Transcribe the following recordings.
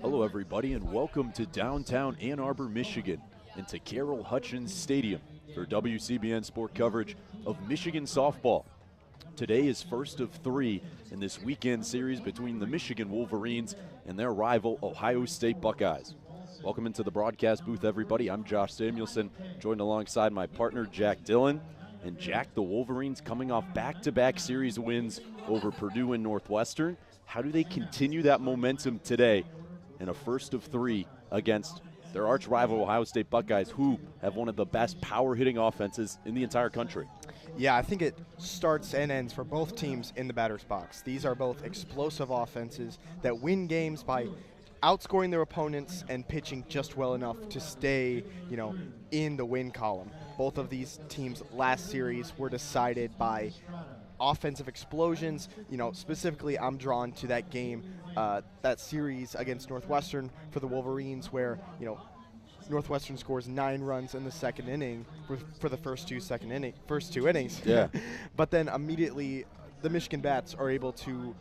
Hello, everybody, and welcome to downtown Ann Arbor, Michigan, and to Carol Hutchins Stadium for WCBN Sport coverage of Michigan softball. Today is first of three in this weekend series between the Michigan Wolverines and their rival Ohio State Buckeyes. Welcome into the broadcast booth, everybody. I'm Josh Samuelsen, joined alongside my partner, Jack Dillon. And Jack, the Wolverines coming off back-to-back series wins over Purdue and Northwestern. How do they continue that momentum today in a first of three against their arch rival Ohio State Buckeyes, who have one of the best power-hitting offenses in the entire country? Yeah, I think it starts and ends for both teams in the batter's box. These are both explosive offenses that win games by outscoring their opponents and pitching just well enough to stay, in the win column. Both of these teams' last series were decided by offensive explosions. Specifically, I'm drawn to that game, that series against Northwestern for the Wolverines, where, Northwestern scores 9 runs in the second inning for the first two innings. Yeah. But then immediately the Michigan Bats are able to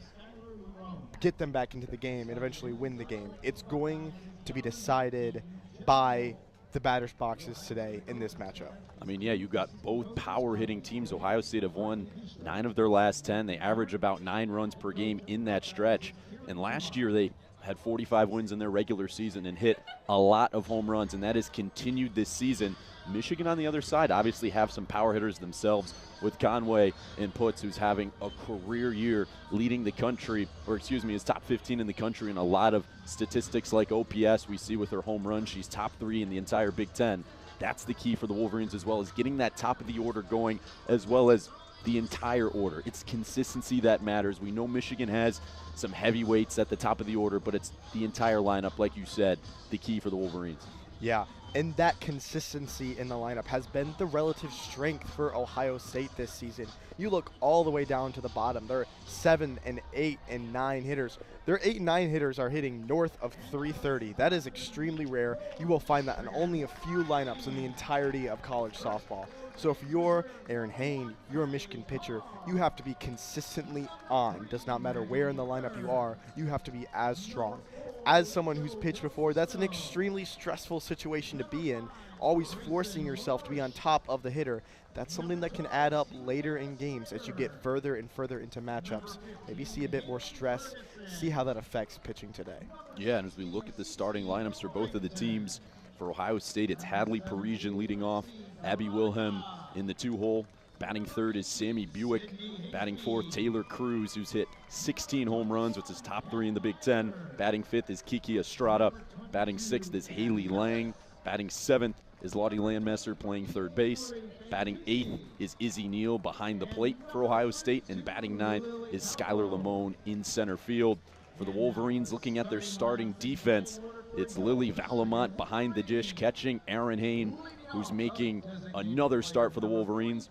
get them back into the game and eventually win the game. It's going to be decided by the batter's boxes today in this matchup. I mean, yeah, you got both power-hitting teams. Ohio State have won 9 of their last 10. They average about 9 runs per game in that stretch. And last year they had 45 wins in their regular season and hit a lot of home runs, and that has continued this season. Michigan on the other side obviously have some power hitters themselves with Conway and Putz, who's having a career year leading the country, is top 15 in the country in a lot of statistics like OPS we see with her home run. She's top 3 in the entire Big Ten. That's the key for the Wolverines, as well as getting that top of the order going, as well as the entire order. It's consistency that matters. We know Michigan has some heavyweights at the top of the order, but it's the entire lineup, like you said, the key for the Wolverines. Yeah, and that consistency in the lineup has been the relative strength for Ohio State this season. You look all the way down to the bottom. There are 7 and 8 and 9 hitters. Their 8 and 9 hitters are hitting north of 330. That is extremely rare. You will find that in only a few lineups in the entirety of college softball. So if you're Aaron Hayne, you're a Michigan pitcher, you have to be consistently on. Does not matter where in the lineup you are, you have to be as strong. As someone who's pitched before, that's an extremely stressful situation to be in, always forcing yourself to be on top of the hitter. That's something that can add up later in games as you get further and further into matchups. Maybe see a bit more stress, see how that affects pitching today. Yeah, and as we look at the starting lineups for both of the teams, for Ohio State, it's Hadley Parisian leading off, Abby Wilhelm in the 2-hole. Batting third is Sammy Buick. Batting fourth, Taylor Cruz, who's hit 16 home runs, which is top 3 in the Big Ten. Batting fifth is Kiki Estrada. Batting sixth is Haley Lang. Batting seventh is Lottie Landmesser playing third base. Batting eighth is Izzy Neal behind the plate for Ohio State. And batting ninth is Skylar Lamone in center field. For the Wolverines, looking at their starting defense, it's Lily Valamont behind the dish catching. Aaron Hayne, who's making another start for the Wolverines.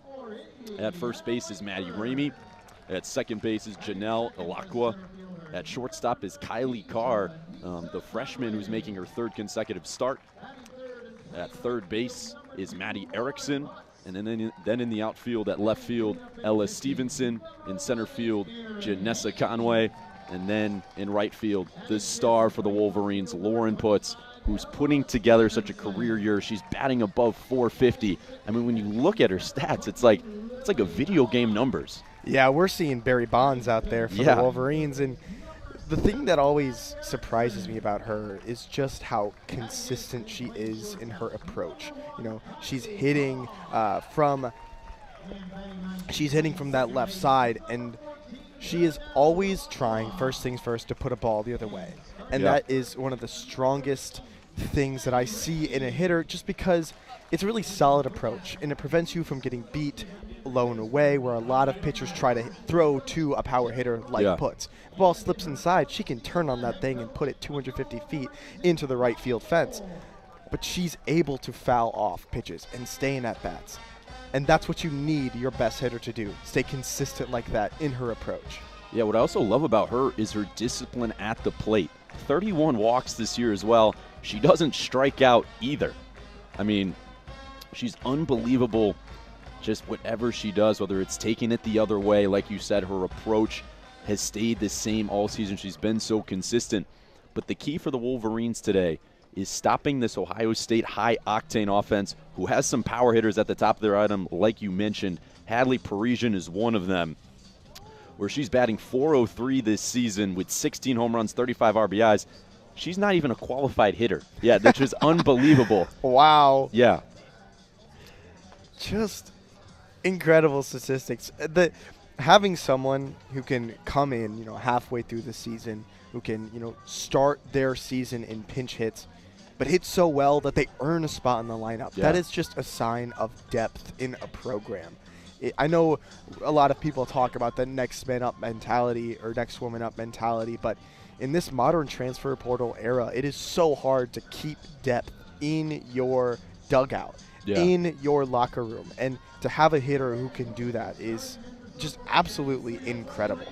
At first base is Maddie Ramey. At second base is Janelle Ilacqua. At shortstop is Kylie Carr, the freshman who's making her 3rd consecutive start. At third base is Maddie Erickson. And then in the outfield, at left field, Ella Stevenson. In center field, Janessa Conway. And then in right field, the star for the Wolverines, Lauren Putz, who's putting together such a career year. She's batting above 450. I mean, when you look at her stats, it's like a video game numbers. Yeah, we're seeing Barry Bonds out there for the Wolverines. And the thing that always surprises me about her is just how consistent she is in her approach. She's hitting from that left side, and she is always trying, first things first, to put a ball the other way. And that is one of the strongest things that I see in a hitter, just because it's a really solid approach, and it prevents you from getting beat low and away, where a lot of pitchers try to throw to a power hitter like Putz. The ball slips inside, she can turn on that thing and put it 250 feet into the right field fence. But she's able to foul off pitches and stay in at-bats. And that's what you need your best hitter to do, stay consistent like that in her approach. Yeah, what I also love about her is her discipline at the plate. 31 walks this year as well. She doesn't strike out either. I mean, she's unbelievable just whatever she does, whether it's taking it the other way. Like you said, her approach has stayed the same all season. She's been so consistent. But the key for the Wolverines today is stopping this Ohio State high-octane offense who has some power hitters at the top of their item, like you mentioned. Hadley Parisian is one of them, where she's batting .403 this season with 16 home runs, 35 RBIs. She's not even a qualified hitter. Yeah, that's just unbelievable. Wow. Yeah. Just incredible statistics. Having someone who can come in, halfway through the season, who can, start their season in pinch hits, but hit so well that they earn a spot in the lineup. Yeah. That is just a sign of depth in a program. I know a lot of people talk about the next man up mentality or next woman up mentality, but in this modern transfer portal era, it is so hard to keep depth in your dugout, in your locker room. And to have a hitter who can do that is just absolutely incredible.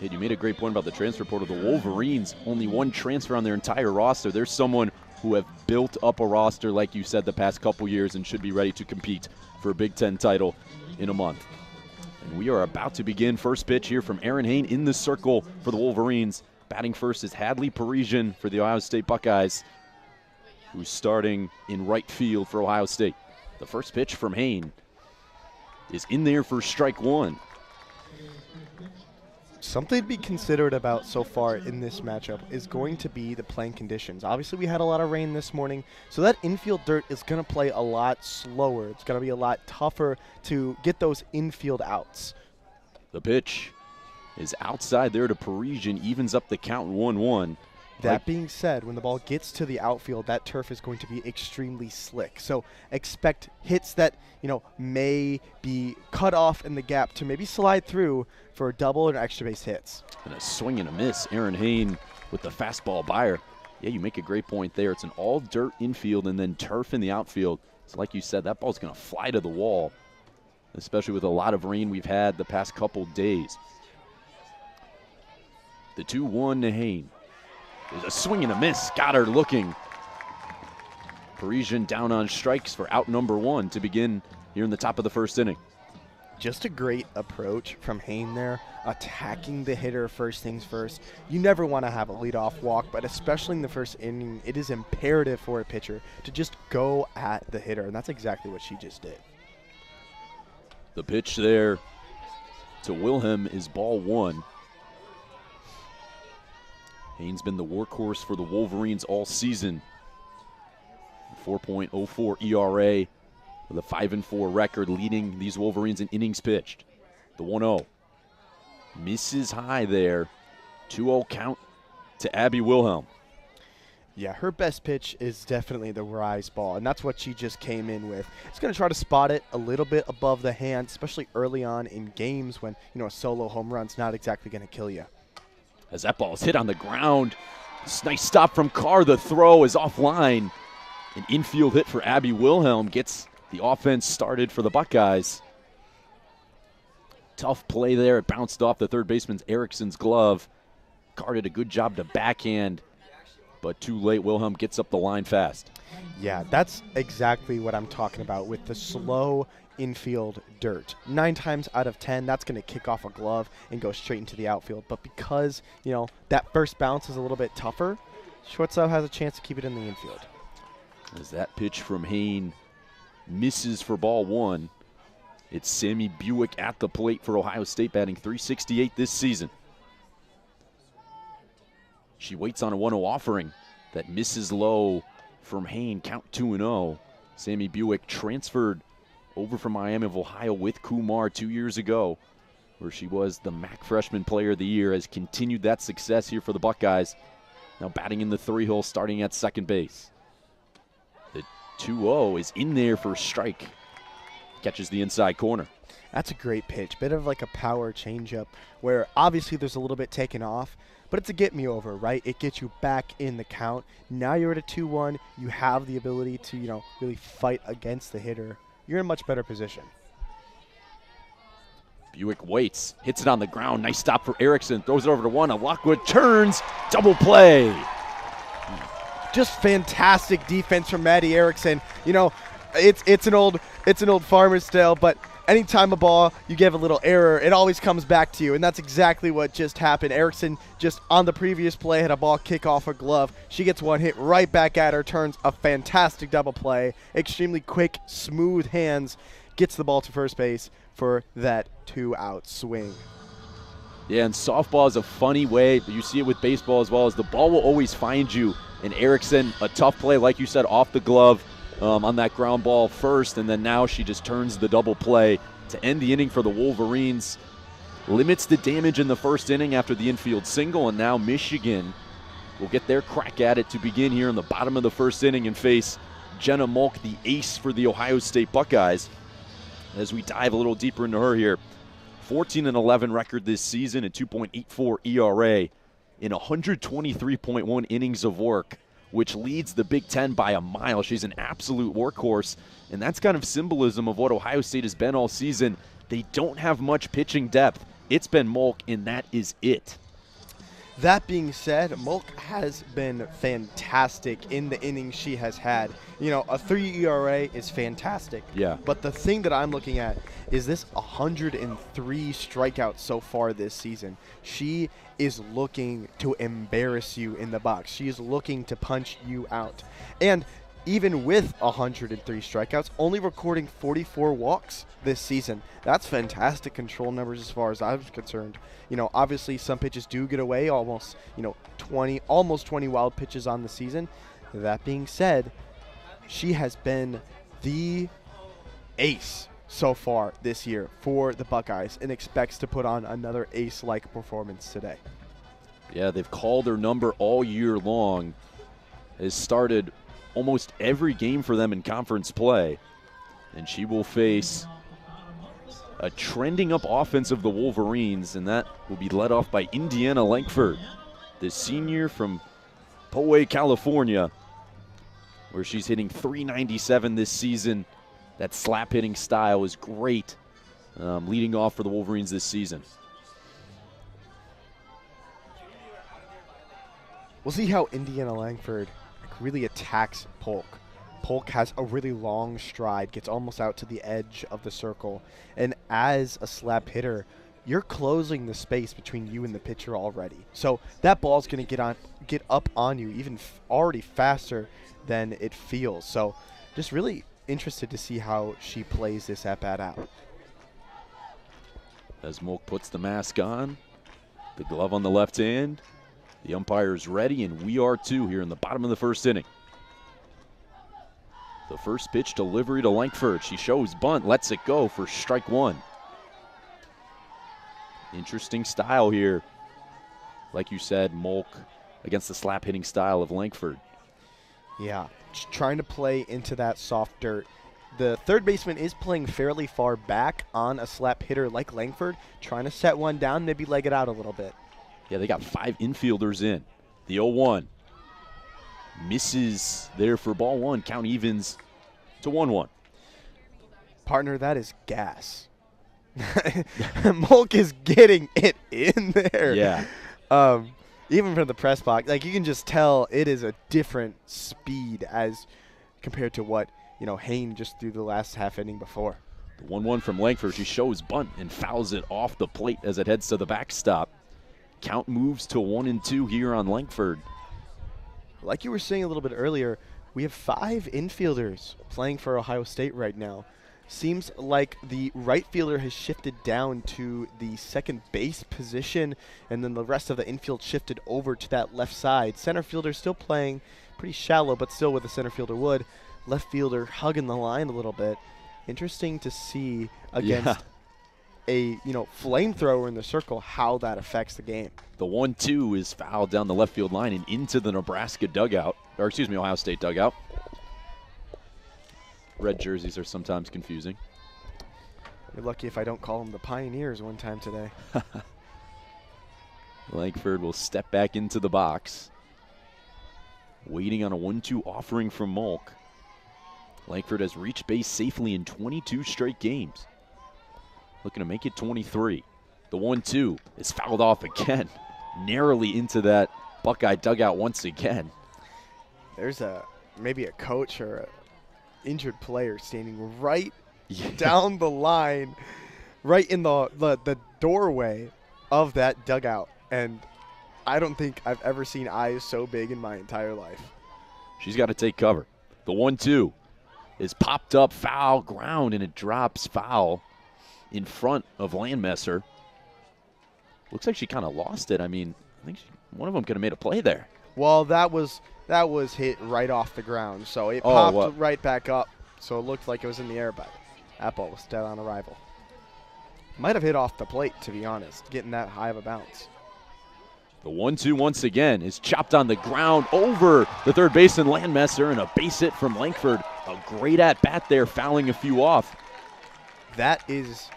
And you made a great point about the transfer portal. The Wolverines, only one transfer on their entire roster. There's someone who have built up a roster, like you said, the past couple years and should be ready to compete for a Big Ten title in a month. And we are about to begin. First pitch here from Erin Hain in the circle for the Wolverines. Batting first is Hadley Parisian for the Ohio State Buckeyes, who's starting in right field for Ohio State. The first pitch from Hain is in there for strike one. Something to be considered about so far in this matchup is going to be the playing conditions. Obviously, we had a lot of rain this morning, so that infield dirt is going to play a lot slower. It's going to be a lot tougher to get those infield outs. The pitch is outside there to Parisian, evens up the count 1-1. That being said, when the ball gets to the outfield, that turf is going to be extremely slick. So expect hits that, may be cut off in the gap to maybe slide through for double and extra base hits. And a swing and a miss. Erin Hain with the fastball buyer. Yeah, you make a great point there. It's an all dirt infield and then turf in the outfield. So like you said, that ball's going to fly to the wall, especially with a lot of rain we've had the past couple days. The 2-1 to Hain. There's a swing and a miss. Got her looking. Parisian down on strikes for out number one to begin here in the top of the first inning. Just a great approach from Hain there, attacking the hitter first things first. You never want to have a leadoff walk, but especially in the first inning, it is imperative for a pitcher to just go at the hitter, and that's exactly what she just did. The pitch there to Wilhelm is ball one. Hain's been the workhorse for the Wolverines all season. 4.04 ERA with a 5-4 record, leading these Wolverines in innings pitched. The 1-0. Misses high there. 2-0 count to Abby Wilhelm. Yeah, her best pitch is definitely the rise ball, and that's what she just came in with. It's going to try to spot it a little bit above the hand, especially early on in games when, a solo home run's not exactly going to kill you. As that ball is hit on the ground. Nice stop from Carr. The throw is offline. An infield hit for Abby Wilhelm gets the offense started for the Buckeyes. Tough play there. It bounced off the third baseman Erickson's glove. Carr did a good job to backhand, but too late. Wilhelm gets up the line fast. Yeah, that's exactly what I'm talking about with the slow infield dirt. 9 times out of 10, that's going to kick off a glove and go straight into the outfield. But because, that first bounce is a little bit tougher, shortstop has a chance to keep it in the infield. As that pitch from Hain misses for ball one, it's Sammy Buick at the plate for Ohio State, batting .368 this season. She waits on a 1-0 offering that misses low from Hain, count 2-0. Sammy Buick transferred over from Miami of Ohio with Kumar 2 years ago, where she was the MAC Freshman Player of the Year, has continued that success here for the Buckeyes. Now batting in the 3-hole, starting at second base. The 2-0 is in there for a strike. Catches the inside corner. That's a great pitch. Bit of like a power changeup where obviously there's a little bit taken off, but it's a get me over, right? It gets you back in the count. Now you're at a 2-1. You have the ability to, really fight against the hitter. You're in a much better position. Buick waits, hits it on the ground. Nice stop for Erickson. Throws it over to one. Lockwood turns. Double play. Just fantastic defense from Maddie Erickson. It's an old farmer's tale, but anytime a ball, you give a little error, it always comes back to you, and that's exactly what just happened. Erickson just on the previous play had a ball kick off her glove. She gets one hit right back at her, turns a fantastic double play, extremely quick, smooth hands, gets the ball to first base for that 2-out swing. Yeah, and softball is a funny way. You see it with baseball as well, as the ball will always find you. And Erickson, a tough play, like you said, off the glove on that ground ball first, and then now she just turns the double play to end the inning for the Wolverines. Limits the damage in the first inning after the infield single, and now Michigan will get their crack at it to begin here in the bottom of the first inning and face Jenna Mulk, the ace for the Ohio State Buckeyes. As we dive a little deeper into her here, 14-11 record this season, a 2.84 ERA in 123.1 innings of work, which leads the Big Ten by a mile. She's an absolute workhorse, and that's kind of symbolism of what Ohio State has been all season. They don't have much pitching depth. It's been Mulk, and that is it. That being said, Mulk has been fantastic in the innings she has had. You know, a 3 ERA is fantastic. Yeah. But the thing that I'm looking at is this 103 strikeouts so far this season. She is looking to embarrass you in the box. She is looking to punch you out. And even with 103 strikeouts, only recording 44 walks this season. That's fantastic control numbers as far as I'm concerned. You know, obviously some pitches do get away, almost 20 wild pitches on the season. That being said, she has been the ace so far this year for the Buckeyes and expects to put on another ace-like performance today. Yeah, they've called her number all year long. Has started almost every game for them in conference play. And she will face a trending up offense of the Wolverines, and that will be led off by Indiana Lankford, the senior from Poway, California, where she's hitting .397 this season. That slap hitting style is great, leading off for the Wolverines this season. We'll see how Indiana Lankford really attacks Polk. Polk has a really long stride, gets almost out to the edge of the circle, and as a slap hitter, you're closing the space between you and the pitcher already. So that ball's going to get up on you even already faster than it feels. So just really interested to see how she plays this at-bat out. As Mulk puts the mask on, the glove on the left hand, the umpire is ready, and we are too here in the bottom of the first inning. The first pitch delivery to Lankford. She shows bunt, lets it go for strike one. Interesting style here. Like you said, Mulk against the slap hitting style of Lankford. Yeah, just trying to play into that soft dirt. The third baseman is playing fairly far back on a slap hitter like Lankford, trying to set one down, maybe leg it out a little bit. Yeah, they got 5 infielders in. The 0-1 misses there for ball one. Count evens to 1-1. Partner, that is gas. Mulk is getting it in there. Yeah. Even from the press box, like you can just tell it is a different speed as compared to what, Hayne just threw the last half inning before. The 1-1 from Lankford. She shows bunt and fouls it off the plate as it heads to the backstop. Count moves to 1-2 here on Lankford. Like you were saying a little bit earlier, we have 5 infielders playing for Ohio State right now. Seems like the right fielder has shifted down to the second base position, and then the rest of the infield shifted over to that left side. Center fielder still playing pretty shallow, but still with the center fielder would. Left fielder hugging the line a little bit. Interesting to see against a flamethrower in the circle how that affects the game. The 1-2 is fouled down the left field line and into the Nebraska dugout, Ohio State dugout. Red jerseys are sometimes confusing. You're lucky if I don't call them the Pioneers one time today. Lankford will step back into the box, waiting on a 1-2 offering from Mulk. Lankford has reached base safely in 22 straight games. Looking to make it 23. The 1-2 is fouled off again, narrowly into that Buckeye dugout once again. There's maybe a coach or a injured player standing right down the line, right in the doorway of that dugout. And I don't think I've ever seen eyes so big in my entire life. She's got to take cover. The 1-2 is popped up, foul, ground, and it drops foul in front of Landmesser. Looks like she kind of lost it. I mean, I think one of them could have made a play there. Well, that was hit right off the ground, so it popped right back up, so it looked like it was in the air, but that ball was dead on arrival. Might have hit off the plate, to be honest, getting that high of a bounce. The 1-2 once again is chopped on the ground over the third baseman Landmesser, and a base hit from Langford. A great at-bat there, fouling a few off. That is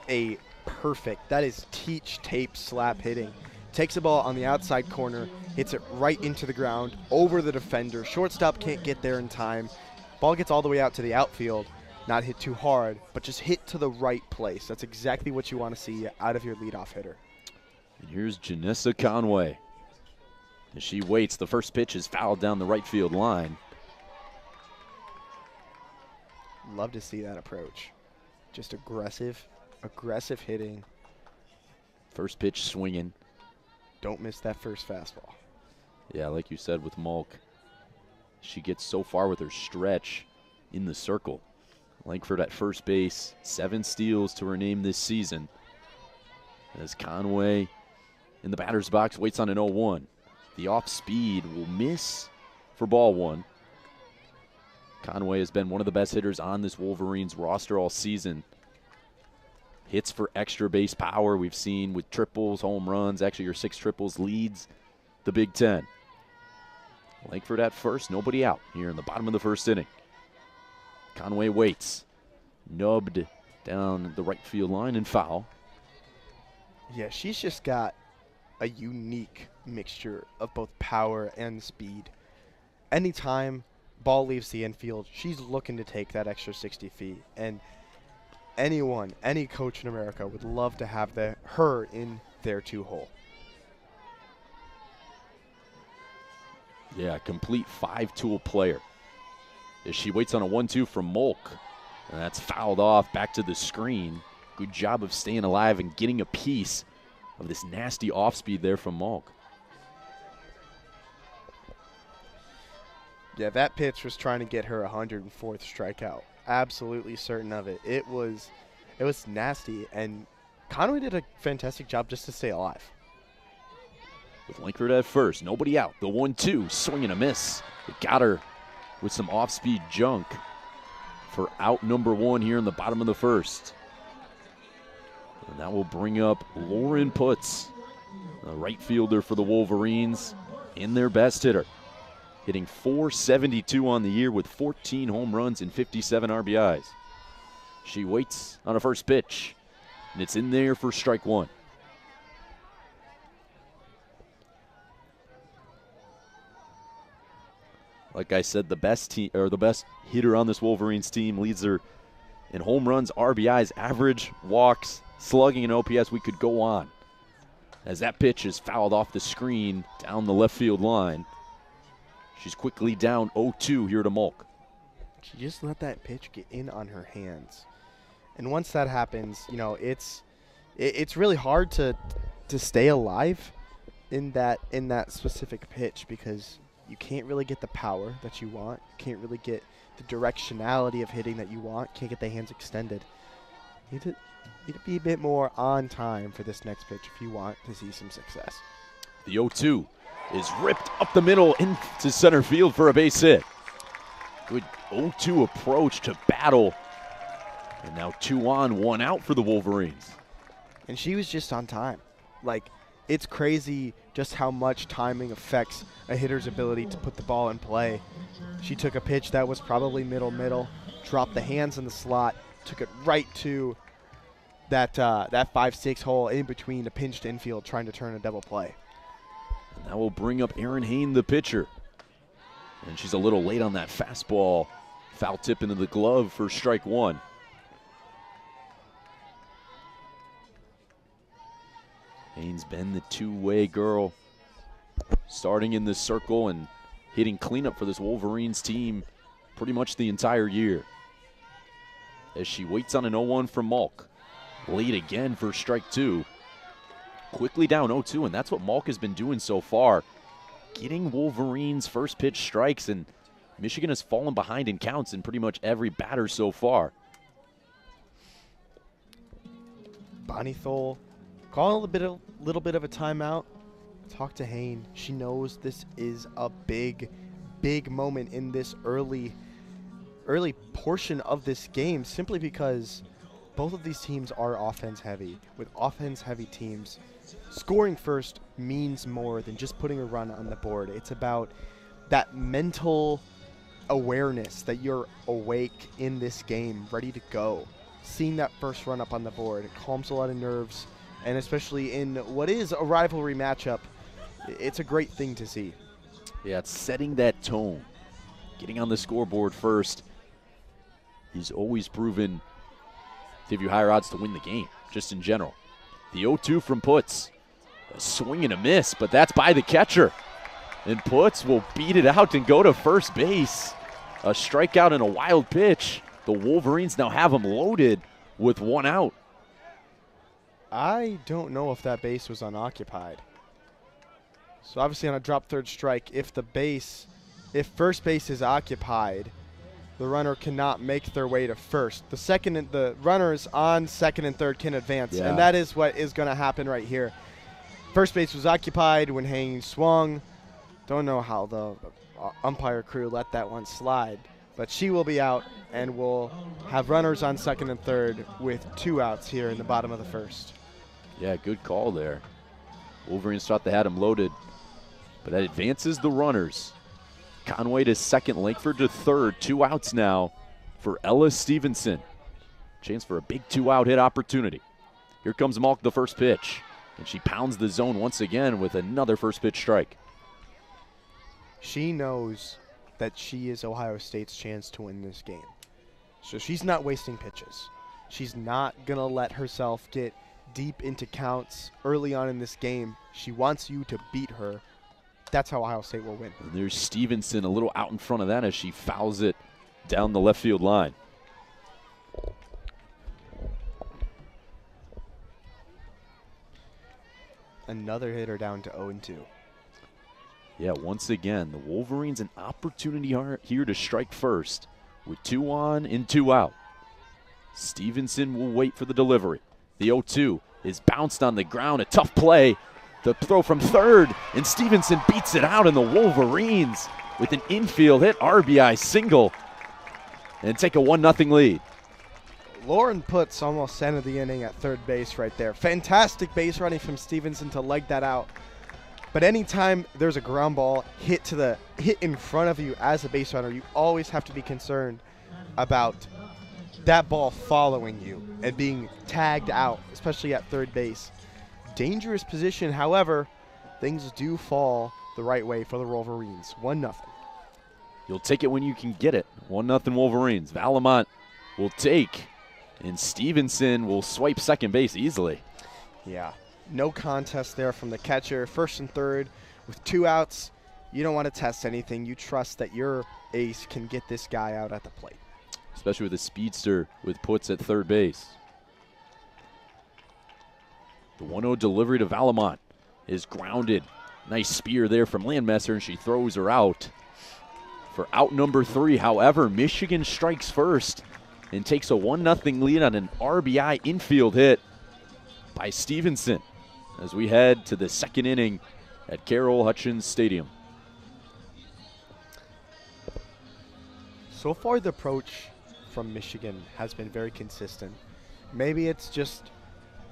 that is teach tape slap hitting. Takes the ball on the outside corner, hits it right into the ground, over the defender. Shortstop can't get there in time. Ball gets all the way out to the outfield. Not hit too hard, but just hit to the right place. That's exactly what you want to see out of your leadoff hitter. And here's Janessa Conway. As she waits, the first pitch is fouled down the right field line. Love to see that approach. Just aggressive hitting. First pitch swinging. Don't miss that first fastball. Yeah, like you said with Malk, she gets so far with her stretch in the circle. Langford at first base, 7 steals to her name this season. As Conway in the batter's box waits on an 0-1. The off speed will miss for ball 1. Conway has been one of the best hitters on this Wolverines roster all season. Hits for extra base power we've seen with triples, home runs. Actually, her 6 triples leads the Big Ten. Langford at first, nobody out here in the bottom of the first inning. Conway waits. Nubbed down the right field line and foul. Yeah, she's just got a unique mixture of both power and speed. Anytime ball leaves the infield, she's looking to take that extra 60 feet. And any coach in America would love to have her in their 2-hole. Yeah, complete 5-tool player. As she waits on a 1-2 from Molk. And that's fouled off back to the screen. Good job of staying alive and getting a piece of this nasty off-speed there from Molk. Yeah, that pitch was trying to get her 104th strikeout. Absolutely certain of it. It was nasty, and Conway did a fantastic job just to stay alive. With Langford at first, nobody out. The 1-2, swing and a miss. It got her with some off-speed junk for out number 1 here in the bottom of the first. And that will bring up Lauren Putz, a right fielder for the Wolverines, and their best hitter. Hitting .472 on the year with 14 home runs and 57 RBIs. She waits on a first pitch, and it's in there for strike 1. Like I said, the best hitter on this Wolverines team leads her in home runs, RBIs, average, walks, slugging, and OPS. We could go on. As that pitch is fouled off the screen down the left field line. She's quickly down 0-2 here to Molk. She just let that pitch get in on her hands. And once that happens, you know, it's really hard to stay alive in that specific pitch, because you can't really get the power that you want. You can't really get the directionality of hitting that you want. Can't get the hands extended. You need to be a bit more on time for this next pitch if you want to see some success. The 0-2 is ripped up the middle into center field for a base hit. Good 0-2 approach to battle. And now 2 on, 1 out for the Wolverines. And she was just on time. Like, it's crazy just how much timing affects a hitter's ability to put the ball in play. She took a pitch that was probably middle, dropped the hands in the slot, took it right to that 5-6 hole in between the pinched infield, trying to turn a double play. And that will bring up Erin Hain, the pitcher. And she's a little late on that fastball. Foul tip into the glove for strike 1. Hain's been the two-way girl, starting in this circle and hitting cleanup for this Wolverines team pretty much the entire year. as she waits on an 0-1 from Malk. Late again for strike 2. Quickly down 0-2, and that's what Malk has been doing so far. Getting Wolverines first pitch strikes, and Michigan has fallen behind in counts in pretty much every batter so far. Bonnie Thole calling a little bit of a timeout. Talk to Hayne. She knows this is a big moment in this early portion of this game, simply because both of these teams are offense heavy. With offense heavy teams, scoring first means more than just putting a run on the board. It's about that mental awareness that you're awake in this game, ready to go. Seeing that first run up on the board, it calms a lot of nerves, and especially in what is a rivalry matchup, it's a great thing to see. Yeah, it's setting that tone. Getting on the scoreboard first is always proven to give you higher odds to win the game, just in general. The 0-2 from Putz. A swing and a miss, but that's by the catcher. And Putz will beat it out and go to first base. A strikeout and a wild pitch. The Wolverines now have them loaded with 1 out. I don't know if that base was unoccupied. So obviously on a drop third strike, if first base is occupied, the runner cannot make their way to first. The runners on second and third can advance, and that is what is going to happen right here. First base was occupied when Hayne swung. Don't know how the umpire crew let that one slide, but she will be out, and we'll have runners on second and third with 2 outs here in the bottom of the first. Yeah, good call there. Wolverines thought they had him loaded, but that advances the runners. Conway to second, Lankford to third. 2 outs now for Ella Stevenson. Chance for a big 2-out hit opportunity. Here comes Malk, the first pitch, and she pounds the zone once again with another first pitch strike. She knows that she is Ohio State's chance to win this game. So she's not wasting pitches. She's not going to let herself get deep into counts early on in this game. She wants you to beat her. That's how Ohio State will win. And there's Stevenson a little out in front of that as she fouls it down the left field line. Another hitter down to 0-2. Yeah, once again, the Wolverines an opportunity here to strike first with 2 on and 2 out. Stevenson will wait for the delivery. The 0-2 is bounced on the ground. A tough play. The throw from third, and Stevenson beats it out, and the Wolverines with an infield hit RBI single and take a 1-0 lead. Lauren Putz almost ended the inning at third base right there. Fantastic base running from Stevenson to leg that out. But anytime there's a ground ball hit in front of you as a base runner, you always have to be concerned about that ball following you and being tagged out, especially at third base. Dangerous position, however, things do fall the right way for the Wolverines. 1-0. You'll take it when you can get it. 1-0 Wolverines. Valamont will take, and Stevenson will swipe second base easily. Yeah, no contest there from the catcher. First and third with 2 outs. You don't want to test anything. You trust that your ace can get this guy out at the plate. Especially with a speedster with Putz at third base. The 1-0 delivery to Valamont is grounded. Nice spear there from Landmesser, and she throws her out for out number 3. However, Michigan strikes first and takes a 1-0 lead on an RBI infield hit by Stevenson as we head to the second inning at Carol Hutchins Stadium. So far, the approach from Michigan has been very consistent. Maybe it's just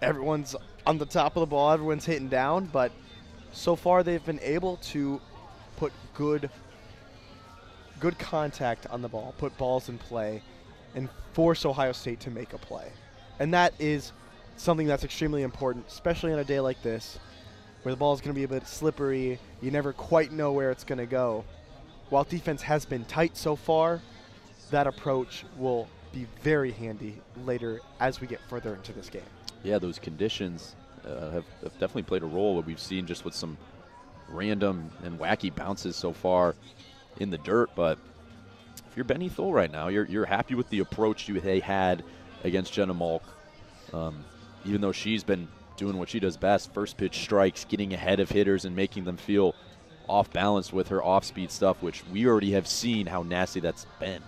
everyone's on the top of the ball, everyone's hitting down, but so far they've been able to put good contact on the ball, put balls in play, and force Ohio State to make a play. And that is something that's extremely important, especially on a day like this, where the ball is going to be a bit slippery. You never quite know where it's going to go. While defense has been tight so far, that approach will be very handy later as we get further into this game. Yeah, those conditions have definitely played a role. What we've seen just with some random and wacky bounces so far in the dirt, but if you're Benny Thole right now, you're happy with the approach they had against Jenna Malk. Even though she's been doing what she does best, first pitch strikes, getting ahead of hitters and making them feel off balance with her off-speed stuff, which we already have seen how nasty that's been.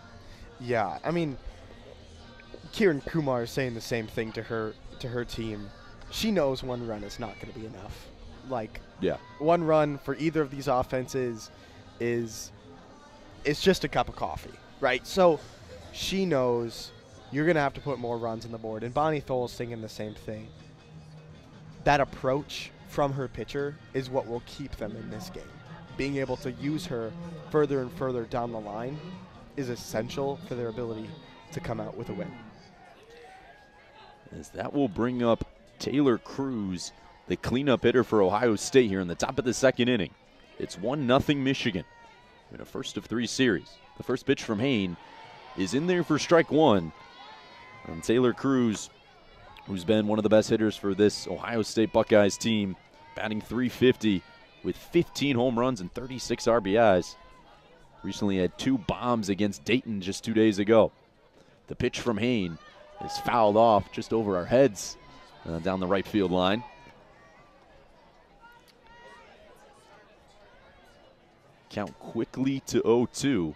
Yeah, I mean, Kieran Kumar is saying the same thing to her team. She knows one run is not going to be enough. Like, yeah, one run for either of these offenses is just a cup of coffee, right? So she knows you're going to have to put more runs on the board. And Bonnie Thole's thinking the same thing. That approach from her pitcher is what will keep them in this game. Being able to use her further and further down the line is essential for their ability to come out with a win. As that will bring up Taylor Cruz, the cleanup hitter for Ohio State here in the top of the second inning. It's 1-0 Michigan in a first of 3 series. The first pitch from Hain is in there for strike one. And Taylor Cruz, who's been one of the best hitters for this Ohio State Buckeyes team, batting .350 with 15 home runs and 36 RBIs. Recently had 2 bombs against Dayton just 2 days ago. The pitch from Hain is fouled off just over our heads down the right field line. Count quickly to 0-2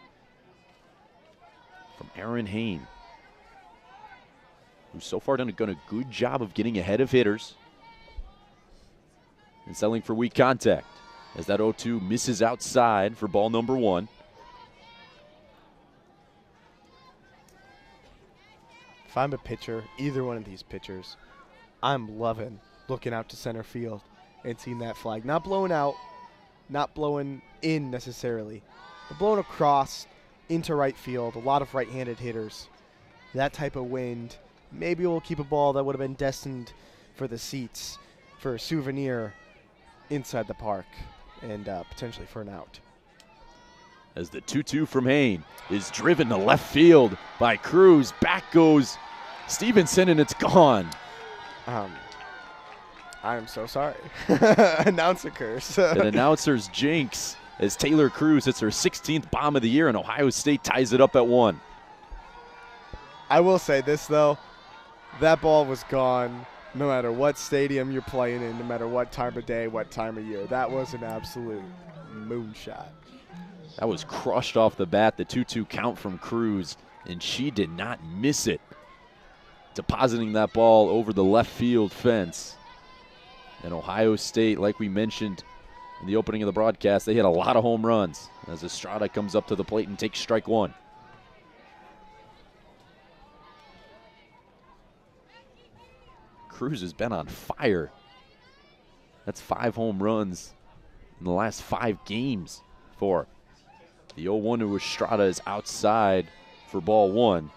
from Aaron Hain, who's so far done a good job of getting ahead of hitters and selling for weak contact. As that 0-2 misses outside for ball number 1. If I'm a pitcher, either one of these pitchers, I'm loving looking out to center field and seeing that flag. Not blowing out, not blowing in necessarily, but blowing across into right field. A lot of right-handed hitters. That type of wind, maybe we'll keep a ball that would have been destined for the seats, for a souvenir inside the park, and potentially for an out. As the 2-2 from Hain is driven to left field by Cruz. Back goes Stevenson, and it's gone. I'm so sorry. Announcer curse. An announcer's jinx as Taylor Cruz hits her 16th bomb of the year, and Ohio State ties it up at 1. I will say this, though. That ball was gone no matter what stadium you're playing in, no matter what time of day, what time of year. That was an absolute moonshot. That was crushed off the bat, the 2-2 count from Cruz, and she did not miss it, depositing that ball over the left field fence. And Ohio State, like we mentioned in the opening of the broadcast, they hit a lot of home runs as Estrada comes up to the plate and takes strike 1. Cruz has been on fire. That's 5 home runs in the last 5 games for her. The 0-1 to Estrada is outside for ball 1.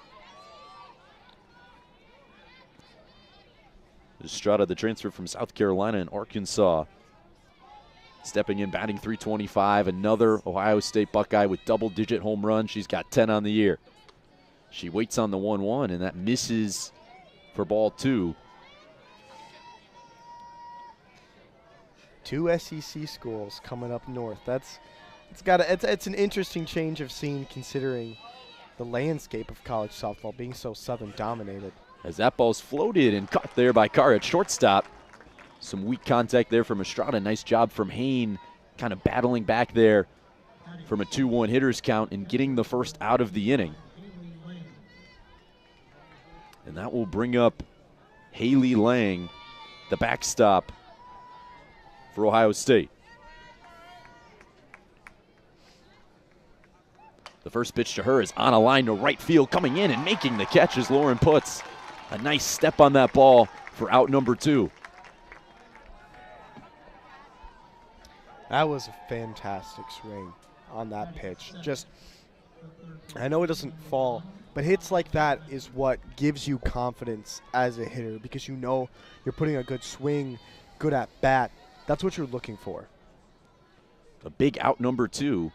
Estrada, the transfer from South Carolina and Arkansas, stepping in, batting .325. Another Ohio State Buckeye with double-digit home runs. She's got 10 on the year. She waits on the 1-1, and that misses for ball 2. 2 SEC schools coming up north. It's an interesting change of scene considering the landscape of college softball being so Southern dominated. As that ball's floated and caught there by Carr at shortstop. Some weak contact there from Estrada. Nice job from Hain, kind of battling back there from a 2-1 hitters count and getting the first out of the inning. And that will bring up Haley Lang, the backstop for Ohio State. The first pitch to her is on a line to right field. Coming in and making the catch as Lauren puts a nice step on that ball for out number 2. That was a fantastic swing on that pitch. I know it doesn't fall, but hits like that is what gives you confidence as a hitter because you know you're putting a good swing, good at bat. That's what you're looking for. A big out number 2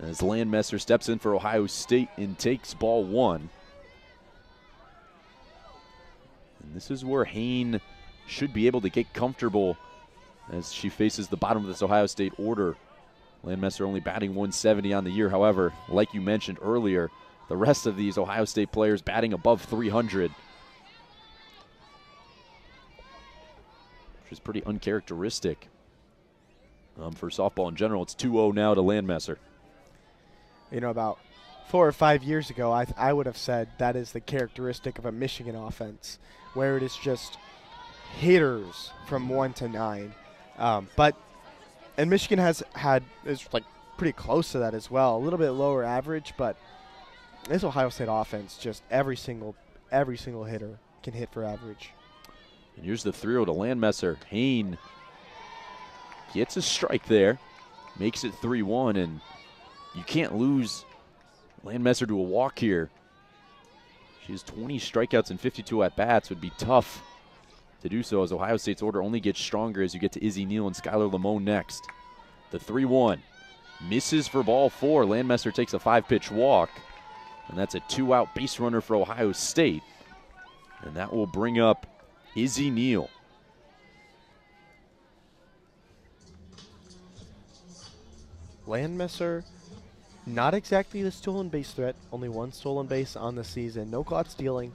as Landmesser steps in for Ohio State and takes ball 1. And this is where Hain should be able to get comfortable as she faces the bottom of this Ohio State order. Landmesser only batting .170 on the year. However, like you mentioned earlier, the rest of these Ohio State players batting above 300. Which is pretty uncharacteristic for softball in general. It's 2-0 now to Landmesser. You know, about 4 or 5 years ago, I would have said that is the characteristic of a Michigan offense, where it is just hitters from 1 to 9. And Michigan is like pretty close to that as well. A little bit lower average, but this Ohio State offense, just every single hitter can hit for average. And here's the 3-0 to Landmesser. Hain gets a strike there, makes it 3-1, and you can't lose Landmesser to a walk here. She has 20 strikeouts and 52 at-bats. Would be tough to do so, as Ohio State's order only gets stronger as you get to Izzy Neal and Skylar Lamone next. The 3-1 misses for ball 4. Landmesser takes a 5-pitch walk, and that's a 2-out base runner for Ohio State. And that will bring up Izzy Neal. Landmesser, not exactly the stolen base threat. Only 1 stolen base on the season. No caught stealing.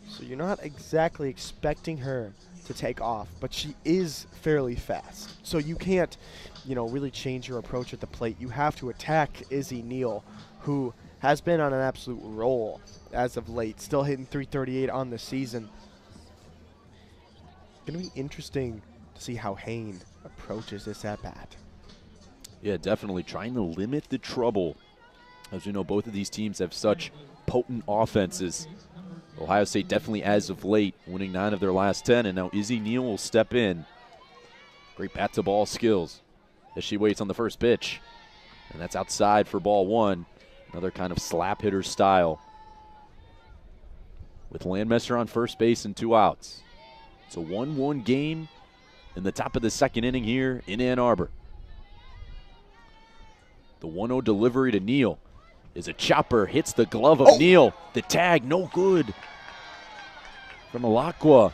So you're not exactly expecting her to take off, but she is fairly fast. So you can't, really change your approach at the plate. You have to attack Izzy Neal, who has been on an absolute roll as of late, still hitting .338 on the season. Going to be interesting to see how Hain approaches this at-bat. Yeah, definitely trying to limit the trouble. As you know, both of these teams have such potent offenses. Ohio State definitely as of late, winning 9 of their last 10, and now Izzy Neal will step in. Great bat-to-ball skills as she waits on the first pitch. And that's outside for ball 1. Another kind of slap hitter style. With Landmesser on first base and 2 outs. It's a 1-1 game in the top of the 2nd inning here in Ann Arbor. The 1-0 delivery to Neal is a chopper, hits the glove of Neal. The tag, no good from Alakwa.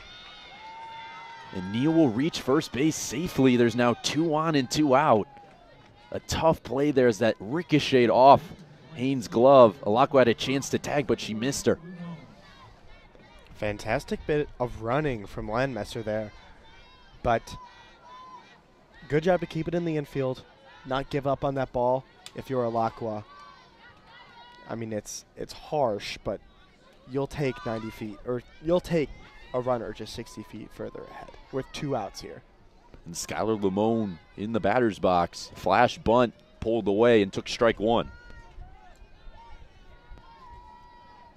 And Neal will reach first base safely. There's now 2 on and 2 out. A tough play there as that ricocheted off Hain's glove. Alakwa had a chance to tag, but she missed her. Fantastic bit of running from Landmesser there. But good job to keep it in the infield, not give up on that ball if you're Alakwa. I mean, it's harsh, but you'll take 90 feet, or you'll take a runner just 60 feet further ahead with 2 outs here. And Skylar Lamone in the batter's box. Flash bunt, pulled away, and took strike 1.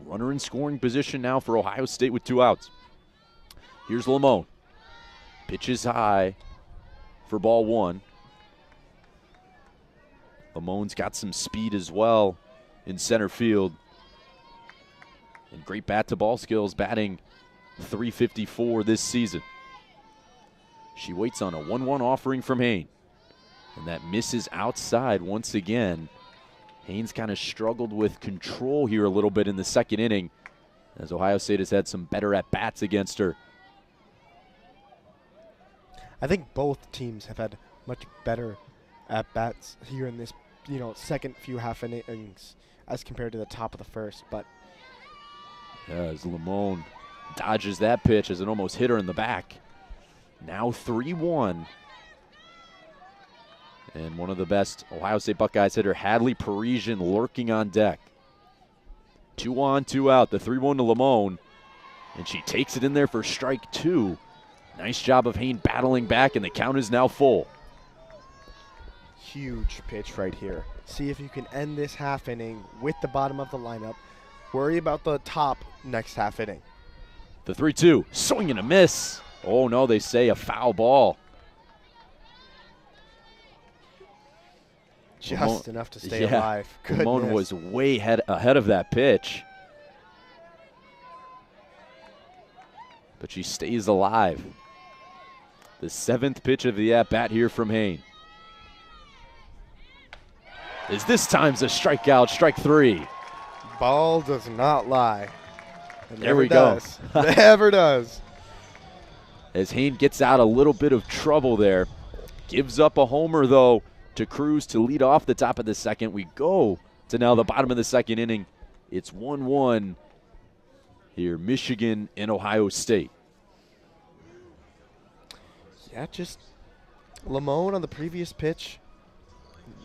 Runner in scoring position now for Ohio State with 2 outs. Here's Lamone. Pitches high for ball 1. Lamone's got some speed as well in center field. And great bat-to-ball skills, batting .354 this season. She waits on a 1-1 offering from Hain. And that misses outside once again. Hain's kind of struggled with control here a little bit in the 2nd inning, as Ohio State has had some better at-bats against her. I think both teams have had much better at-bats here in this, second few half innings as compared to the top of the first. But as Lamone dodges that pitch as it almost hit her in the back. Now 3-1. And one of the best Ohio State Buckeyes hitter, Hadley Parisian, lurking on deck. 2 on, 2 out. The 3-1 to Lamone. And she takes it in there for strike 2. Nice job of Hain battling back, and the count is now full. Huge pitch right here. See if you can end this half inning with the bottom of the lineup. Worry about the top next half inning. The 3-2, swing and a miss. Oh no, they say a foul ball. Just enough to stay alive. Lamone was way ahead of that pitch. But she stays alive. The 7th pitch of the at-bat here from Hain. Is this time's a strikeout, strike 3. Ball does not lie. It there we go. Never does. As Hain gets out a little bit of trouble there. Gives up a homer, though, to Cruz to lead off the top of the 2nd. We go to now the bottom of the 2nd inning It's 1-1 here, Michigan and Ohio State. Yeah, just Lamone on the previous pitch,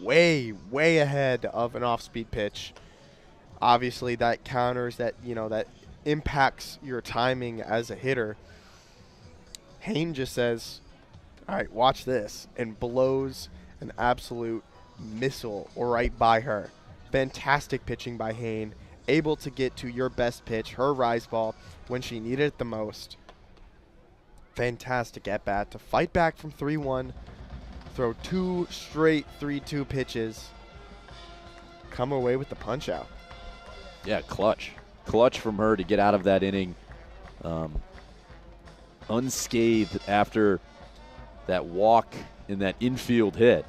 way ahead of an off-speed pitch. Obviously, that counters, that impacts your timing as a hitter. Hayne just says, all right, watch this, and blows an absolute missile right by her. Fantastic pitching by Hayne, able to get to your best pitch, her rise ball, when she needed it the most. Fantastic at bat to fight back from 3-1, throw 2 straight 3-2 pitches, come away with the punch out. Yeah, clutch from her to get out of that inning unscathed after that walk in that infield hit.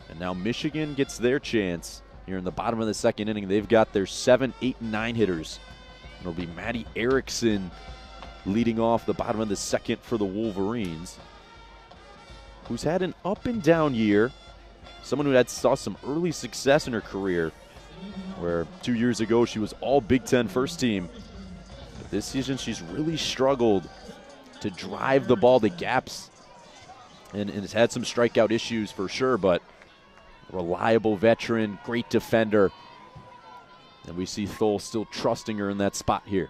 And now Michigan gets their chance here in the bottom of the second inning. They've got their 7, 8, and 9 hitters. It'll be Maddie Erickson leading off the bottom of the second for the Wolverines, who's had an up and down year. Someone who saw some early success in her career, where 2 years ago she was all Big Ten first team. But this season she's really struggled to drive the ball to gaps, and has had some strikeout issues for sure, but reliable veteran, great defender. And we see Thole still trusting her in that spot here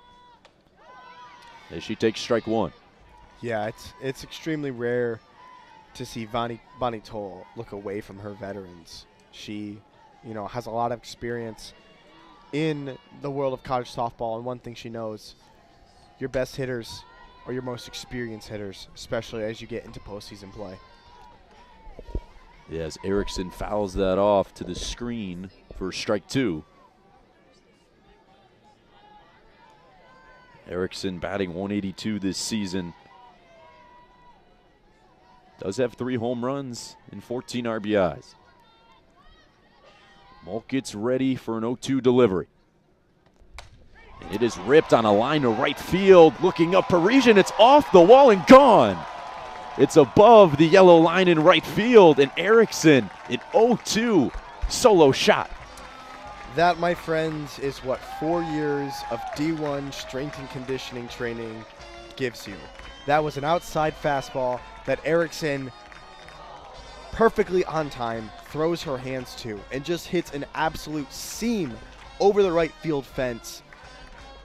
as she takes strike one. Yeah, it's extremely rare to see Bonnie Thole look away from her veterans. She, has a lot of experience in the world of college softball, and one thing she knows, your best hitters are your most experienced hitters, especially as you get into postseason play. Yeah, as Erickson fouls that off to the screen for strike two. Erickson batting 182 this season. Does have 3 home runs and 14 RBIs. Malk gets ready for an 0-2 delivery. And it is ripped on a line to right field. Looking up, Parisian, it's off the wall and gone. It's above the yellow line in right field, and Erickson, an 0-2 solo shot. That, my friends, is what 4 years of D1 strength and conditioning training gives you. That was an outside fastball that Erickson, perfectly on time, throws her hands to and just hits an absolute seam over the right field fence.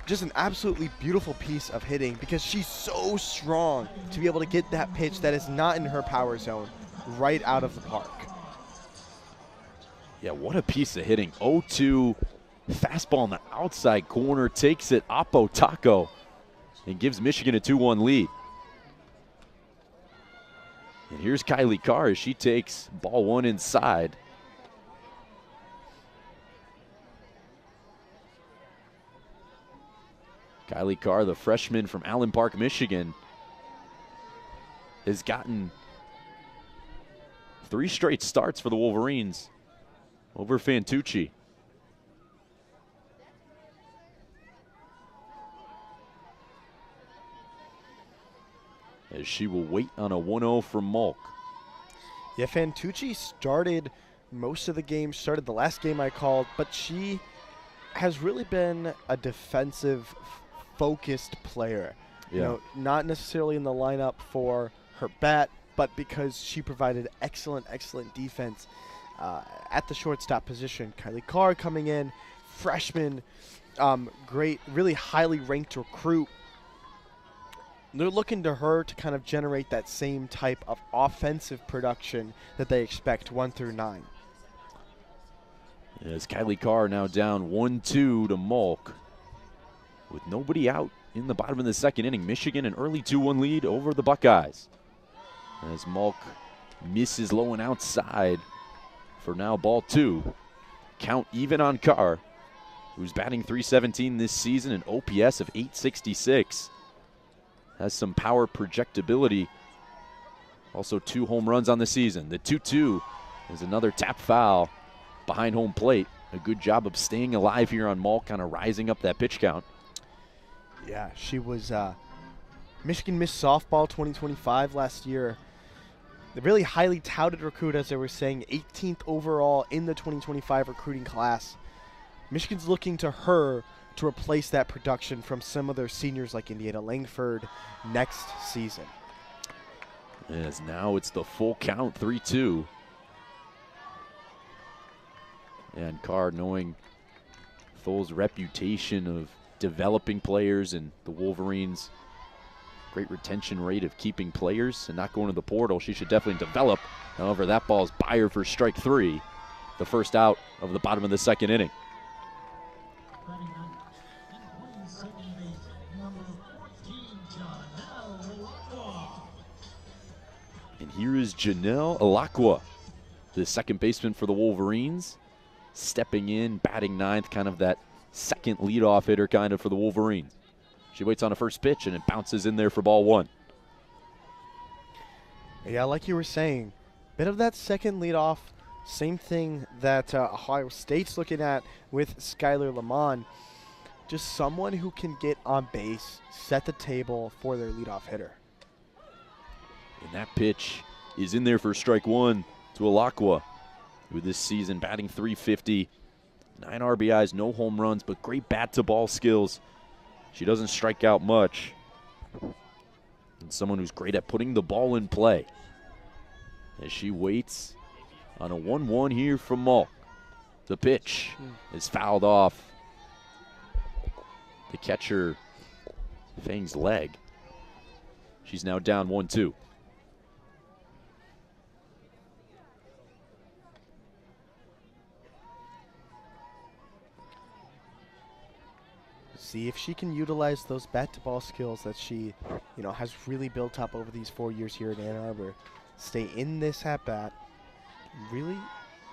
Just an absolutely beautiful piece of hitting, because she's so strong to be able to get that pitch that is not in her power zone right out of the park. Yeah, what a piece of hitting. 0-2 fastball in the outside corner, takes it Oppo Taco and gives Michigan a 2-1 lead. And here's Kylie Carr as she takes ball one inside. Kylie Carr, the freshman from Allen Park, Michigan, has gotten 3 straight starts for the Wolverines over Fantucci. As she will wait on a 1-0 from Malk. Yeah, Fantucci started most of the game, started the last game I called, but she has really been a defensive focused player. Yeah. Not necessarily in the lineup for her bat, but because she provided excellent defense at the shortstop position. Kylie Carr coming in, freshman, great, really highly ranked recruit. They're looking to her to kind of generate that same type of offensive production that they expect 1 through 9. As Kylie Carr now down 1-2 to Malk, with nobody out in the bottom of the second inning. Michigan an early 2-1 lead over the Buckeyes. As Malk misses low and outside for now ball 2. Count even on Carr, who's batting .317 this season, an OPS of .866. Has some power projectability. Also 2 home runs on the season. The 2-2 is another tap foul behind home plate. A good job of staying alive here on Malk, kind of rising up that pitch count. Yeah, she was Michigan Miss Softball 2025 last year. The really highly touted recruit, as they were saying, 18th overall in the 2025 recruiting class. Michigan's looking to her to replace that production from some of their seniors like Indiana Langford next season. As now it's the full count, 3-2. And Carr, knowing Thol's reputation of developing players and the Wolverines' great retention rate of keeping players and not going to the portal, she should definitely develop. However, that ball is by her for strike 3, the first out of the bottom of the second inning. And here is Janelle Alakwa, the second baseman for the Wolverines, stepping in, batting ninth, kind of that second leadoff hitter kind of for the Wolverines. She waits on a first pitch, and it bounces in there for ball 1. Yeah, like you were saying, bit of that second leadoff, same thing that Ohio State's looking at with Skylar Lamont. Just someone who can get on base, set the table for their leadoff hitter. And that pitch is in there for strike 1 to Alakwa, who this season batting .350, 9 RBIs, no home runs, but great bat-to-ball skills. She doesn't strike out much. And someone who's great at putting the ball in play. As she waits on a 1-1 here from Malk. The pitch is fouled off the catcher Fang's leg. She's now down 1-2. See if she can utilize those bat-to-ball skills that she, has really built up over these 4 years here at Ann Arbor. Stay in this at-bat, really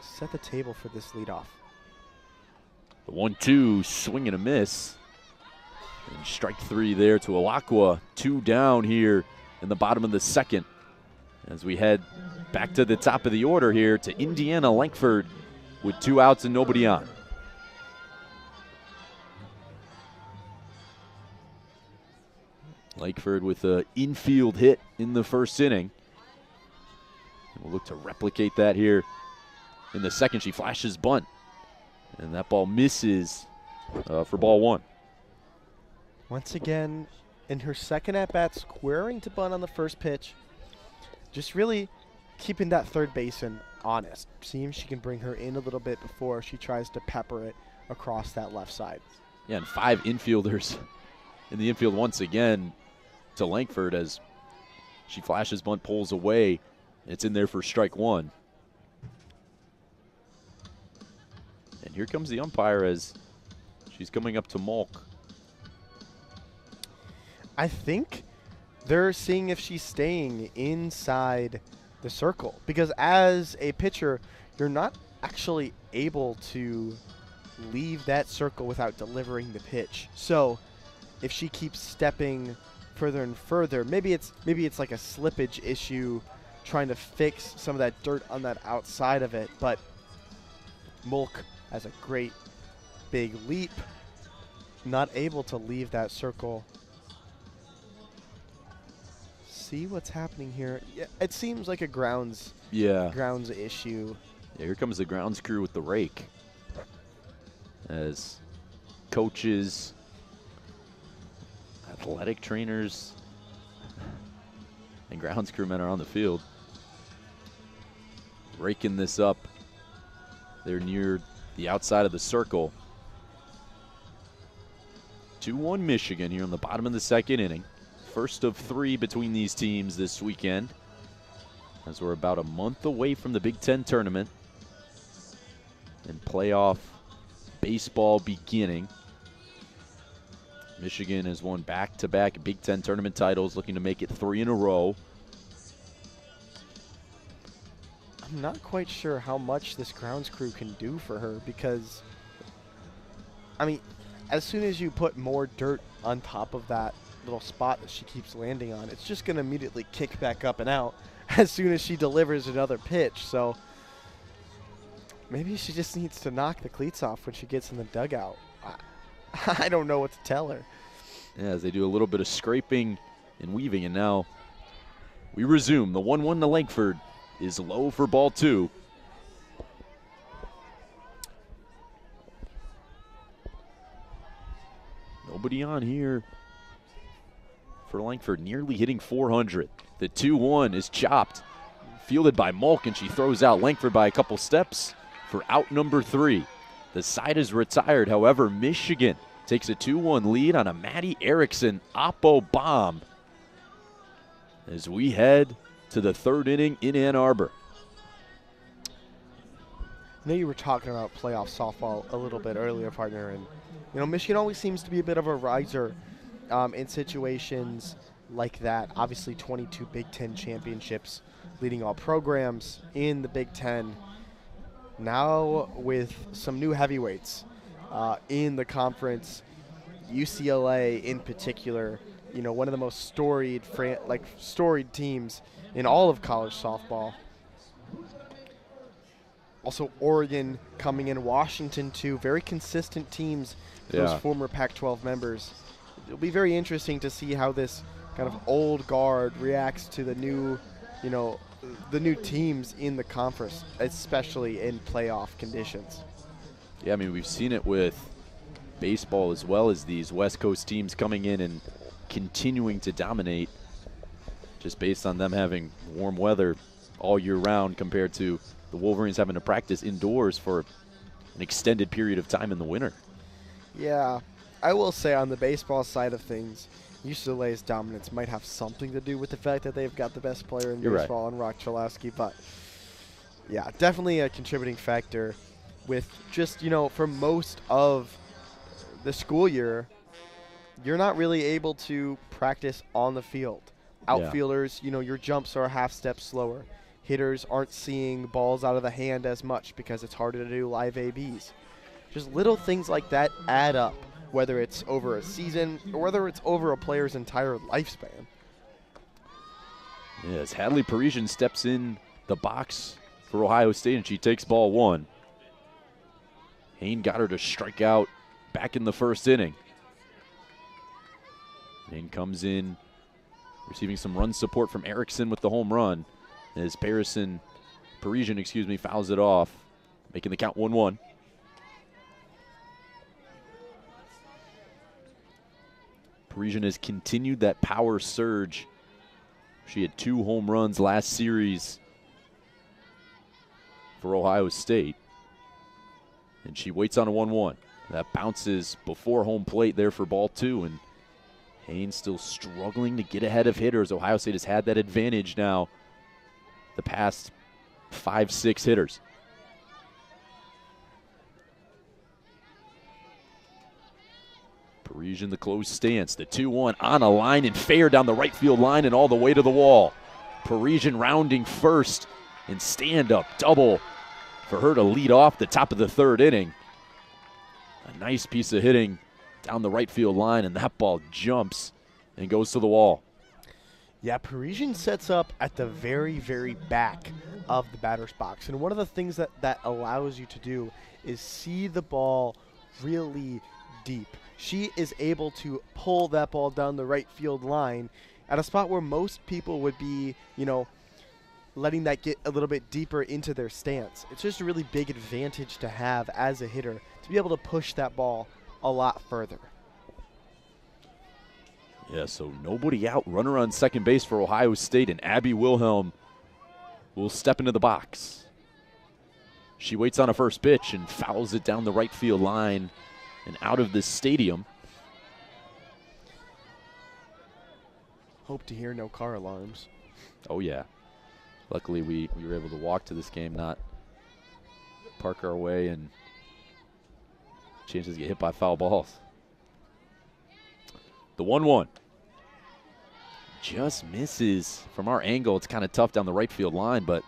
set the table for this leadoff. The 1-2, swing and a miss. And strike 3 there to Alakwa. 2 down here in the bottom of the second. As we head back to the top of the order here to Indiana Langford with 2 outs and nobody on. Langford with an infield hit in the first inning. And we'll look to replicate that here in the second. She flashes bunt. And that ball misses for ball 1. Once again, in her second at-bat, squaring to bunt on the first pitch. Just really keeping that third baseman honest. Seeing if she can bring her in a little bit before she tries to pepper it across that left side. Yeah, and 5 infielders in the infield once again to Langford as she flashes bunt, pulls away. It's in there for strike 1. And here comes the umpire as she's coming up to Malk. I think they're seeing if she's staying inside the circle. Because as a pitcher, you're not actually able to leave that circle without delivering the pitch. So if she keeps stepping further and further, maybe it's like a slippage issue, trying to fix some of that dirt on that outside of it. But Mulk has a great big leap, not able to leave that circle. See what's happening here. Yeah, it seems like a grounds issue. Yeah, here comes the grounds crew with the rake. As coaches, athletic trainers, and grounds crewmen are on the field. Raking this up. They're near the outside of the circle. 2-1 Michigan here in the bottom of the second inning. First of 3 between these teams this weekend, as we're about a month away from the Big Ten tournament and playoff baseball beginning. Michigan has won back-to-back Big Ten tournament titles, looking to make it 3 in a row. I'm not quite sure how much this grounds crew can do for her because, I mean, as soon as you put more dirt on top of that little spot that she keeps landing on, it's just going to immediately kick back up and out as soon as she delivers another pitch. So maybe she just needs to knock the cleats off when she gets in the dugout. I don't know what to tell her. Yeah, as they do a little bit of scraping and weaving, and now we resume. The 1-1 to Langford is low for ball 2. Nobody on here for Langford, nearly hitting 400. The 2-1 is chopped, fielded by Malk, and she throws out Langford by a couple steps for out number 3. The side is retired. However, Michigan takes a 2-1 lead on a Maddie Erickson oppo bomb as we head to the 3rd inning in Ann Arbor. I know you were talking about playoff softball a little bit earlier, partner, and Michigan always seems to be a bit of a riser in situations like that. Obviously, 22 Big Ten championships, leading all programs in the Big Ten. Now with some new heavyweights in the conference, UCLA in particular, one of the most storied teams in all of college softball. Also Oregon coming in, Washington too, very consistent teams, those former Pac-12 members. It'll be very interesting to see how this kind of old guard reacts to the new, the new teams in the conference, especially in playoff conditions. Yeah, I mean, we've seen it with baseball as well, as these West Coast teams coming in and continuing to dominate just based on them having warm weather all year round compared to the Wolverines having to practice indoors for an extended period of time in the winter. Yeah, I will say on the baseball side of things, UCLA's dominance might have something to do with the fact that they've got the best player in baseball, in Rock Chalowski, but yeah, definitely a contributing factor with just, for most of the school year, you're not really able to practice on the field. Outfielders, your jumps are a half step slower. Hitters aren't seeing balls out of the hand as much because it's harder to do live ABs. Just little things like that add up, whether it's over a season or whether it's over a player's entire lifespan. Yes, Hadley Parisian steps in the box for Ohio State, and she takes ball 1. Hain got her to strike out back in the 1st inning. Hain comes in receiving some run support from Erickson with the home run, as Parisian, fouls it off, making the count 1-1. Parisian has continued that power surge. She had 2 home runs last series for Ohio State. And she waits on a 1-1. That bounces before home plate there for ball 2. And Hain still struggling to get ahead of hitters. Ohio State has had that advantage now the past 5-6 hitters. Parisian, the closed stance. The 2-1 on a line and fair down the right field line and all the way to the wall. Parisian rounding first and stand-up double for her to lead off the top of the 3rd inning. A nice piece of hitting down the right field line, and that ball jumps and goes to the wall. Yeah, Parisian sets up at the very, very back of the batter's box. And one of the things that allows you to do is see the ball really deep. She is able to pull that ball down the right field line at a spot where most people would be, letting that get a little bit deeper into their stance. It's just a really big advantage to have as a hitter to be able to push that ball a lot further. Yeah, so nobody out. Runner on second base for Ohio State, and Abby Wilhelm will step into the box. She waits on a first pitch and fouls it down the right field line and out of the stadium. Hope to hear no car alarms. Oh, yeah. Luckily, we were able to walk to this game, not park our way and chances to get hit by foul balls. The 1-1 just misses from our angle. It's kind of tough down the right field line, but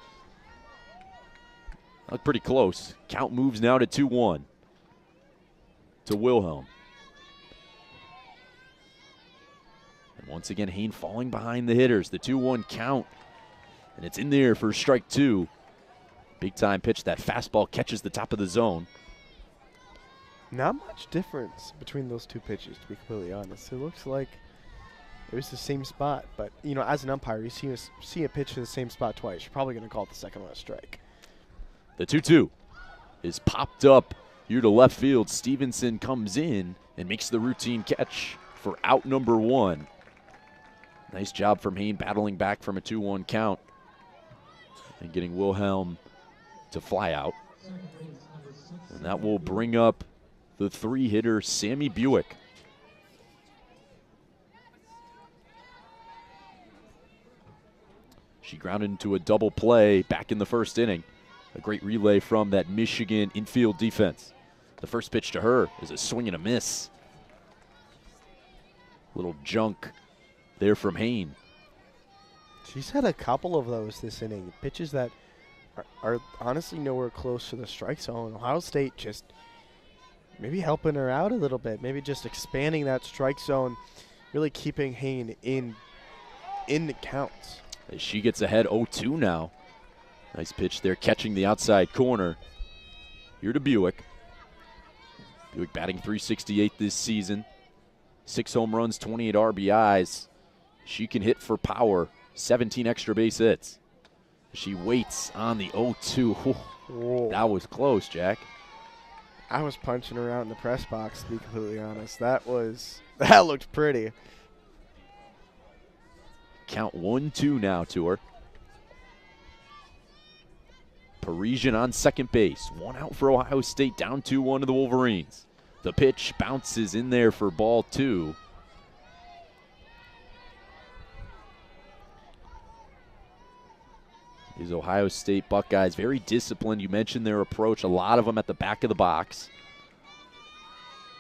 looked pretty close. Count moves now to 2-1 to Wilhelm. And once again, Hain falling behind the hitters. The 2-1 count, and it's in there for strike 2. Big time pitch. That fastball catches the top of the zone. Not much difference between those 2 pitches, to be completely honest. It looks like it was the same spot, but, as an umpire, you see a pitch to the same spot twice. You're probably going to call it the second one a strike. The 2-2 is popped up here to left field. Stevenson comes in and makes the routine catch for out number 1. Nice job from Hain battling back from a 2-1 count and getting Wilhelm to fly out. And that will bring up the 3-hitter, Sammy Buick. She grounded into a double play back in the first inning. A great relay from that Michigan infield defense. The first pitch to her is a swing and a miss. Little junk there from Hain. She's had a couple of those this inning. Pitches that are honestly nowhere close to the strike zone. Ohio State just maybe helping her out a little bit. Maybe just expanding that strike zone, really keeping Hain in the counts. As she gets ahead 0-2 now. Nice pitch there, catching the outside corner. Here to Buick. Buick batting .368 this season. 6 home runs, 28 RBIs. She can hit for power. 17 extra base hits. She waits on the 0-2. Whoa. That was close, Jack. I was punching her out in the press box, to be completely honest. That looked pretty. Count 1-2 now to her. Parisian on second base. 1 out for Ohio State, down 2-1 to the Wolverines. The pitch bounces in there for ball 2. These Ohio State Buckeyes, very disciplined. You mentioned their approach. A lot of them at the back of the box.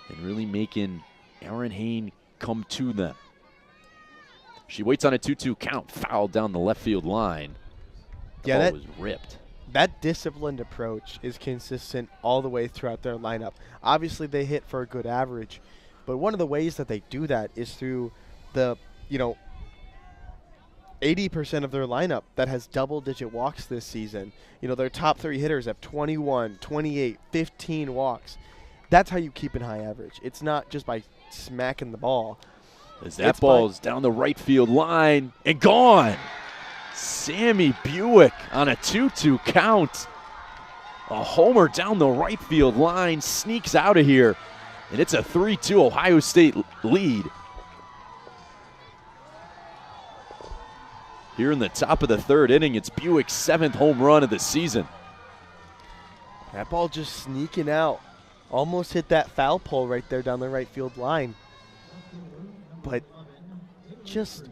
And really making Aaron Hain come to them. She waits on a 2-2 count, fouled down the left field line. The ball was ripped. That disciplined approach is consistent all the way throughout their lineup. Obviously, they hit for a good average, but one of the ways that they do that is through the, 80% of their lineup that has double-digit walks this season. Their top 3 hitters have 21, 28, 15 walks. That's how you keep a high average. It's not just by smacking the ball. As that ball's down the right field line and gone. Sammy Buick on a 2-2 count. A homer down the right field line, sneaks out of here, and it's a 3-2 Ohio State lead. Here in the top of the 3rd inning, it's Buick's 7th home run of the season. That ball just sneaking out. Almost hit that foul pole right there down the right field line. But just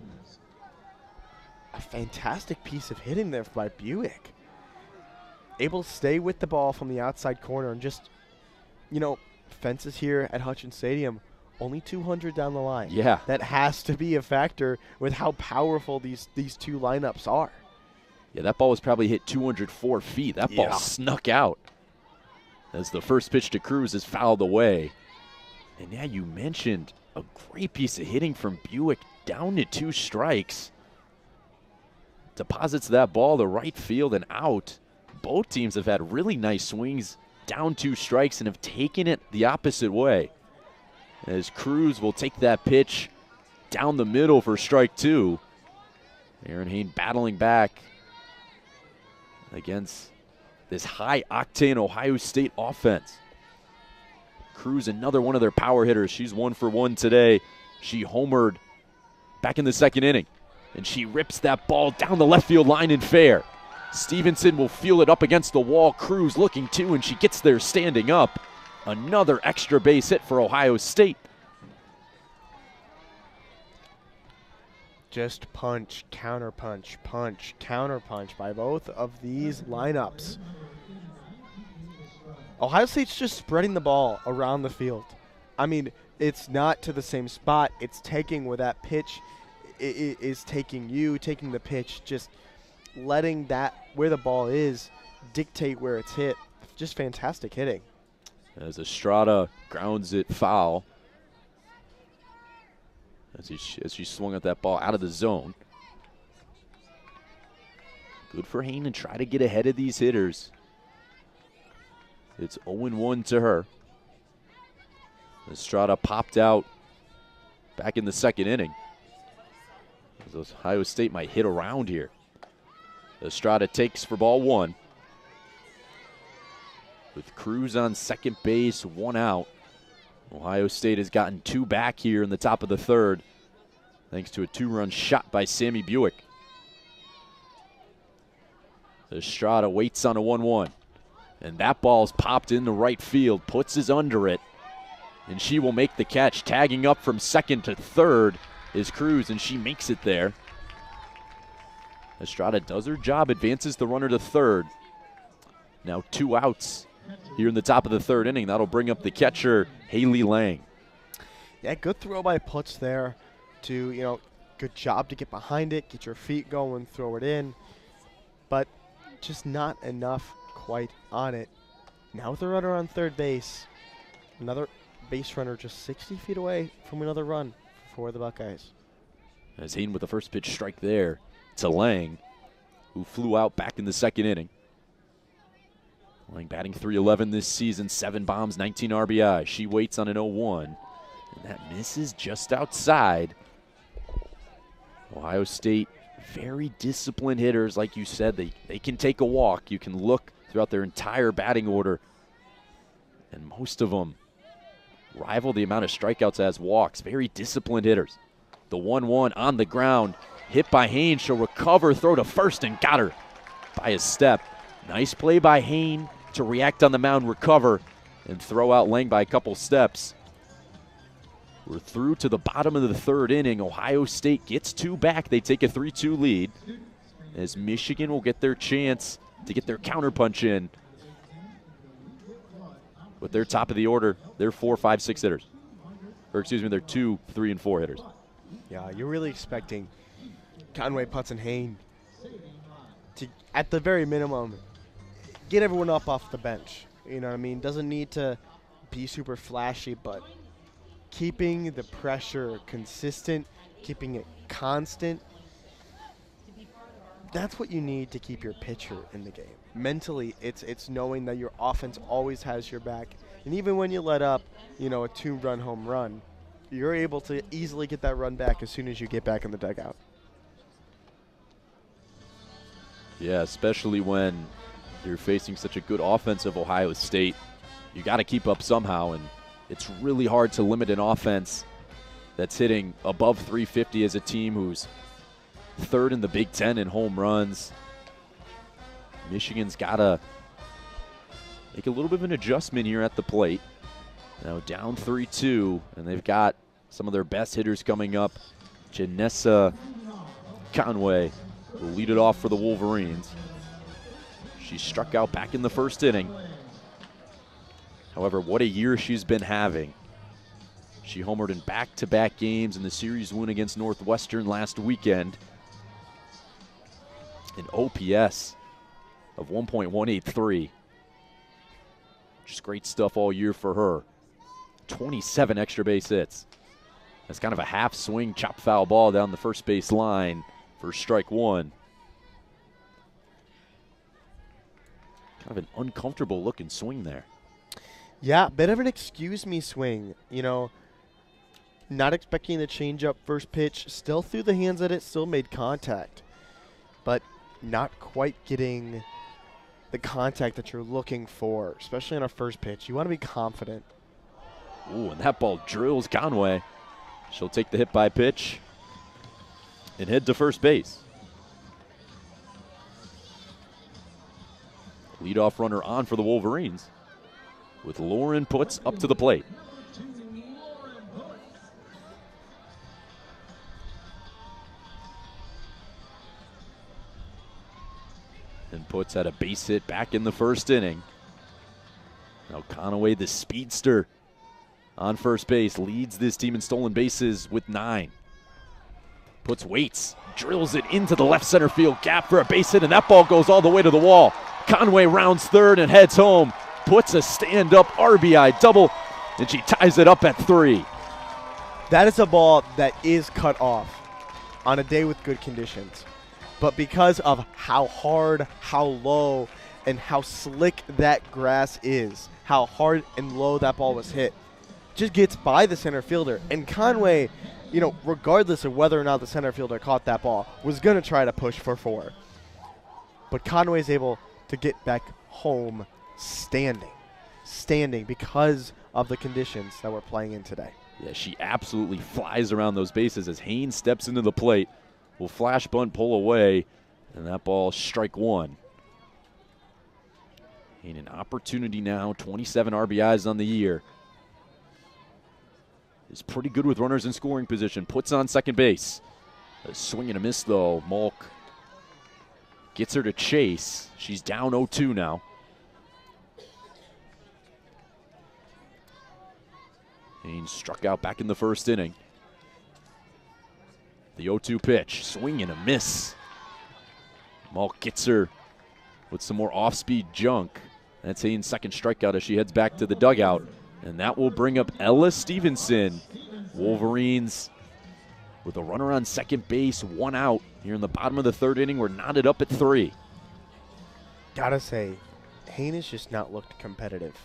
a fantastic piece of hitting there by Buick. Able to stay with the ball from the outside corner and just, fences here at Hutchins Stadium, only 200 down the line. Yeah. That has to be a factor with how powerful these 2 lineups are. Yeah, that ball was probably hit 204 feet. That ball snuck out as the first pitch to Cruz is fouled away. And yeah, you mentioned a great piece of hitting from Buick, down to 2 strikes. Deposits that ball to right field and out. Both teams have had really nice swings down 2 strikes and have taken it the opposite way. As Cruz will take that pitch down the middle for strike 2. Aaron Hain battling back against this high-octane Ohio State offense. Cruz, another one of their power hitters. She's 1 for 1 today. She homered back in the 2nd inning, and she rips that ball down the left field line and fair. Stevenson will feel it up against the wall. Cruz looking too, and she gets there standing up. Another extra base hit for Ohio State. Just punch, counterpunch, punch, counterpunch by both of these lineups. Ohio State's just spreading the ball around the field. I mean, it's not to the same spot. It's taking where that pitch is taking you, taking the pitch, just letting that, where the ball is, dictate where it's hit. Just fantastic hitting. As Estrada grounds it foul. As she swung at that ball out of the zone. Good for Hain to try to get ahead of these hitters. It's 0-1 to her. Estrada popped out back in the 2nd inning. As Ohio State might hit around here. Estrada takes for ball 1. With Cruz on second base, 1 out. Ohio State has gotten 2 back here in the top of the third, thanks to a 2-run shot by Sammy Buick. Estrada waits on a 1-1. And that ball's popped into right field. Puts is under it. And she will make the catch. Tagging up from second to third is Cruz, and she makes it there. Estrada does her job, advances the runner to third. Now 2 outs here in the top of the third inning. That'll bring up the catcher, Haley Lang. Yeah, good throw by Putz there to, good job to get behind it, get your feet going, throw it in. But just not enough quite on it. Now with the runner on third base, another base runner just 60 feet away from another run for the Buckeyes. As Hayden with the first pitch strike there to Lang, who flew out back in the second inning. Lang batting .311 this season, 7 bombs, 19 RBI. She waits on an 0-1, and that misses just outside. Ohio State, very disciplined hitters, like you said. They can take a walk. You can look throughout their entire batting order, and most of them rival the amount of strikeouts as walks. Very disciplined hitters. The 1-1 on the ground, hit by Haynes. She'll recover, throw to first, and got her by a step. Nice play by Haynes to react on the mound, recover, and throw out Lang by a couple steps. We're through to the bottom of the third inning. Ohio State gets 2 back. They take a 3-2 lead as Michigan will get their chance to get their counterpunch in with their top of the order. They're 4, 5, 6 hitters. Or excuse me, they're 2, 3, and 4 hitters. Yeah, you're really expecting Conway, Putz, and Haynes to, at the very minimum, get everyone up off the bench. You know what I mean? Doesn't need to be super flashy, but keeping the pressure consistent, keeping it constant, that's what you need to keep your pitcher in the game. Mentally, it's knowing that your offense always has your back. And even when you let up, a 2-run home run, you're able to easily get that run back as soon as you get back in the dugout. Yeah, especially when you're facing such a good offensive Ohio State. You got to keep up somehow, and it's really hard to limit an offense that's hitting above 350 as a team who's 3rd in the Big Ten in home runs. Michigan's got to make a little bit of an adjustment here at the plate. Now down 3-2, and they've got some of their best hitters coming up. Janessa Conway will lead it off for the Wolverines. She struck out back in the first inning. However, what a year she's been having. She homered in back-to-back games in the series win against Northwestern last weekend. An OPS of 1.183. Just great stuff all year for her. 27 extra base hits. That's kind of a half-swing chop foul ball down the first base line for strike 1. Kind of an uncomfortable looking swing there. Yeah, bit of an excuse me swing. Not expecting the changeup first pitch. Still threw the hands at it, still made contact. But not quite getting the contact that you're looking for, especially on a first pitch. You want to be confident. Ooh, and that ball drills Conway. She'll take the hit by pitch and head to first base. Leadoff runner on for the Wolverines with Lauren Putz up to the plate. And Putz had a base hit back in the first inning. Now Conway, the speedster, on first base, leads this team in stolen bases with 9. Putz waits, drills it into the left center field gap for a base hit, and that ball goes all the way to the wall. Conway rounds third and heads home. Puts a stand-up RBI double, and she ties it up at 3. That is a ball that is cut off on a day with good conditions. But because of how hard, how low, and how slick that grass is, how hard and low that ball was hit, just gets by the center fielder. And Conway, regardless of whether or not the center fielder caught that ball, was going to try to push for 4. But Conway's able to get back home standing. outstanding because of the conditions that we're playing in today. Yeah, she absolutely flies around those bases as Haynes steps into the plate. Will flash bunt, pull away, and that ball strike one. And an opportunity now, 27 RBIs on the year. Is pretty good with runners in scoring position. Puts on second base. A swing and a miss, though. Malk gets her to chase. She's down 0-2 now. Haynes struck out back in the first inning. The 0-2 pitch. Swing and a miss. Malk gets her with some more off-speed junk. That's Haynes' second strikeout as she heads back to the dugout. And that will bring up Ella Stevenson. Wolverines with a runner on second base, 1 out. Here in the bottom of the third inning, we're knotted up at 3. Gotta say, Haynes just not looked competitive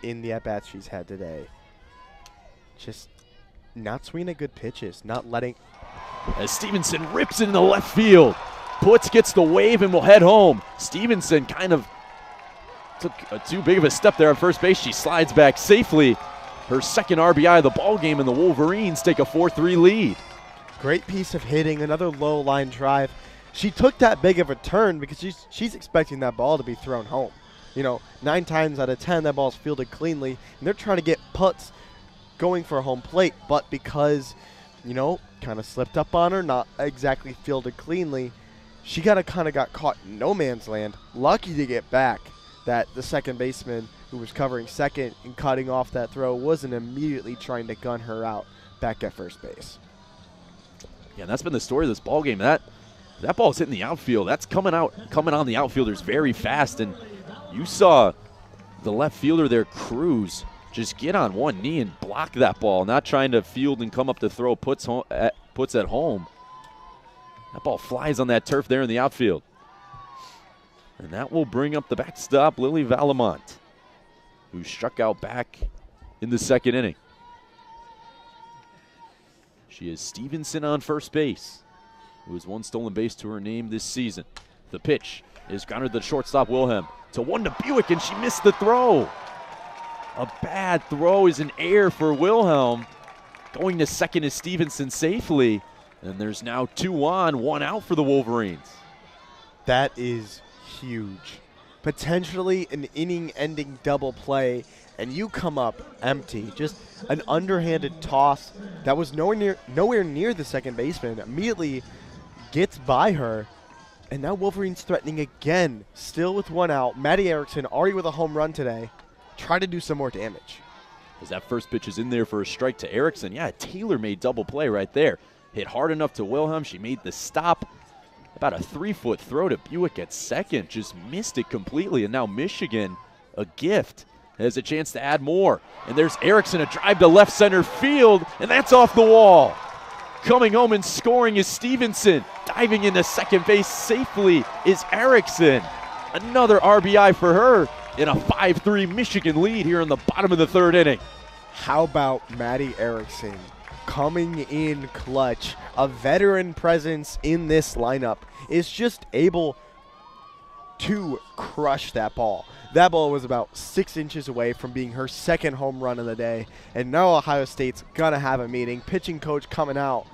in the at-bats she's had today. Just not swinging at good pitches, not letting. As Stevenson rips into left field. Putz gets the wave and will head home. Stevenson kind of took too big of a step there at first base. She slides back safely. Her second RBI of the ball game, and the Wolverines take a 4-3 lead. Great piece of hitting, another low line drive. She took that big of a turn because she's expecting that ball to be thrown home. 9 times out of 10 that ball's fielded cleanly, and they're trying to get Putz going for a home plate, but because, kind of slipped up on her, not exactly fielded cleanly, she kind of got caught in no man's land. Lucky to get back. That the second baseman who was covering second and cutting off that throw wasn't immediately trying to gun her out back at first base. Yeah, that's been the story of this ball game. That ball's hitting the outfield. That's coming on the outfielders very fast, and you saw the left fielder there, Cruz, just get on one knee and block that ball, not trying to field and come up to throw. Puts at home. That ball flies on that turf there in the outfield. And that will bring up the backstop, Lily Valamont, who struck out back in the second inning. She has Stevenson on first base, who has 1 stolen base to her name this season. The pitch is grounded to the shortstop, Wilhelm. To 1 to Buick, and she missed the throw. A bad throw is in air for Wilhelm. Going to second is Stevenson safely. And there's now 2 on, 1 out for the Wolverines. That is huge. Potentially an inning-ending double play, and you come up empty. Just an underhanded toss that was nowhere near the second baseman. Immediately gets by her, and now Wolverines threatening again. Still with 1 out. Maddie Erickson already with a home run today. Try to do some more damage. As that first pitch is in there for a strike to Erickson. Yeah, Taylor-made double play right there. Hit hard enough to Wilhelm. She made the stop. About a 3-foot throw to Buick at second. Just missed it completely. And now Michigan, a gift, has a chance to add more. And there's Erickson, a drive to left center field, and that's off the wall. Coming home and scoring is Stevenson. Diving into second base safely is Erickson. Another RBI for her in a 5-3 Michigan lead here in the bottom of the third inning. How about Maddie Erickson coming in clutch? A veteran presence in this lineup is just able to crush that ball. That ball was about 6 inches away from being her second home run of the day, and now Ohio State's gonna have a meeting. Pitching coach coming out,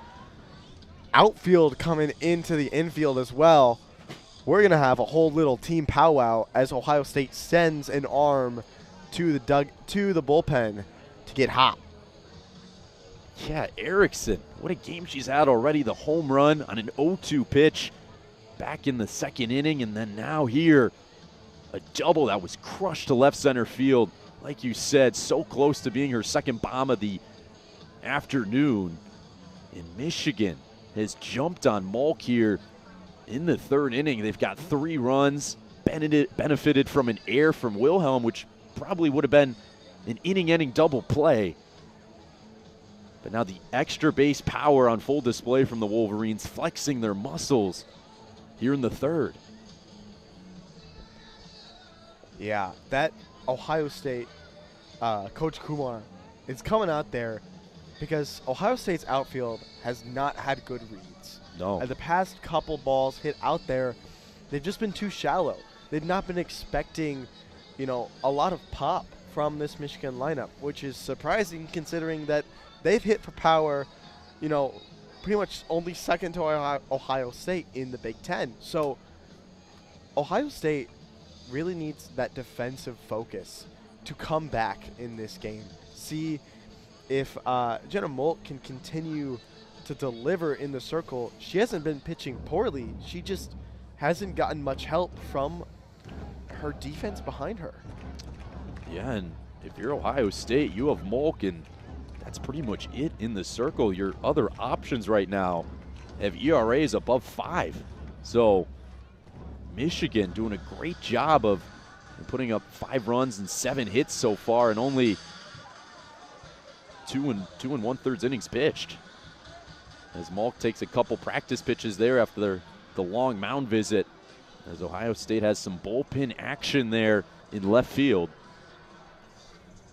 outfield coming into the infield as well. We're gonna have a whole little team powwow as Ohio State sends an arm to the bullpen to get hot. Yeah, Erickson, what a game she's had already. The home run on an 0-2 pitch back in the second inning, and then now here, a double that was crushed to left center field. Like you said, so close to being her second bomb of the afternoon. And Michigan has jumped on Malk here in the third inning. They've got 3 runs, benefited from an error from Wilhelm, which probably would have been an inning-ending double play. But now the extra base power on full display from the Wolverines, flexing their muscles here in the third. Yeah, that Ohio State Coach Kumar is coming out there because Ohio State's outfield has not had good reads. No. The past couple balls hit out there, they've just been too shallow. They've not been expecting, a lot of pop from this Michigan lineup, which is surprising considering that they've hit for power, you know, pretty much only second to Ohio State in the Big Ten. So Ohio State really needs that defensive focus to come back in this game. See if Jenna Molt can continue to deliver in the circle. She hasn't been pitching poorly. She just hasn't gotten much help from her defense behind her. Yeah, and if you're Ohio State, you have Molk, and that's pretty much it in the circle. Your other options right now have ERAs above 5. So Michigan doing a great job of putting up 5 runs and 7 hits so far, and only 2 1/3 innings pitched. As Malk takes a couple practice pitches there after the long mound visit, as Ohio State has some bullpen action there in left field.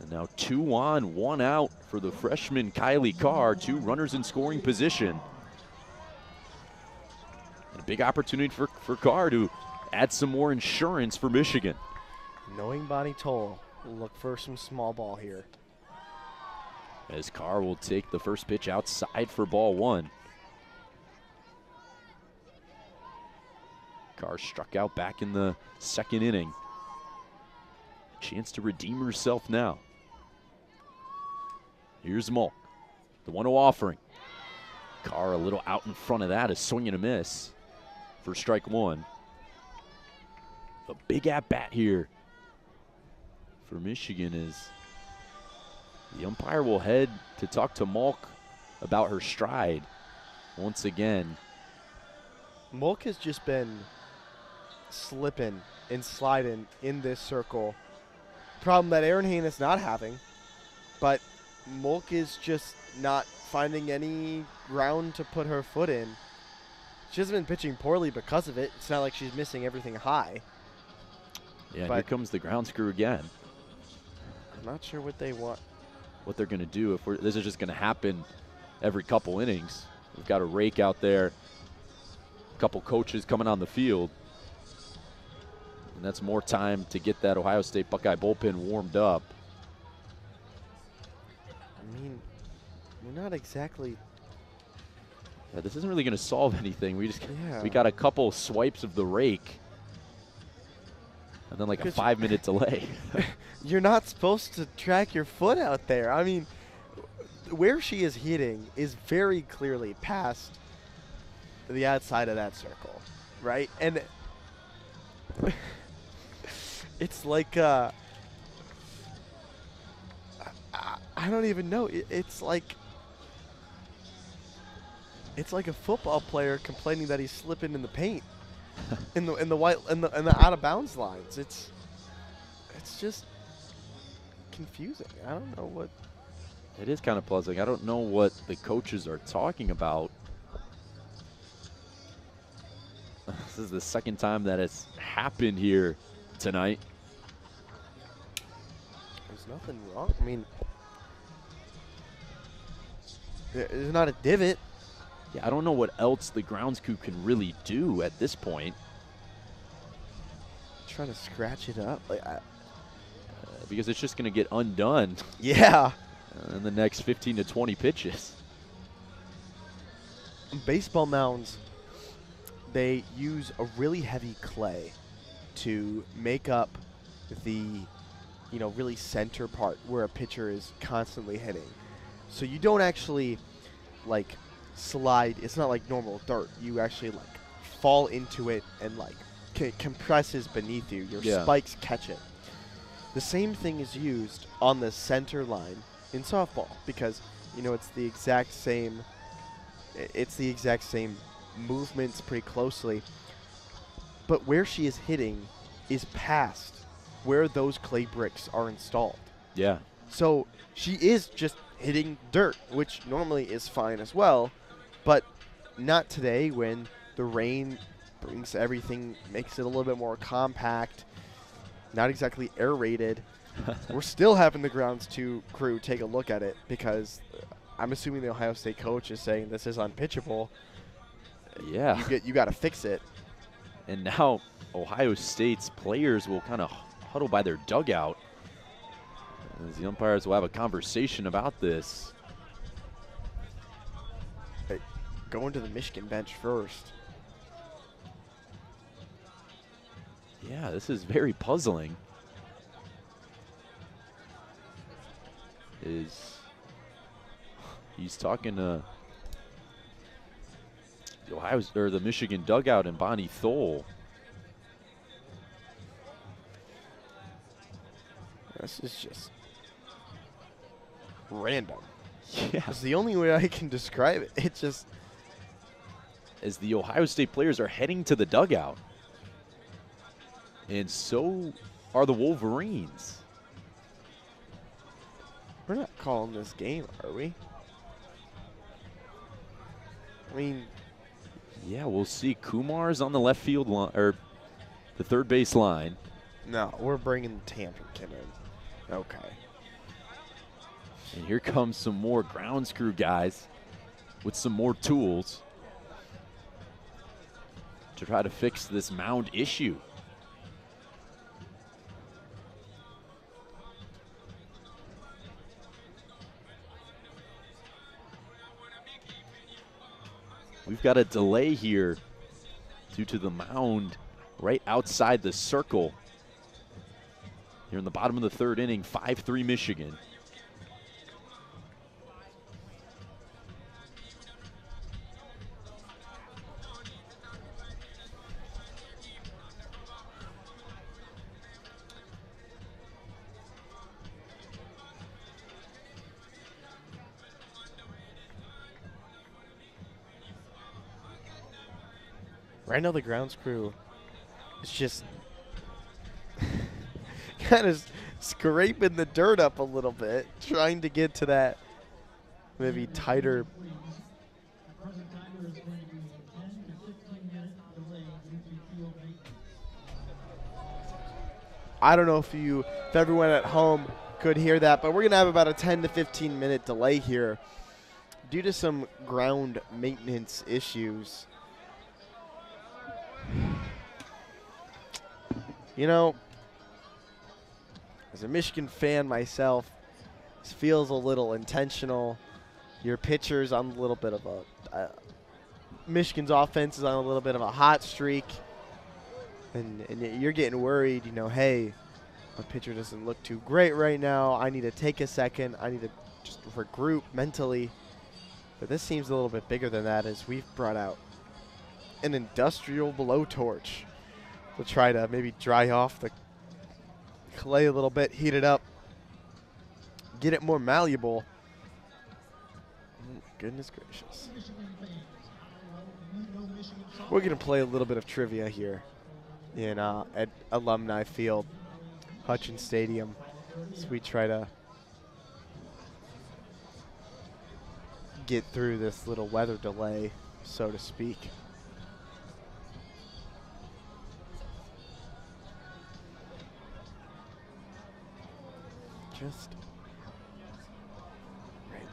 And now 2 on, 1 out for the freshman Kylie Carr, 2 runners in scoring position. And a big opportunity for Carr to add some more insurance for Michigan. Knowing Bonnie Toll will look for some small ball here. As Carr will take the first pitch outside for ball 1. Carr struck out back in the second inning. Chance to redeem herself now. Here's Molk, the 1-0 offering. Carr a little out in front of that, a swing and a miss for strike 1. A big at-bat here for Michigan is the umpire will head to talk to Molk about her stride once again. Molk has just been slipping and sliding in this circle. Problem that Aaron Hayne is not having, but Molk is just not finding any ground to put her foot in. She hasn't been pitching poorly because of it. It's not like she's missing everything high. Yeah, here comes the ground screw again. I'm not sure what they want. What they're going to do if this is just going to happen every couple innings. We've got a rake out there, a couple coaches coming on the field, and that's more time to get that Ohio State Buckeye bullpen warmed up. I mean, we're not exactly. Yeah, this isn't really going to solve anything. We got a couple swipes of the rake, and then like a 5-minute delay. You're not supposed to track your foot out there. I mean, where she is hitting is very clearly past the outside of that circle, right? And it's like I don't even know. It's like a football player complaining that he's slipping in the paint in the out of bounds lines. It's just confusing. I don't know what. It is kind of puzzling. I don't know what the coaches are talking about. This is the second time that it's happened here tonight. There's nothing wrong. I mean, there's not a divot. Yeah, I don't know what else the grounds crew can really do at this point. Try to scratch it up. Because it's just going to get undone. Yeah. In the next 15 to 20 pitches. Baseball mounds, they use a really heavy clay to make up the, really center part where a pitcher is constantly hitting. So you don't actually, slide. It's not like normal dirt. You actually, fall into it and, compresses beneath you. Your spikes catch it. The same thing is used on the center line in softball because, it's the exact same movements pretty closely. But where she is hitting is past where those clay bricks are installed. Yeah. So she is just hitting dirt, which normally is fine as well, but not today when the rain brings everything, makes it a little bit more compact, not exactly aerated. We're still having the grounds crew take a look at it because I'm assuming the Ohio State coach is saying this is unpitchable. Yeah. You got to fix it. And now Ohio State's players will kind of huddle by their dugout As the umpires will have a conversation about this. Hey, going to the Michigan bench first. Yeah, this is very puzzling. He's talking to the Michigan dugout and Bonnie Thole. This is just random. Yeah. It's the only way I can describe it. It just, as the Ohio State players are heading to the dugout. And so are the Wolverines. We're not calling this game, are we? I mean, yeah, we'll see. Kumar's on the left field line, or the third base line. No, we're bringing Tampican in. Okay. And here comes some more grounds crew guys with some more tools to try to fix this mound issue. We've got a delay here due to the mound right outside the circle. Here in the bottom of the third inning, 5-3 Michigan. Right now the grounds crew is just kind of scraping the dirt up a little bit, trying to get to that maybe tighter. I don't know if everyone at home could hear that, but we're going to have about a 10 to 15 minute delay here due to some ground maintenance issues. You know, as a Michigan fan myself, this feels a little intentional. Your pitcher's on a little bit of Michigan's offense is on a little bit of a hot streak. And you're getting worried, you know, hey, my pitcher doesn't look too great right now. I need to take a second. I need to just regroup mentally. But this seems a little bit bigger than that, as we've brought out an industrial blowtorch to try to maybe dry off the clay a little bit, heat it up, get it more malleable. Oh, goodness gracious. We're going to play a little bit of trivia here at Alumni Field, Hutchins Stadium, as we try to get through this little weather delay, so to speak. Just random.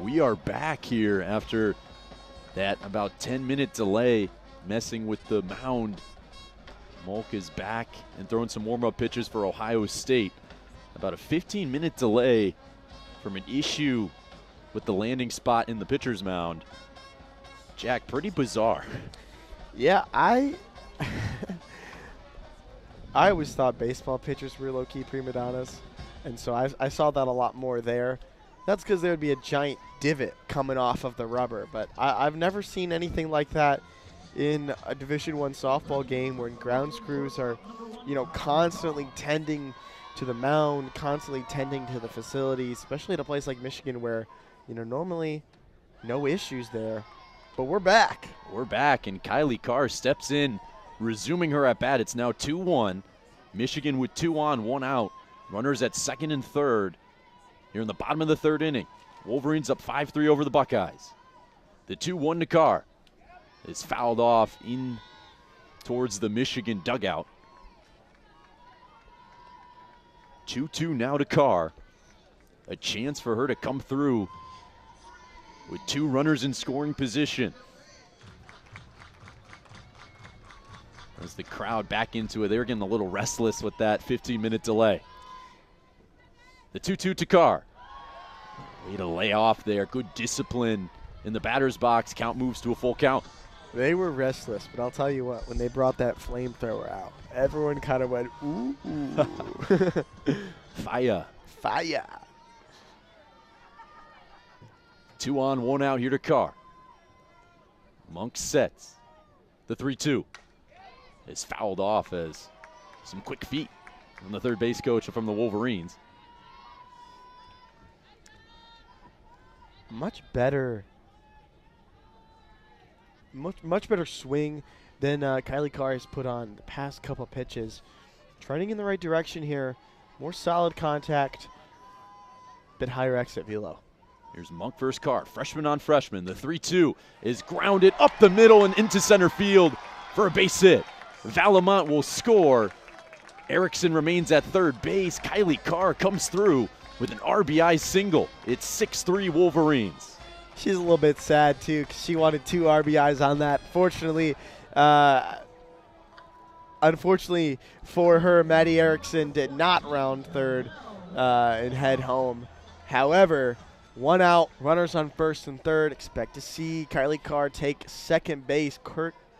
we are back here after that about 10-minute delay messing with the mound. Molk is back and throwing some warm-up pitches for Ohio State. About a 15-minute delay from an issue with the landing spot in the pitcher's mound. Jack, pretty bizarre. Yeah, I always thought baseball pitchers were low-key prima donnas, and so I saw that a lot more there. That's because there would be a giant divot coming off of the rubber, but I've never seen anything like that in a Division I softball game where grounds crews are, constantly tending to the mound, constantly tending to the facilities, especially at a place like Michigan where, normally no issues there. But we're back. We're back, and Kylie Carr steps in, resuming her at bat. It's now 2-1. Michigan with 2 on, 1 out. Runners at second and third here in the bottom of the third inning. Wolverines up 5-3 over the Buckeyes. The 2-1 to Carr is fouled off in towards the Michigan dugout. 2-2 now to Carr. A chance for her to come through with 2 runners in scoring position. As the crowd back into it, they're getting a little restless with that 15-minute delay. The 2-2 to Carr. Way to lay off there. Good discipline in the batter's box. Count moves to a full count. They were restless, but I'll tell you what, when they brought that flamethrower out, everyone kind of went, ooh. Fire. Fire. 2 on, 1 out here to Carr. Monk sets. The 3-2 is fouled off as some quick feet from the third base coach from the Wolverines. Much better swing than Kylie Carr has put on the past couple pitches. Trending in the right direction here. More solid contact. Bit higher exit velo. Here's Monk versus Carr. Freshman on freshman. The 3-2 is grounded up the middle and into center field for a base hit. Valamont will score. Erickson remains at third base. Kylie Carr comes through with an RBI single. It's 6-3 Wolverines. She's a little bit sad, too, because she wanted 2 RBIs on that. Unfortunately for her, Maddie Erickson did not round third and head home. However, 1 out, runners on first and third. Expect to see Kylie Carr take second base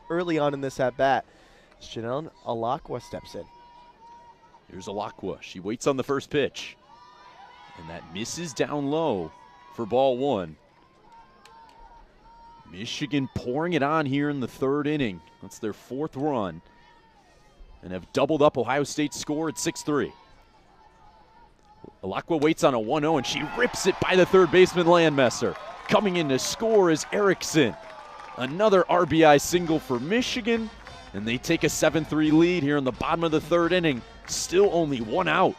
early on in this at-bat. Janelle Alakwa steps in. Here's Alakwa. She waits on the first pitch. And that misses down low for ball 1. Michigan pouring it on here in the third inning. That's their 4th run. And have doubled up Ohio State's score at 6-3. Alakwa waits on a 1-0, and she rips it by the third baseman, Landmesser. Coming in to score is Erickson. Another RBI single for Michigan, and they take a 7-3 lead here in the bottom of the third inning. Still only 1 out.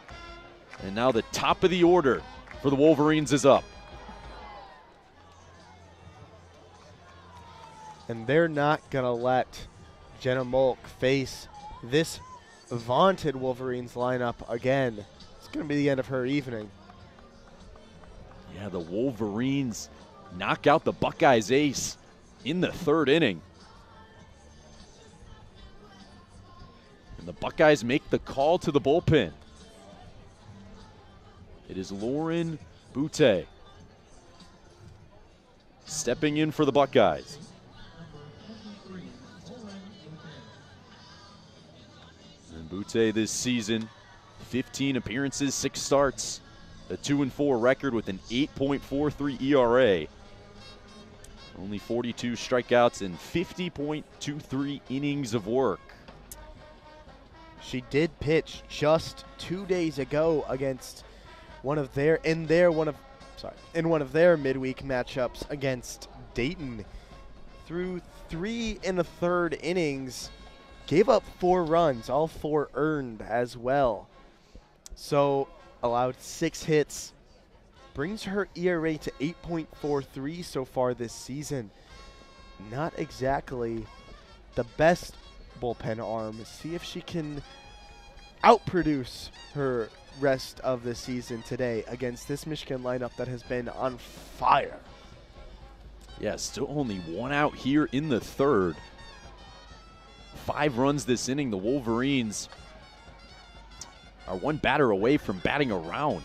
And now the top of the order for the Wolverines is up. And they're not going to let Jenna Molk face this vaunted Wolverines lineup again. It's going to be the end of her evening. Yeah, the Wolverines knock out the Buckeyes ace in the third inning. And the Buckeyes make the call to the bullpen. It is Lauren Butte stepping in for the Buckeyes. And Butte this season, 15 appearances, 6 starts, a 2-4 record with an 8.43 ERA. Only 42 strikeouts and 50.23 innings of work. She did pitch just 2 days ago against in one of their midweek matchups against Dayton. Through 3 1/3 innings, gave up 4 runs, all 4 earned as well. So allowed 6 hits, brings her ERA to 8.43 so far this season. Not exactly the best bullpen arm. See if she can outproduce her rest of the season today against this Michigan lineup that has been on fire. Yeah, still only 1 out here in the third. 5 runs this inning. The Wolverines are 1 batter away from batting around.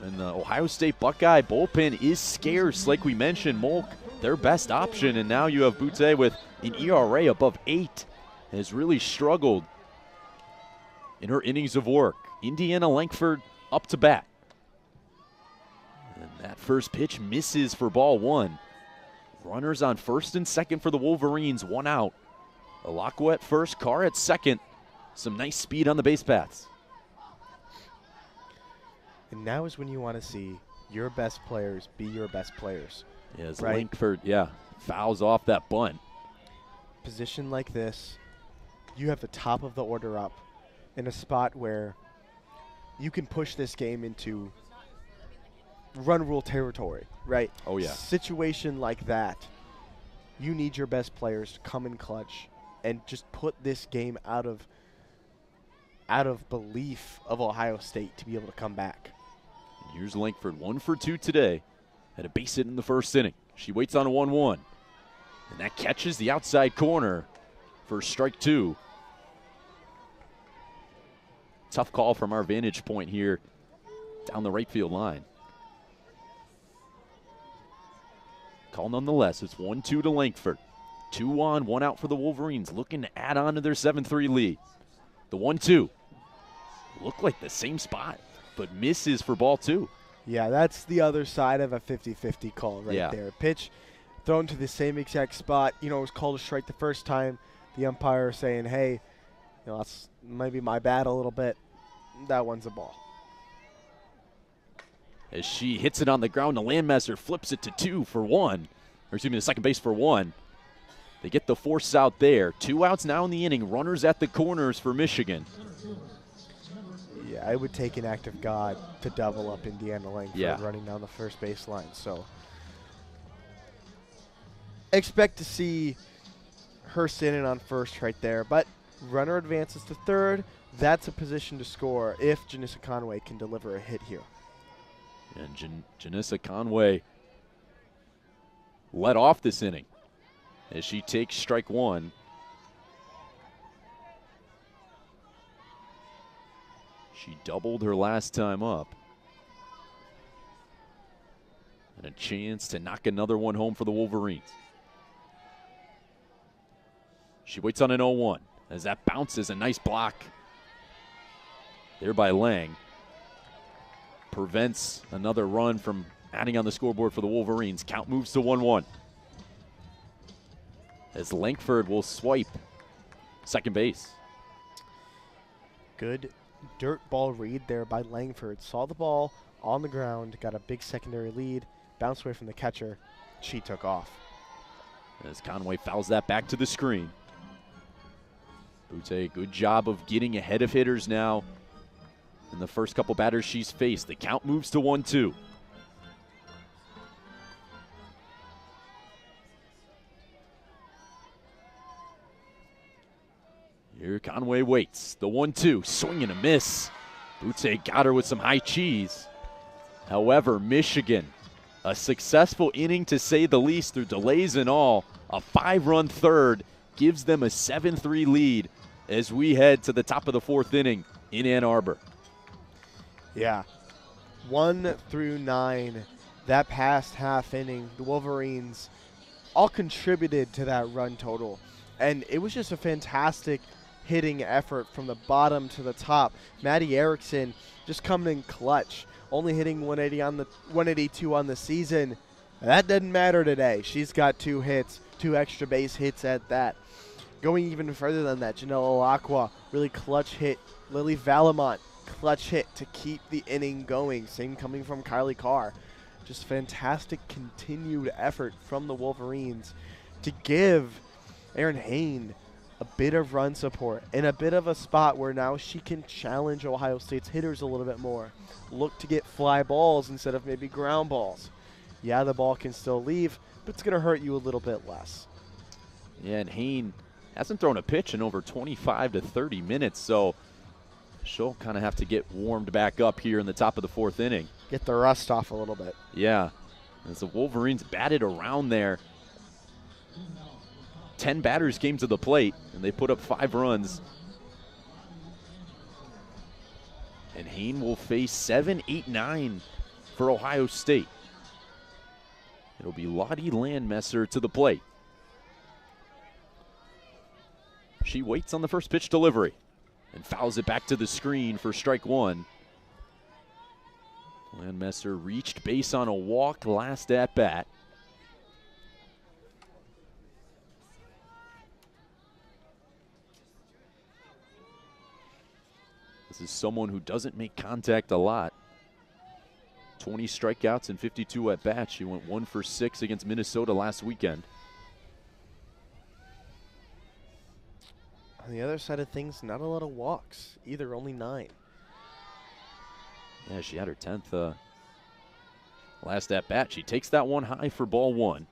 And the Ohio State Buckeye bullpen is scarce, like we mentioned. Molk, their best option, and now you have Butte with an ERA above 8. Has really struggled in her innings of work. Indiana Langford up to bat. And that first pitch misses for ball 1. Runners on first and second for the Wolverines, 1 out. Alakwa at first, Carr at second. Some nice speed on the base paths. And now is when you want to see your best players be your best players. Yeah, as right? Langford, fouls off that bunt. Position like this, you have the top of the order up in a spot where you can push this game into run rule territory, right? Oh, yeah. Situation like that, you need your best players to come in clutch and just put this game out of belief of Ohio State to be able to come back. And here's Langford, 1 for 2 today. Had a base hit in the first inning. She waits on a 1-1. And that catches the outside corner for strike 2. Tough call from our vantage point here down the right field line. Call nonetheless. It's 1-2 to Langford. 2 on, 1 out for the Wolverines, looking to add on to their 7-3 lead. The 1-2 looked like the same spot, but misses for ball 2. Yeah, that's the other side of a 50-50 call right there. Pitch thrown to the same exact spot. You know, it was called a strike the first time. The umpire saying, hey, you know, that's maybe my bad a little bit. That one's a ball. As she hits it on the ground, the Landmaster flips it to 2 for 1. Or excuse me, the second base for 1. They get the force out there. 2 outs now in the inning. Runners at the corners for Michigan. Yeah, I would take an act of God to double up Indiana Langford running down the first base line. So expect to see her sitting on first right there. But runner advances to third. That's a position to score if Janissa Conway can deliver a hit here. And Janissa Conway led off this inning as she takes strike 1. She doubled her last time up. And a chance to knock another one home for the Wolverines. She waits on an 0-1 as that bounces. A nice block there by Lang. Prevents another run from adding on the scoreboard for the Wolverines. Count moves to 1-1. As Langford will swipe second base. Good dirt ball read there by Langford. Saw the ball on the ground, got a big secondary lead, bounced away from the catcher. She took off. As Conway fouls that back to the screen. Butte, good job of getting ahead of hitters now. In the first couple batters she's faced, the count moves to 1-2. Here Conway waits. The 1-2, swing and a miss. Butte got her with some high cheese. However, Michigan, a successful inning to say the least through delays and all. A 5-run third gives them a 7-3 lead as we head to the top of the 4th inning in Ann Arbor. Yeah, 1 through 9, that past half inning, the Wolverines all contributed to that run total. And it was just a fantastic hitting effort from the bottom to the top. Maddie Erickson just coming in clutch, only hitting 182 on the season. That doesn't matter today. She's got 2 hits, 2 extra base hits at that. Going even further than that, Janelle Alakwa, really clutch hit. Lily Valamont, clutch hit to keep the inning going. Same coming from Kylie Carr. Just fantastic continued effort from the Wolverines to give Erin Hain a bit of run support and a bit of a spot where now she can challenge Ohio State's hitters a little bit more. Look to get fly balls instead of maybe ground balls. Yeah, the ball can still leave, but it's going to hurt you a little bit less. Yeah, and Hain hasn't thrown a pitch in over 25 to 30 minutes, so she'll kind of have to get warmed back up here in the top of the 4th inning. Get the rust off a little bit. Yeah. As the Wolverines batted around there. 10 batters came to the plate, and they put up 5 runs. And Hain will face 7, 8, 9 for Ohio State. It'll be Lottie Landmesser to the plate. She waits on the first pitch delivery and fouls it back to the screen for strike 1. Landmesser reached base on a walk last at bat. This is someone who doesn't make contact a lot. 20 strikeouts and 52 at bats. She went 1 for 6 against Minnesota last weekend. On the other side of things, not a lot of walks either, only 9. Yeah, she had her 10th last at bat. She takes that one high for ball 1.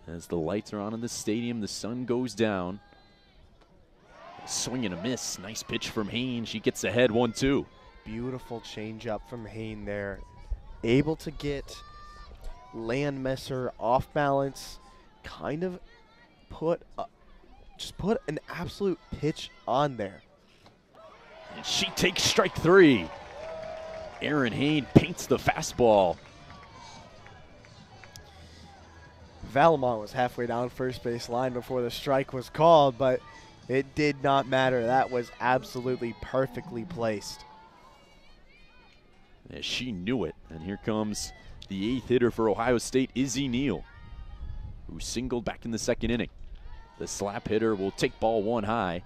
As the lights are on in the stadium, the sun goes down. Swing and a miss. Nice pitch from Hain. She gets ahead 1-2. Beautiful changeup from Hain there. Able to get Landmesser off balance. Kind of just put an absolute pitch on there. And she takes strike 3. Erin Hain paints the fastball. Valamont was halfway down first base line before the strike was called, but it did not matter. That was absolutely perfectly placed. Yeah, she knew it. And here comes the 8th hitter for Ohio State, Izzy Neal, who singled back in the 2nd inning. The slap hitter will take ball 1 high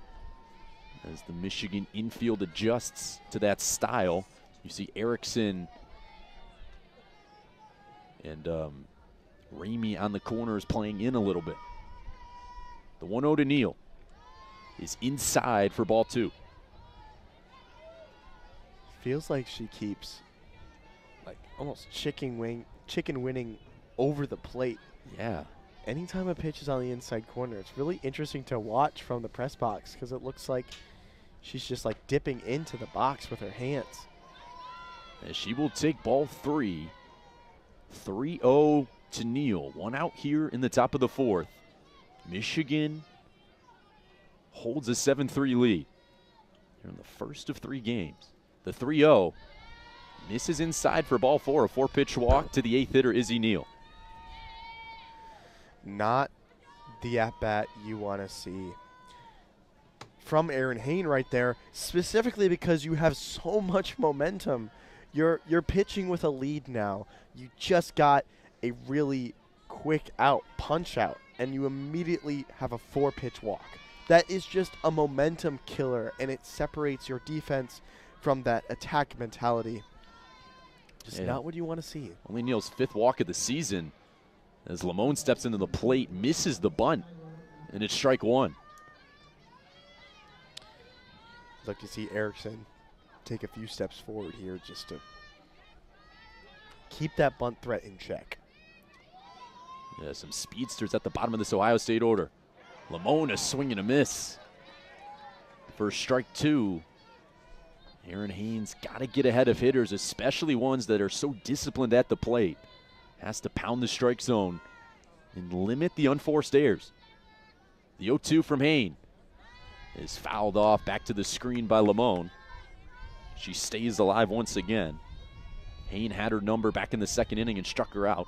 as the Michigan infield adjusts to that style. You see Erickson and Ramey on the corners playing in a little bit. The 1-0 to Neal is inside for ball 2. Feels like she keeps almost chicken winning over the plate. Yeah. Anytime a pitch is on the inside corner, it's really interesting to watch from the press box because it looks like she's just dipping into the box with her hands. As she will take ball 3. 3-0 to Neal. 1 out here in the top of the 4th. Michigan holds a 7-3 lead. They're in the first of 3 games. The 3-0 misses inside for ball 4. A 4-pitch walk to the 8th hitter, Izzy Neal. Not the at-bat you want to see from Erin Hain right there, specifically because you have so much momentum. You're pitching with a lead now. You just got a really quick out, punch out, and you immediately have a 4-pitch walk. That is just a momentum killer, and it separates your defense from that attack mentality. Just not what you want to see. Only Neal's 5th walk of the season as Lamone steps into the plate, misses the bunt, and it's strike 1. I'd like to see Erickson take a few steps forward here just to keep that bunt threat in check. Yeah, some speedsters at the bottom of this Ohio State order. Lamone, a swing and a miss. For strike 2. Erin Hain's got to get ahead of hitters, especially ones that are so disciplined at the plate. Has to pound the strike zone and limit the unforced errors. The 0-2 from Hain is fouled off back to the screen by Lamone. She stays alive once again. Hain had her number back in the 2nd inning and struck her out.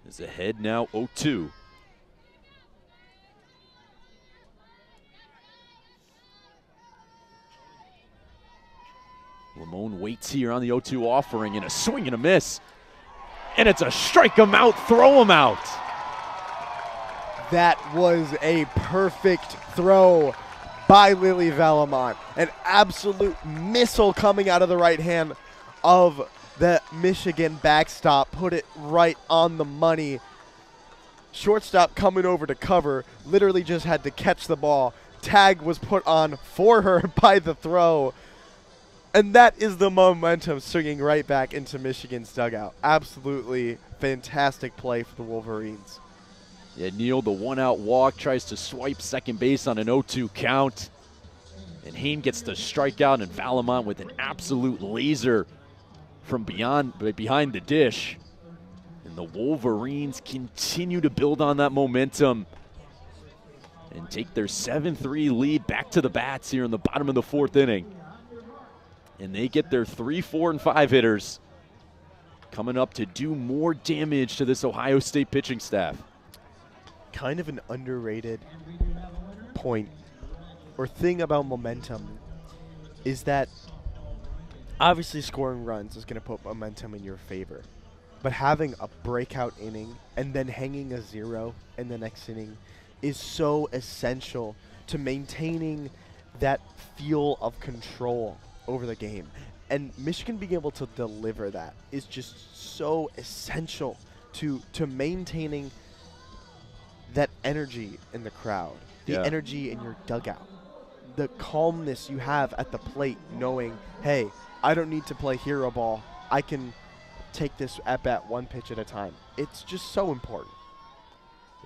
Is ahead now 0-2. Lamone waits here on the 0-2 offering, and a swing and a miss. And it's a strike him out, throw him out. That was a perfect throw by Lily Valamont. An absolute missile coming out of the right hand of the Michigan backstop. Put it right on the money. Shortstop coming over to cover. Literally just had to catch the ball. Tag was put on for her by the throw. And that is the momentum swinging right back into Michigan's dugout. Absolutely fantastic play for the Wolverines. Yeah, Neal, the 1-out walk, tries to swipe second base on an 0-2 count. And Hain gets the strikeout, and Valamont with an absolute laser from behind the dish. And the Wolverines continue to build on that momentum and take their 7-3 lead back to the bats here in the bottom of the 4th inning. And they get their 3, 4, and 5 hitters coming up to do more damage to this Ohio State pitching staff. Kind of an underrated point or thing about momentum is that obviously scoring runs is going to put momentum in your favor. But having a breakout inning and then hanging a 0 in the next inning is so essential to maintaining that feel of control over the game. And Michigan being able to deliver that is just so essential to maintaining that energy in the crowd, the energy in your dugout, the calmness you have at the plate knowing, hey, I don't need to play hero ball. I can take this at-bat 1 pitch at a time. It's just so important.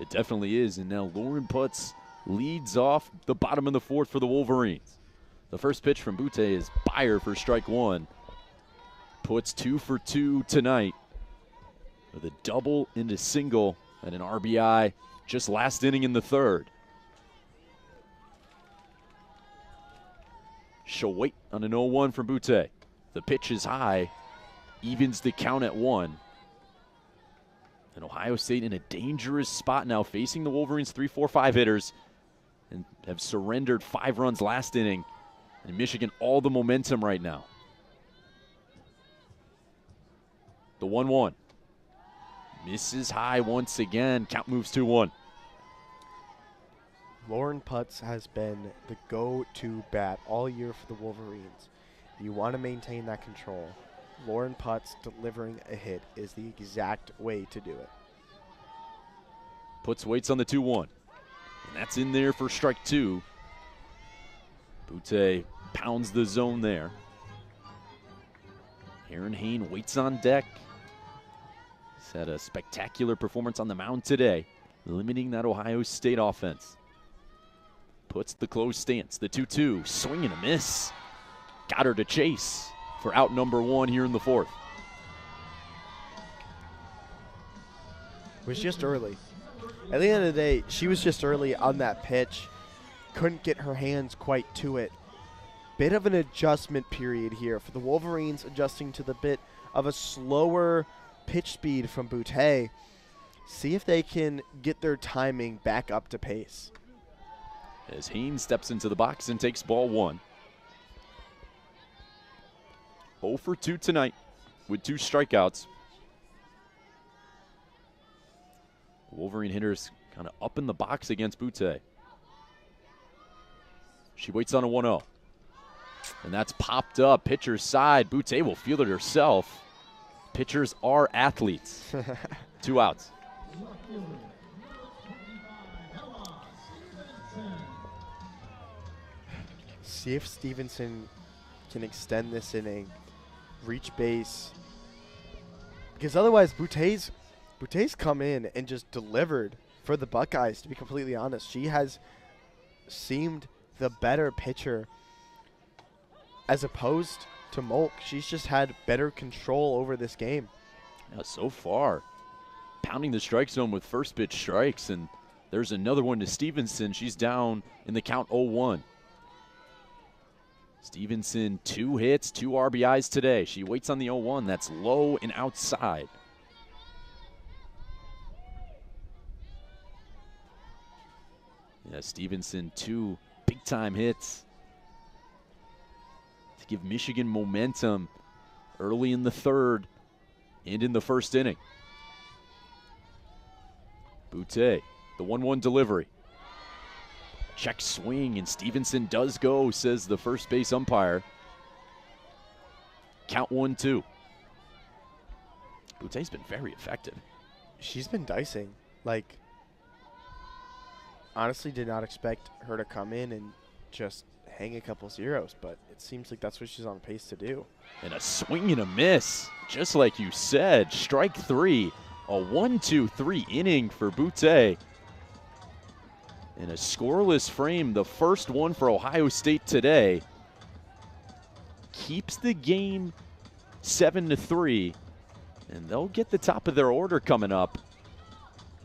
It definitely is, and now Lauren Putz leads off the bottom of the 4th for the Wolverines. The first pitch from Butte is Byer for strike 1. Putz 2 for 2 tonight with a double and a single and an RBI just last inning in the 3rd. She'll wait on an 0-1 from Butte. The pitch is high, evens the count at 1. And Ohio State in a dangerous spot now, facing the Wolverines' 3, 4, 5 hitters, and have surrendered 5 runs last inning. And Michigan all the momentum right now. The 1-1. Misses high once again. Count moves 2-1. Lauren Putz has been the go-to bat all year for the Wolverines. You want to maintain that control. Lauren Putz delivering a hit is the exact way to do it. Putz waits on the 2-1. And that's in there for strike 2. Butte pounds the zone there. Aaron Hain waits on deck. He's had a spectacular performance on the mound today, limiting that Ohio State offense. Puts the closed stance, the 2-2, swing and a miss. Got her to chase for out number 1 here in the 4th. It was just early. At the end of the day, she was just early on that pitch. Couldn't get her hands quite to it. Bit of an adjustment period here for the Wolverines, adjusting to the bit of a slower pitch speed from Butte. See if they can get their timing back up to pace. As Hain steps into the box and takes ball 1. 0 for 2 tonight with 2 strikeouts. Wolverine hitters kind of up in the box against Butte. She waits on a 1-0. And that's popped up. Pitcher's side. Butte will field it herself. Pitchers are athletes. 2 outs. See if Stevenson can extend this inning, reach base. Because otherwise, Butte's come in and just delivered for the Buckeyes, to be completely honest. She has seemed the better pitcher as opposed to Molk. She's just had better control over this game. Yeah, so far, pounding the strike zone with first pitch strikes, and there's another one to Stevenson. She's down in the count 0-1. Stevenson, 2 hits, 2 RBIs today. She waits on the 0-1. That's low and outside. Yeah, Stevenson, 2 big-time hits to give Michigan momentum early in the 3rd and in the 1st inning. Butte, the 1-1 delivery. Check swing, and Stevenson does go, says the first base umpire. Count 1-2. Butte's been very effective. She's been dicing. Like, honestly did not expect her to come in and just hang a couple zeros, but it seems like that's what she's on pace to do. And a swing and a miss, just like you said. Strike 3, a 1-2-3 inning for Butte. in a scoreless frame, the first one for Ohio State today. Keeps the game 7-3, and they'll get the top of their order coming up.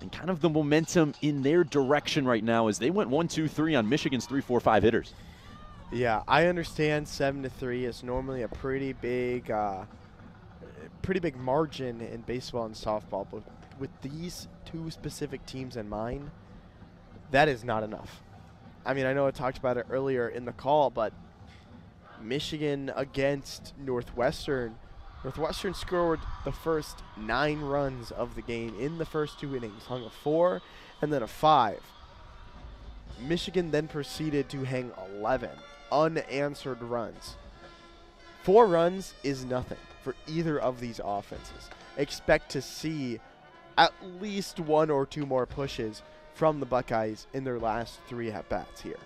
And kind of the momentum in their direction right now as they went 1-2-3 on Michigan's 3-4-5 hitters. Yeah, I understand 7-3 is normally a pretty big margin in baseball and softball, but with these two specific teams in mind, that is not enough. I mean, I know I talked about it earlier in the call, but Michigan against Northwestern. Northwestern scored the first 9 runs of the game in the first 2 innings, hung a 4 and then a 5. Michigan then proceeded to hang 11 unanswered runs. 4 runs is nothing for either of these offenses. Expect to see at least 1 or 2 more pushes from the Buckeyes in their last 3 at-bats here.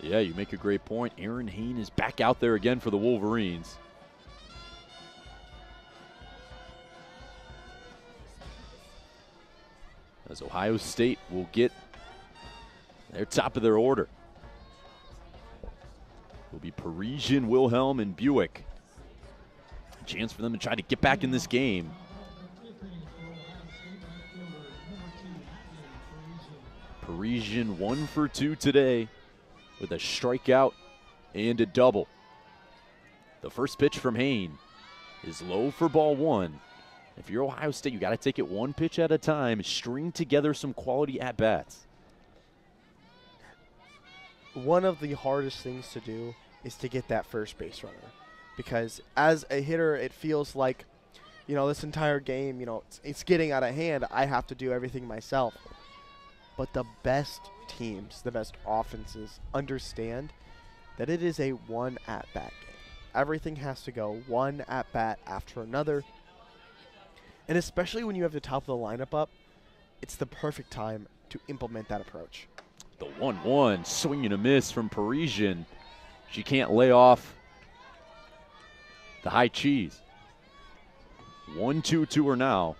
Yeah, you make a great point. Aaron Hain is back out there again for the Wolverines. As Ohio State will get their top of their order. It will be Parisian, Wilhelm, and Buick. A chance for them to try to get back in this game. Parisian 1 for 2 today, with a strikeout and a double. The first pitch from Hain is low for ball 1. If you're Ohio State, you got to take it 1 pitch at a time, string together some quality at-bats. One of the hardest things to do is to get that first base runner, because as a hitter, it feels like, you know, this entire game, you know, it's getting out of hand. I have to do everything myself. But the best teams, the best offenses understand that it is a 1 at-bat game. Everything has to go 1 at-bat after another. And especially when you have the top of the lineup up, it's the perfect time to implement that approach. The 1-1, swing and a miss from Parisian. She can't lay off the high cheese. 1-2-2 now.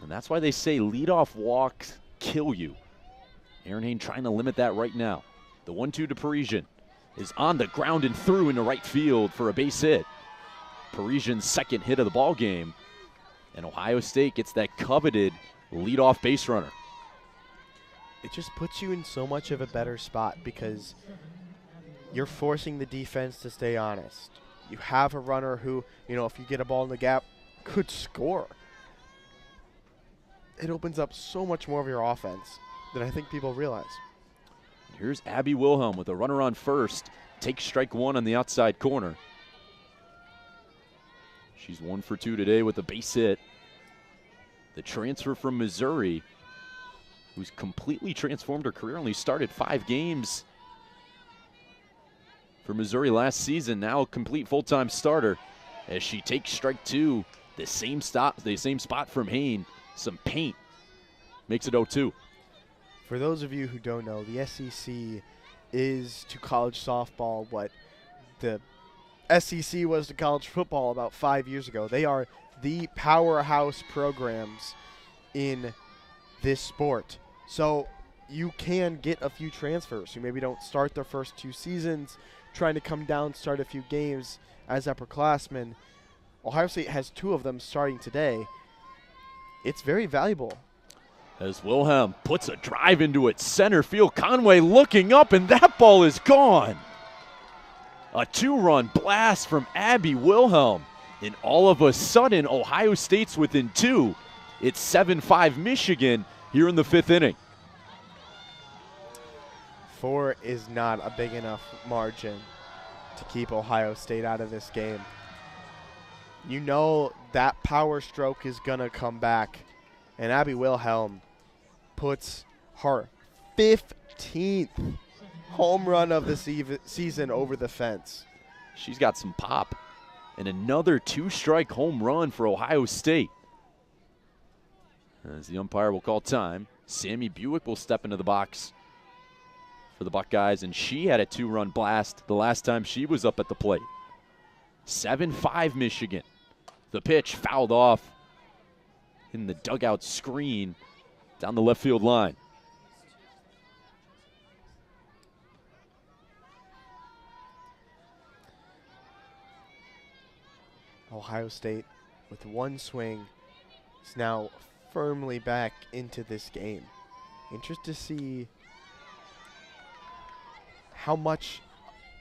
And that's why they say leadoff walks kill you. Aaron Hain trying to limit that right now. The 1-2 to Parisian is on the ground and through into right field for a base hit. Parisian's second hit of the ball game. And Ohio State gets that coveted leadoff base runner. It just puts you in so much of a better spot because you're forcing the defense to stay honest. You have a runner who, you know, if you get a ball in the gap, could score. It opens up so much more of your offense than I think people realize. Here's Abby Wilhelm with a runner on first. Takes strike 1 on the outside corner. She's 1 for 2 today with a base hit. The transfer from Missouri, who's completely transformed her career, only started 5 games for Missouri last season, now a complete full-time starter as she takes strike 2, the same spot from Hain, some paint, makes it 0-2. For those of you who don't know, the SEC is to college softball what the SEC was to college football about 5 years ago. They are the powerhouse programs in this sport. So you can get a few transfers who maybe don't start their first 2 seasons, trying to come down, start a few games as upperclassmen. Ohio State has 2 of them starting today. It's very valuable. As Wilhelm puts a drive into it, center field. Conway looking up, and that ball is gone. A 2-run blast from Abby Wilhelm. And all of a sudden, Ohio State's within 2. It's 7-5 Michigan here in the 5th inning. 4 is not a big enough margin to keep Ohio State out of this game. You know that power stroke is going to come back. And Abby Wilhelm puts her 15th home run of the season over the fence. She's got some pop. And another 2-strike home run for Ohio State. As the umpire will call time, Sammy Buick will step into the box for the Buckeyes, and she had a 2-run blast the last time she was up at the plate. 7-5 Michigan. The pitch fouled off in the dugout screen down the left field line. Ohio State, with one swing, is now firmly back into this game. Interested to see how much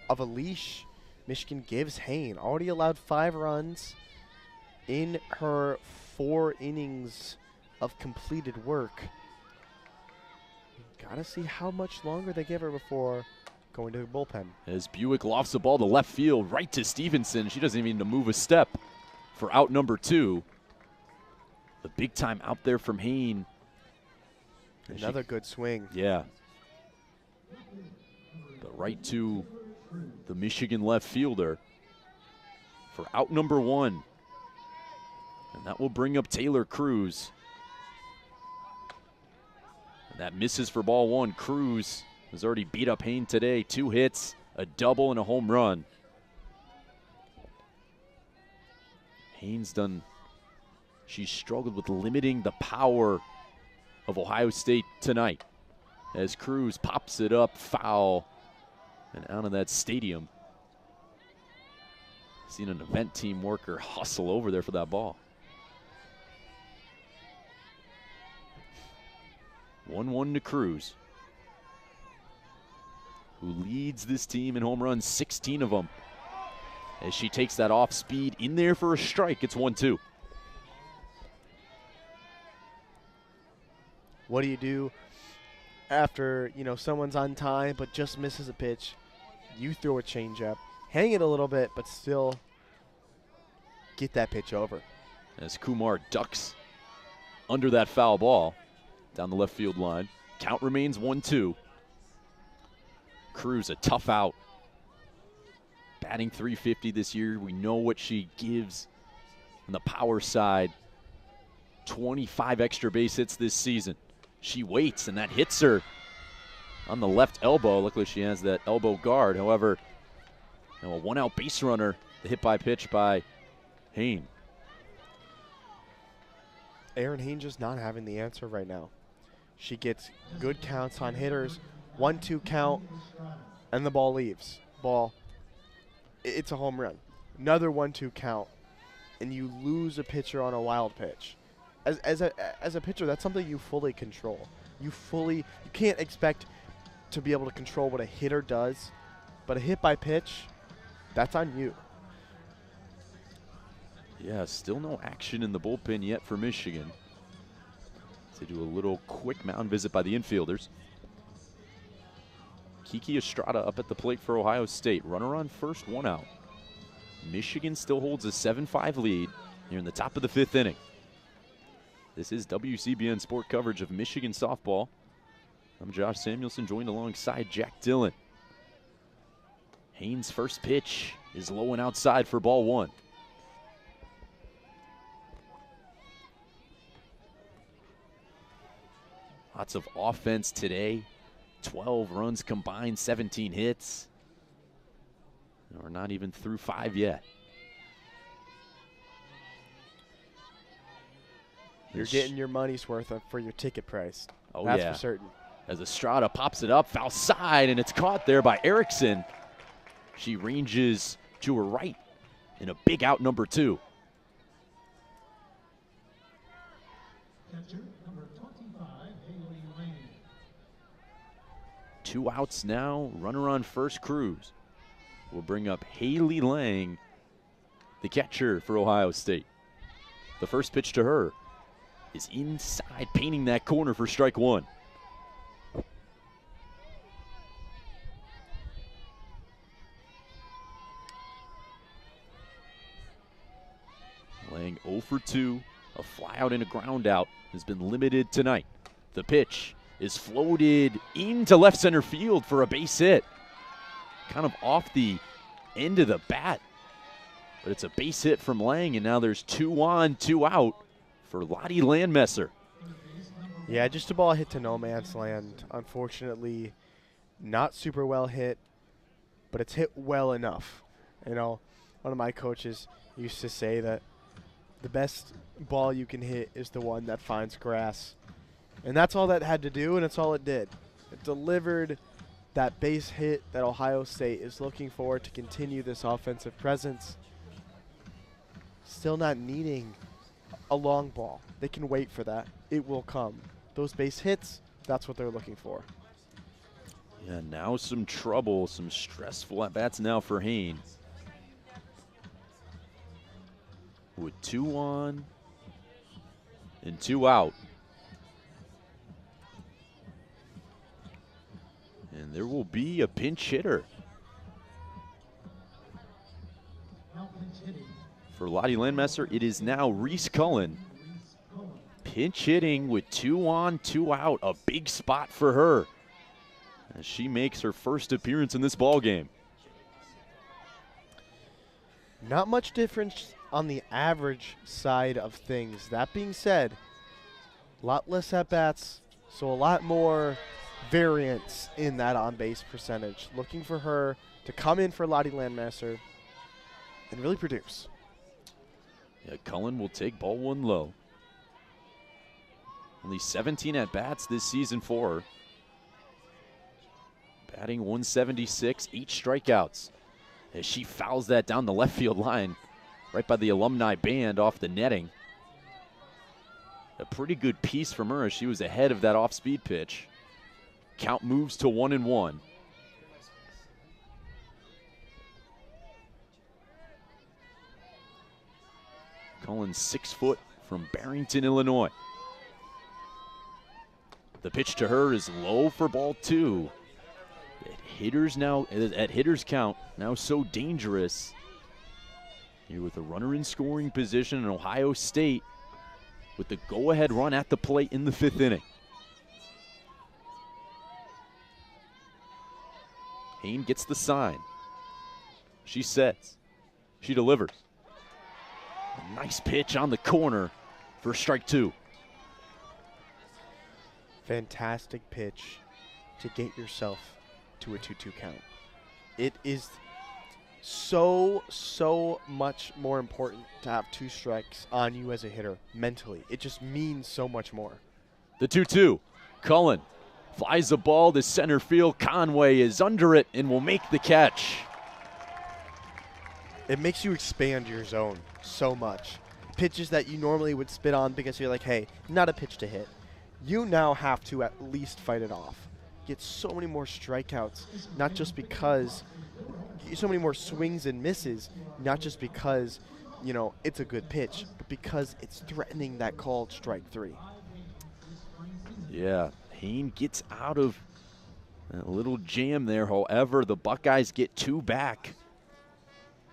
of a leash Michigan gives Hayne. Already allowed 5 runs in her 4 innings of completed work. Gotta see how much longer they give her before going to the bullpen. As Buick lofts the ball to left field, right to Stevenson. She doesn't even need to move a step for out number 2. The big time out there from Hayne. Another good swing. Yeah. But right to the Michigan left fielder for out number 1. And that will bring up Taylor Cruz. And that misses for ball 1. Cruz has already beat up Hayne today. 2 hits, a double, and a home run. Haynes done, she's struggled with limiting the power of Ohio State tonight as Cruz pops it up foul and out of that stadium. Seen an event team worker hustle over there for that ball. 1-1 to Cruz, who leads this team in home runs, 16 of them. As she takes that off speed in there for a strike, it's 1-2. What do you do after, someone's on time but just misses a pitch? You throw a changeup, hang it a little bit, but still get that pitch over. As Kumar ducks under that foul ball down the left field line. Count remains 1-2. Cruz, a tough out. Batting .350 this year. We know what she gives on the power side. 25 extra base hits this season. She waits, and that hits her on the left elbow. Luckily, she has that elbow guard. However, a 1-out base runner, the hit by pitch by Hayne. Erin Hayne just not having the answer right now. She gets good counts on hitters, 1-2 count, and the ball leaves. It's a home run. Another 1-2 count, and you lose a pitcher on a wild pitch. As a pitcher, that's something you fully control. You can't expect to be able to control what a hitter does, but a hit by pitch, that's on you. Yeah, still no action in the bullpen yet for Michigan. They do a little quick mound visit by the infielders. Kiki Estrada up at the plate for Ohio State. Runner on first, 1 out. Michigan still holds a 7-5 lead here in the top of the 5th inning. This is WCBN Sport coverage of Michigan softball. I'm Josh Samuelson, joined alongside Jack Dillon. Haynes' first pitch is low and outside for ball 1. Lots of offense today. 12 runs combined, 17 hits. We're not even through 5 yet. You're getting your money's worth for your ticket price. Oh, that's yeah. for certain. As Estrada pops it up, foul side, and it's caught there by Erickson. She ranges to her right in a big out, number 2. Number 25, Haley Lane. 2 outs now, runner on first. Cruz will bring up Haley Lang, the catcher for Ohio State. The first pitch to her is inside, painting that corner for strike 1. Lang 0 for 2, a fly out and a ground out has been limited tonight. The pitch is floated into left center field for a base hit. Kind of off the end of the bat, but it's a base hit from Lang, and now there's 2 on, 2 out for Lottie Landmesser. Yeah, just a ball hit to no man's land. Unfortunately, not super well hit, but it's hit well enough. One of my coaches used to say that the best ball you can hit is the one that finds grass. And that's all that had to do, and it's all it did. It delivered that base hit that Ohio State is looking for to continue this offensive presence. Still not needing a long ball. They can wait for that. It will come. Those base hits, that's what they're looking for. Yeah, now some trouble, some stressful at-bats now for Hain. With 2 on and 2 out. And there will be a pinch hitter Now pinch hitting. for Lottie Landmesser. It is now Reese Cullen. Pinch hitting with 2 on, 2 out. A big spot for her as she makes her first appearance in this ball game. Not much difference on the average side of things. That being said, a lot less at-bats, so a lot more variance in that on-base percentage. Looking for her to come in for Lottie Landmesser and really produce. Yeah, Cullen will take ball 1 low. Only 17 at-bats this season for her. Batting 176, 8 strikeouts. As she fouls that down the left field line, right by the alumni band off the netting. A pretty good piece from her as she was ahead of that off-speed pitch. Count moves to 1-1. Cullen 6 foot from Barrington, Illinois. The pitch to her is low for ball 2. At hitter's count, now so dangerous. Here with a runner in scoring position in Ohio State with the go-ahead run at the plate in the 5th inning. Hain gets the sign. She sets. She delivers. A nice pitch on the corner for strike 2. Fantastic pitch to get yourself to a 2-2 count. It is so much more important to have 2 strikes on you as a hitter mentally. It just means so much more. The 2-2. Cullen flies the ball to center field. Conway is under it and will make the catch. It makes you expand your zone so much. Pitches that you normally would spit on because you're like, hey, not a pitch to hit. You now have to at least fight it off. Get so many more strikeouts, not just because, so many more swings and misses, not just because, you know, it's a good pitch, but because it's threatening that called strike 3. Yeah, Hain gets out of a little jam there. However, the Buckeyes get 2 back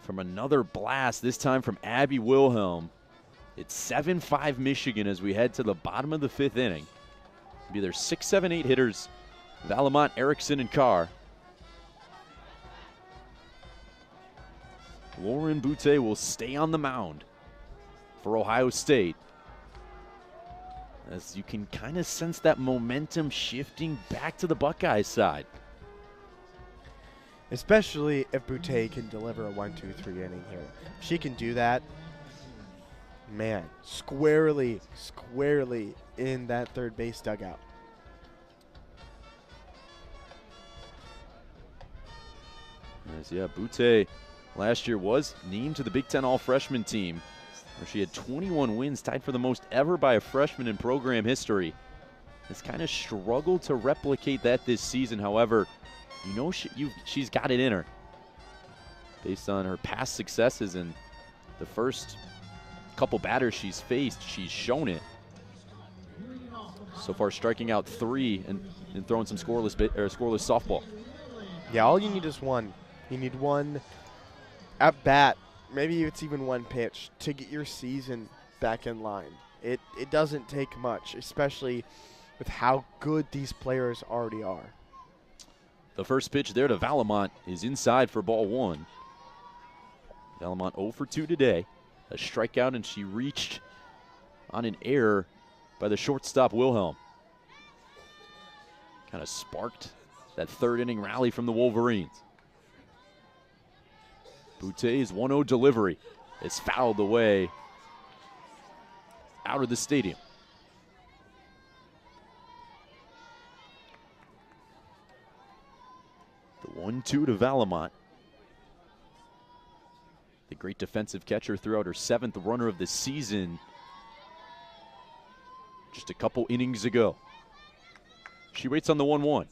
from another blast, this time from Abby Wilhelm. It's 7-5 Michigan as we head to the bottom of the 5th inning. It'll be their 6, 7, 8 hitters, Valamont, Erickson, and Carr. Lauren Butte will stay on the mound for Ohio State. As you can kind of sense that momentum shifting back to the Buckeyes side. Especially if Butte can deliver a 1-2-3 inning here. If she can do that, man, squarely in that 3rd base dugout. Yes, yeah, Butte last year was named to the Big Ten All-Freshman team, where she had 21 wins, tied for the most ever by a freshman in program history. Has kind of struggled to replicate that this season. However, you know she's got it in her. Based on her past successes and the first couple batters she's faced, she's shown it. So far, striking out 3 and throwing some scoreless softball. Yeah, all you need is 1. You need 1 at bat. Maybe it's even 1 pitch to get your season back in line. It doesn't take much, especially with how good these players already are. The first pitch there to Valamont is inside for ball 1. Valamont 0 for 2 today. A strikeout, and she reached on an error by the shortstop Wilhelm. Kind of sparked that 3rd inning rally from the Wolverines. Butte's 1-0 delivery is fouled away out of the stadium. 1-2 to Valamont. The great defensive catcher threw out her 7th runner of the season just a couple innings ago. She waits on the 1-1.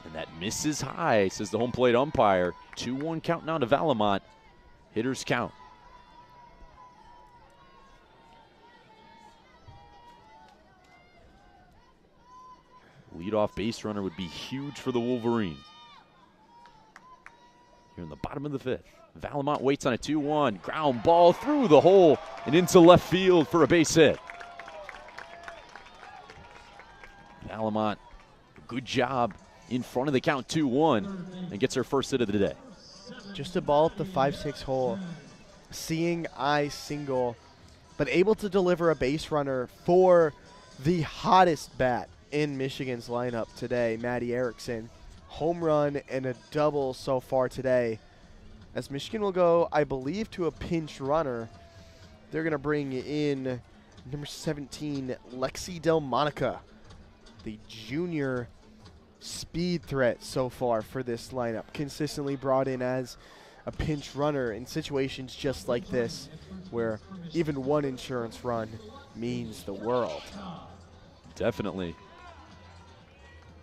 And that misses high, says the home plate umpire. 2-1 count now to Valamont. Hitters count. Leadoff base runner would be huge for the Wolverines. Here in the bottom of the 5th. Valamont waits on a 2-1. Ground ball through the hole and into left field for a base hit. Valamont, good job in front of the count 2-1 and gets her first hit of the day. Just a ball at the 5-6 hole. Seeing eye single, but able to deliver a base runner for the hottest bat in Michigan's lineup today, Maddie Erickson. Home run and a double so far today. As Michigan will go, I believe, to a pinch runner. They're going to bring in number 17, Lexi Delmonica, the junior speed threat so far for this lineup. Consistently brought in as a pinch runner in situations just like this, where even one insurance run means the world. Definitely.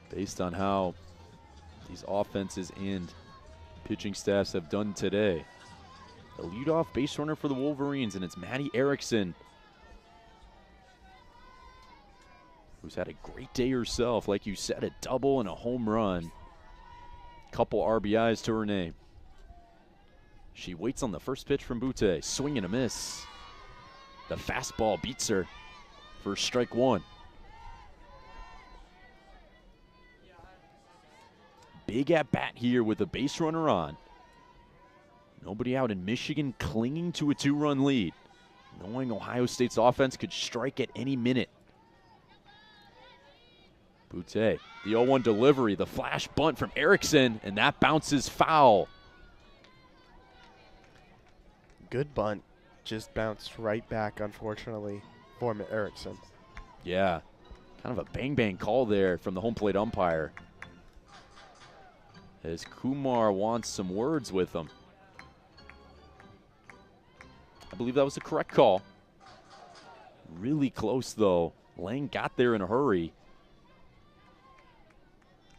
Based on how these offenses and pitching staffs have done today. The leadoff base runner for the Wolverines, and it's Maddie Erickson, who's had a great day herself. Like you said, a double and a home run. Couple RBIs to her name. She waits on the first pitch from Butte. Swing and a miss. The fastball beats her for strike 1. Big at bat here with a base runner on. Nobody out in Michigan, clinging to a 2-run lead, knowing Ohio State's offense could strike at any minute. Butte, the 0-1 delivery, the flash bunt from Erickson, and that bounces foul. Good bunt, just bounced right back, unfortunately, for Erickson. Yeah, kind of a bang-bang call there from the home plate umpire, as Kumar wants some words with him. I believe that was the correct call. Really close, though. Lang got there in a hurry.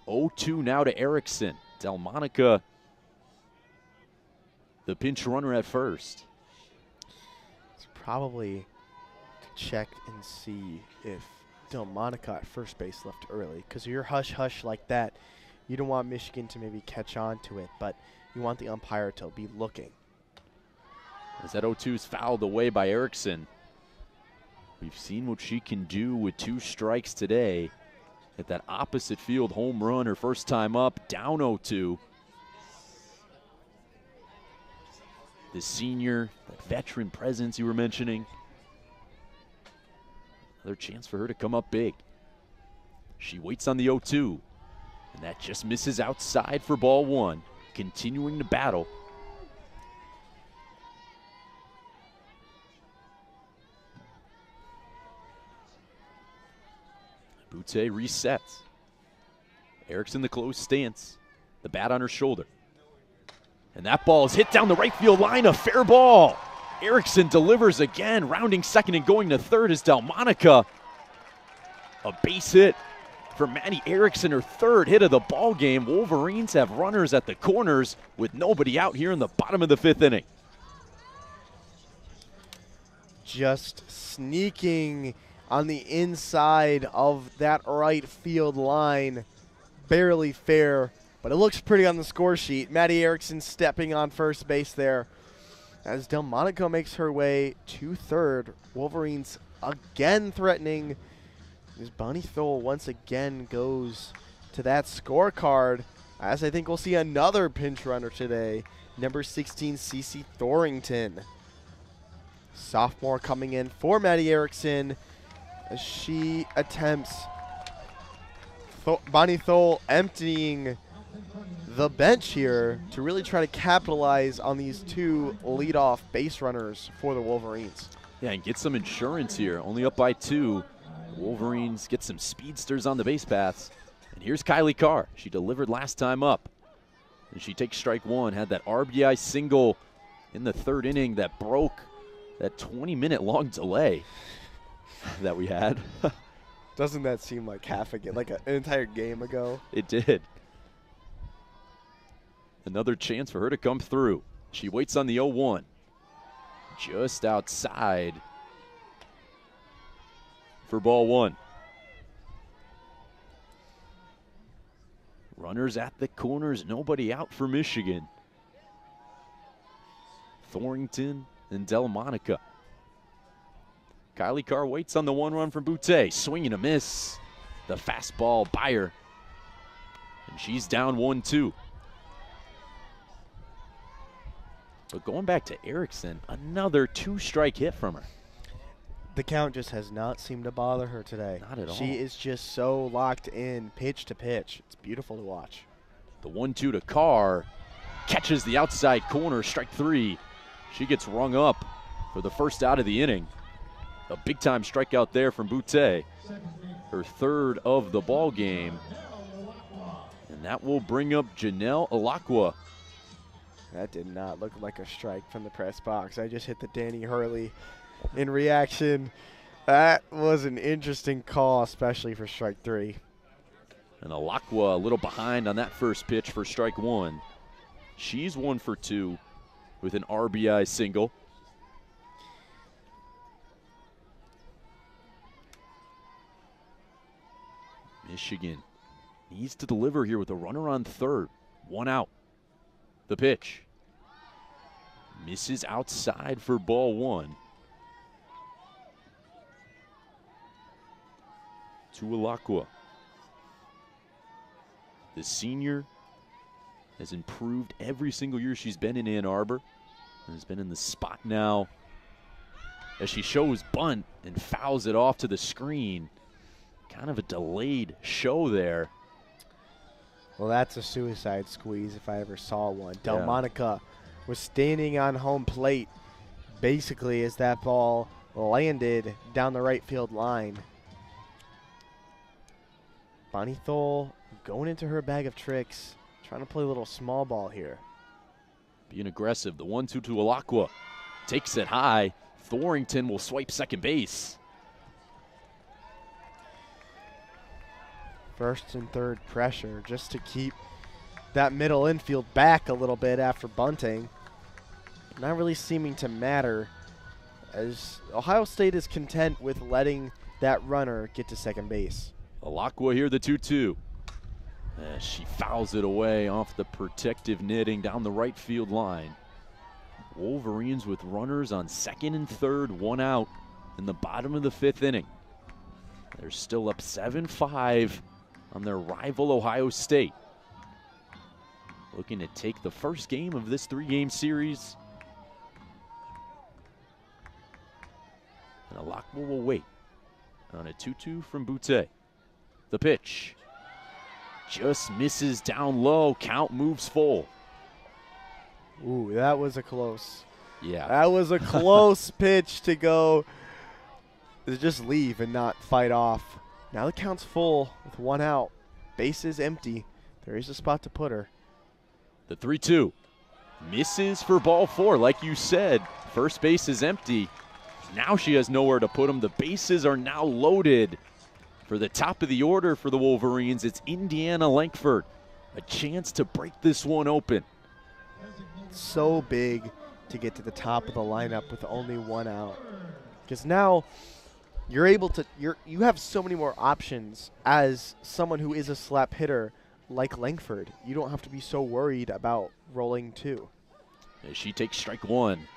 0-2 now to Erickson. Delmonica, the pinch runner at first. It's probably to check and see if Delmonica at first base left early, because you're hush-hush like that. You don't want Michigan to maybe catch on to it, but you want the umpire to be looking. As that 0-2 is fouled away by Erickson. We've seen what she can do with 2 strikes today. At that opposite field home run, her first time up, down 0-2. The senior, that veteran presence you were mentioning. Another chance for her to come up big. She waits on the 0-2. And that just misses outside for ball 1. Continuing to battle. Butte resets. Erickson the close stance. The bat on her shoulder. And that ball is hit down the right field line. A fair ball. Erickson delivers again. Rounding second and going to third is Delmonica. A base hit for Maddie Erickson, her 3rd hit of the ball game. Wolverines have runners at the corners with nobody out here in the bottom of the 5th inning. Just sneaking on the inside of that right field line. Barely fair, but it looks pretty on the score sheet. Maddie Erickson stepping on first base there as Delmonica makes her way to 3rd. Wolverines again threatening. As Bonnie Thole once again goes to that scorecard, as I think we'll see another pinch runner today, number 16, Cece Thorington. Sophomore coming in for Maddie Erickson as she attempts Bonnie Thole emptying the bench here to really try to capitalize on these 2 leadoff base runners for the Wolverines. Yeah, and get some insurance here. Only up by 2. Wolverines get some speedsters on the base paths. And here's Kylie Carr. She delivered last time up. And she takes strike one, had that RBI single in the third inning that broke that 20-minute long delay that we had. Doesn't that seem like half a game, like an entire game ago? It did. Another chance for her to come through. She waits on the 0-1. Just outside for ball one. Runners at the corners, nobody out for Michigan. Thornton and Delmonica. Kylie Carr waits on the 1-run from Boutte. Swing and a miss. The fastball by her. And she's down 1-2. But going back to Erickson, another 2-strike hit from her. The count just has not seemed to bother her today. Not at all. She is just so locked in pitch to pitch. It's beautiful to watch. The 1-2 to Carr. Catches the outside corner, strike three. She gets rung up for the first out of the inning. A big-time strikeout there from Boutte. Her third of the ball game. And that will bring up Janelle Alakwa. That did not look like a strike from the press box. I just hit the Danny Hurley in reaction. That was an interesting call, especially for strike three. And Alakwa a little behind on that first pitch for strike one. She's 1 for 2 with an RBI single. Michigan needs to deliver here with a runner on third. 1 out. The pitch. Misses outside for ball one. To Alakwa. The senior has improved every single year she's been in Ann Arbor and has been in the spot now as she shows bunt and fouls it off to the screen. Kind of a delayed show there. Well, that's a suicide squeeze if I ever saw one. Yeah. Delmonica was standing on home plate basically as that ball landed down the right field line. Bonnie Thole going into her bag of tricks, trying to play a little small ball here. Being aggressive. The 1-2 to Alakwa. Takes it high. Thornton will swipe second base. First and third pressure just to keep that middle infield back a little bit after bunting. Not really seeming to matter as Ohio State is content with letting that runner get to second base. Alakwa here, the 2-2. As she fouls it away off the protective netting down the right field line. Wolverines with runners on second and third, 1 out in the bottom of the 5th inning. They're still up 7-5 on their rival Ohio State. Looking to take the first game of this 3-game series. And Alakwa will wait on a 2-2 from Boutte. The pitch. Just misses down low. Count moves full. Ooh, that was a close. Yeah. That was a close pitch to go. To just leave and not fight off. Now the count's full with 1 out. Base is empty. There is a spot to put her. The 3-2. Misses for ball 4. Like you said, first base is empty. Now she has nowhere to put them. The bases are now loaded. For the top of the order for the Wolverines, it's Indiana Lankford. A chance to break this one open. So big to get to the top of the lineup with only 1 out. Because now you're able to, you have so many more options as someone who is a slap hitter like Lankford. You don't have to be so worried about rolling 2. As she takes strike one.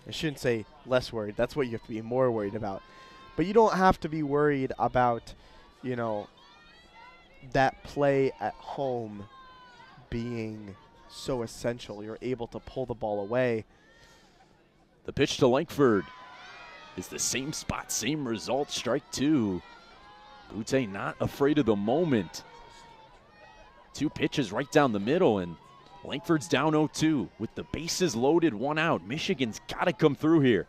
I shouldn't say less worried. That's what you have to be more worried about. But you don't have to be worried about, you know, that play at home being so essential. You're able to pull the ball away. The pitch to Lankford is the same spot, same result, strike 2. Boutte not afraid of the moment. 2 pitches right down the middle, and Lankford's down 0-2 with the bases loaded, 1 out. Michigan's got to come through here.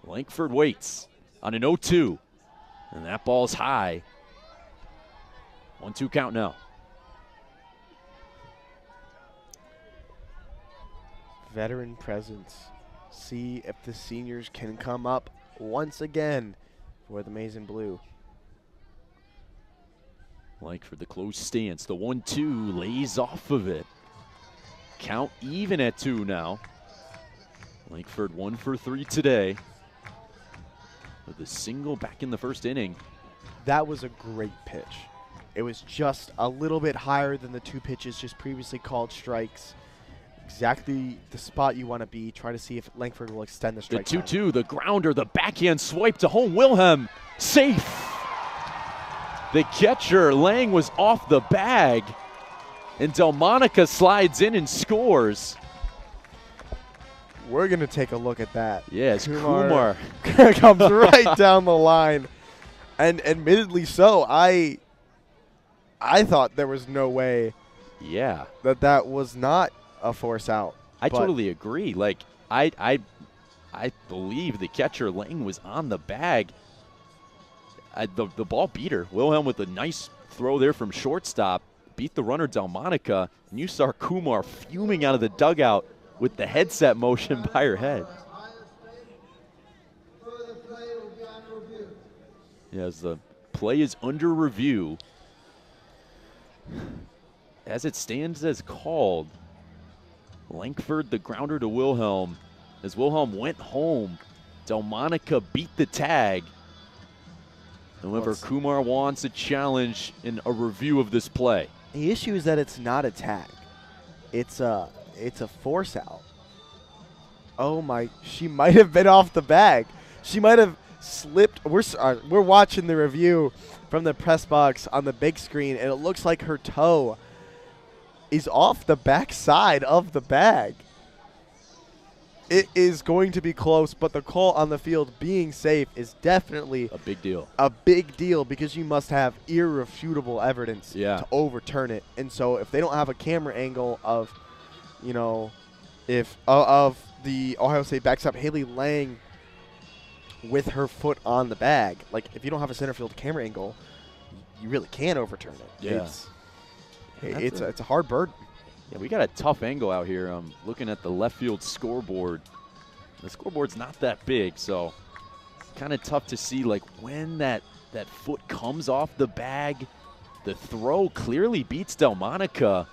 Lankford waits on an 0-2, and that ball's high. 1-2 count now. Veteran presence. See if the seniors can come up once again for the maize and blue. Langford, the close stance. The 1-2 lays off of it. Count even at 2 now. Langford 1 for 3 today with a single back in the first inning. That was a great pitch. It was just a little bit higher than the 2 pitches just previously called strikes. Exactly the spot you want to be. Try to see if Langford will extend the strike. The 2-2, the grounder, the backhand swipe to home. Wilhelm, safe. The catcher, Lang, was off the bag. And Delmonica slides in and scores. We're going to take a look at that. Yes, Kumar comes right down the line. And admittedly so, I thought there was no way that was not a force out. I totally agree. Like, I believe the catcher, Lang, was on the bag. The ball beat her. Wilhelm with a nice throw there from shortstop. Beat the runner, Delmonica. And you saw Kumar fuming out of the dugout with the headset motion by her head. As the play is under review. As it stands as called, Langford the grounder to Wilhelm. As Wilhelm went home, Delmonica beat the tag. However, Kumar wants a challenge in a review of this play. The issue is that it's not a tag. It's a force out. Oh my, she might have been off the bag. She might have slipped. We're watching the review from the press box on the big screen, and it looks like her toe is off the back side of the bag. It is going to be close, but the call on the field being safe is definitely a big deal. A big deal because you must have irrefutable evidence to overturn it. And so if they don't have a camera angle of, of the Ohio State backstop Haley Lang with her foot on the bag, like if you don't have a center field camera angle, you really can't overturn it. Yeah. It's a hard burden. Yeah, we got a tough angle out here. I'm looking at the left field scoreboard. The scoreboard's not that big, so kind of tough to see like when that foot comes off the bag. The throw clearly beats Delmonica.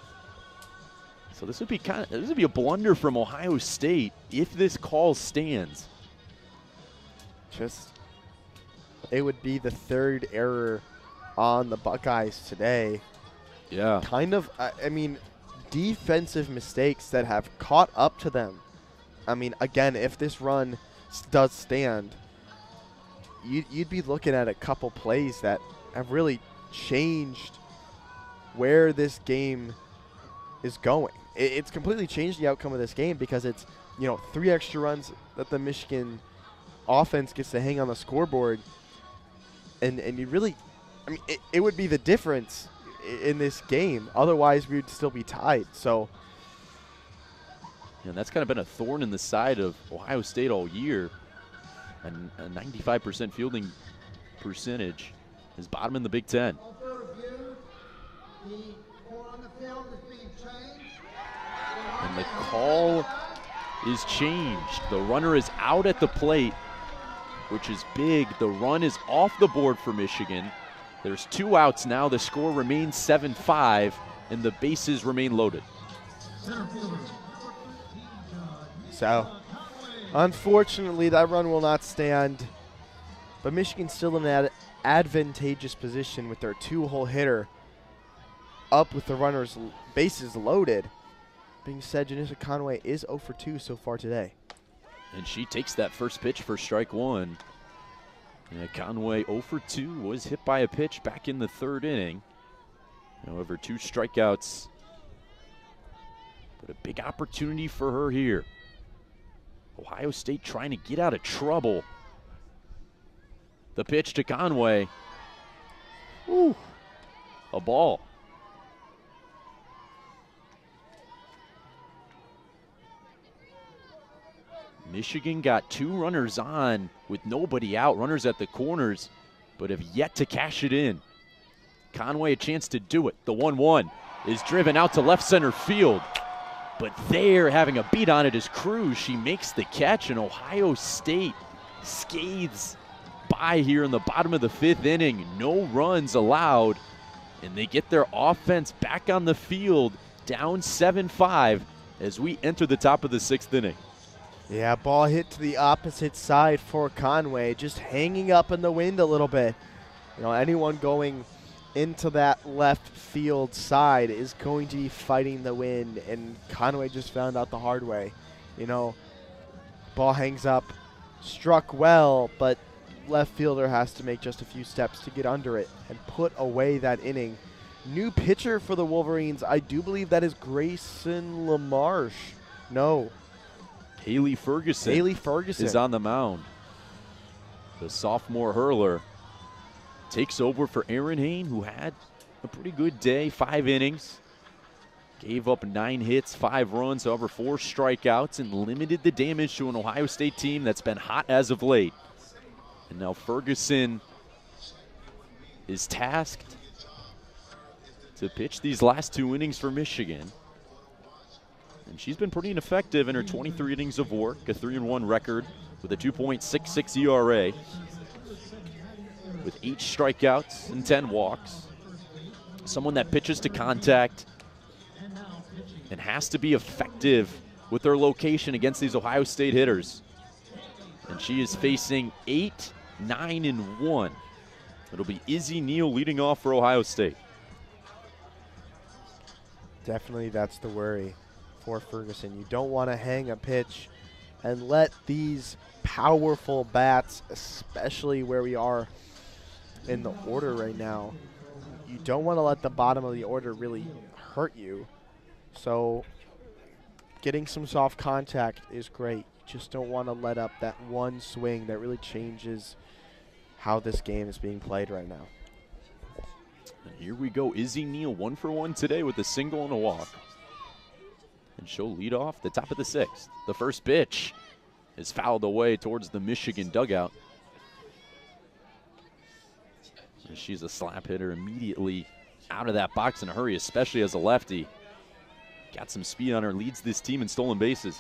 So this would be a blunder from Ohio State if this call stands. It would be the 3rd error on the Buckeyes today. Yeah. Kind of, I mean, defensive mistakes that have caught up to them. I mean, again, if this run does stand, you'd be looking at a couple plays that have really changed where this game is going. It's completely changed the outcome of this game because it's, 3 extra runs that the Michigan offense gets to hang on the scoreboard. And you really, I mean, it would be the difference in this game. Otherwise, we would still be tied. So, and that's kind of been a thorn in the side of Ohio State all year. And a 95% fielding percentage is bottom in the Big Ten. And the call is changed. The runner is out at the plate, which is big. The run is off the board for Michigan. There's 2 outs now. The score remains 7-5, and the bases remain loaded. So, unfortunately, that run will not stand. But Michigan's still in an advantageous position with their 2-hole hitter up with the runner's bases loaded. Being said, Janissa Conway is 0 for 2 so far today. And she takes that first pitch for strike 1. Yeah, Conway 0 for 2 was hit by a pitch back in the 3rd inning. However, 2 strikeouts. But a big opportunity for her here. Ohio State trying to get out of trouble. The pitch to Conway. Ooh, a ball. Michigan got 2 runners on with nobody out, runners at the corners, but have yet to cash it in. Conway a chance to do it. The 1-1 is driven out to left center field. But there, having a beat on it is Cruz. She makes the catch, and Ohio State scathes by here in the bottom of the 5th inning. No runs allowed, and they get their offense back on the field, down 7-5 as we enter the top of the 6th inning. Yeah, ball hit to the opposite side for Conway, just hanging up in the wind a little bit. You know, anyone going into that left field side is going to be fighting the wind, and Conway just found out the hard way. You know, ball hangs up, struck well, but left fielder has to make just a few steps to get under it and put away that inning. New pitcher for the Wolverines, I do believe that is Grayson LaMarche. No. Haley Ferguson is on the mound. The sophomore hurler takes over for Aaron Hain, who had a pretty good day, 5 innings. Gave up 9 hits, 5 runs, however 4 strikeouts, and limited the damage to an Ohio State team that's been hot as of late. And now Ferguson is tasked to pitch these last 2 innings for Michigan. And she's been pretty ineffective in her 23 innings of work, a 3-1 record with a 2.66 ERA, with 8 strikeouts and 10 walks. Someone that pitches to contact and has to be effective with their location against these Ohio State hitters. And she is facing 8, 9, and 1. It'll be Izzy Neal leading off for Ohio State. Definitely that's the worry for Ferguson. You don't want to hang a pitch and let these powerful bats, especially where we are in the order right now, you don't want to let the bottom of the order really hurt you. So getting some soft contact is great. You just don't want to let up that one swing that really changes how this game is being played right now. And here we go. Izzy Neal 1 for 1 today with a single and a walk. And she'll lead off the top of the 6th. The first pitch is fouled away towards the Michigan dugout. And she's a slap hitter immediately out of that box in a hurry, especially as a lefty. Got some speed on her, leads this team in stolen bases.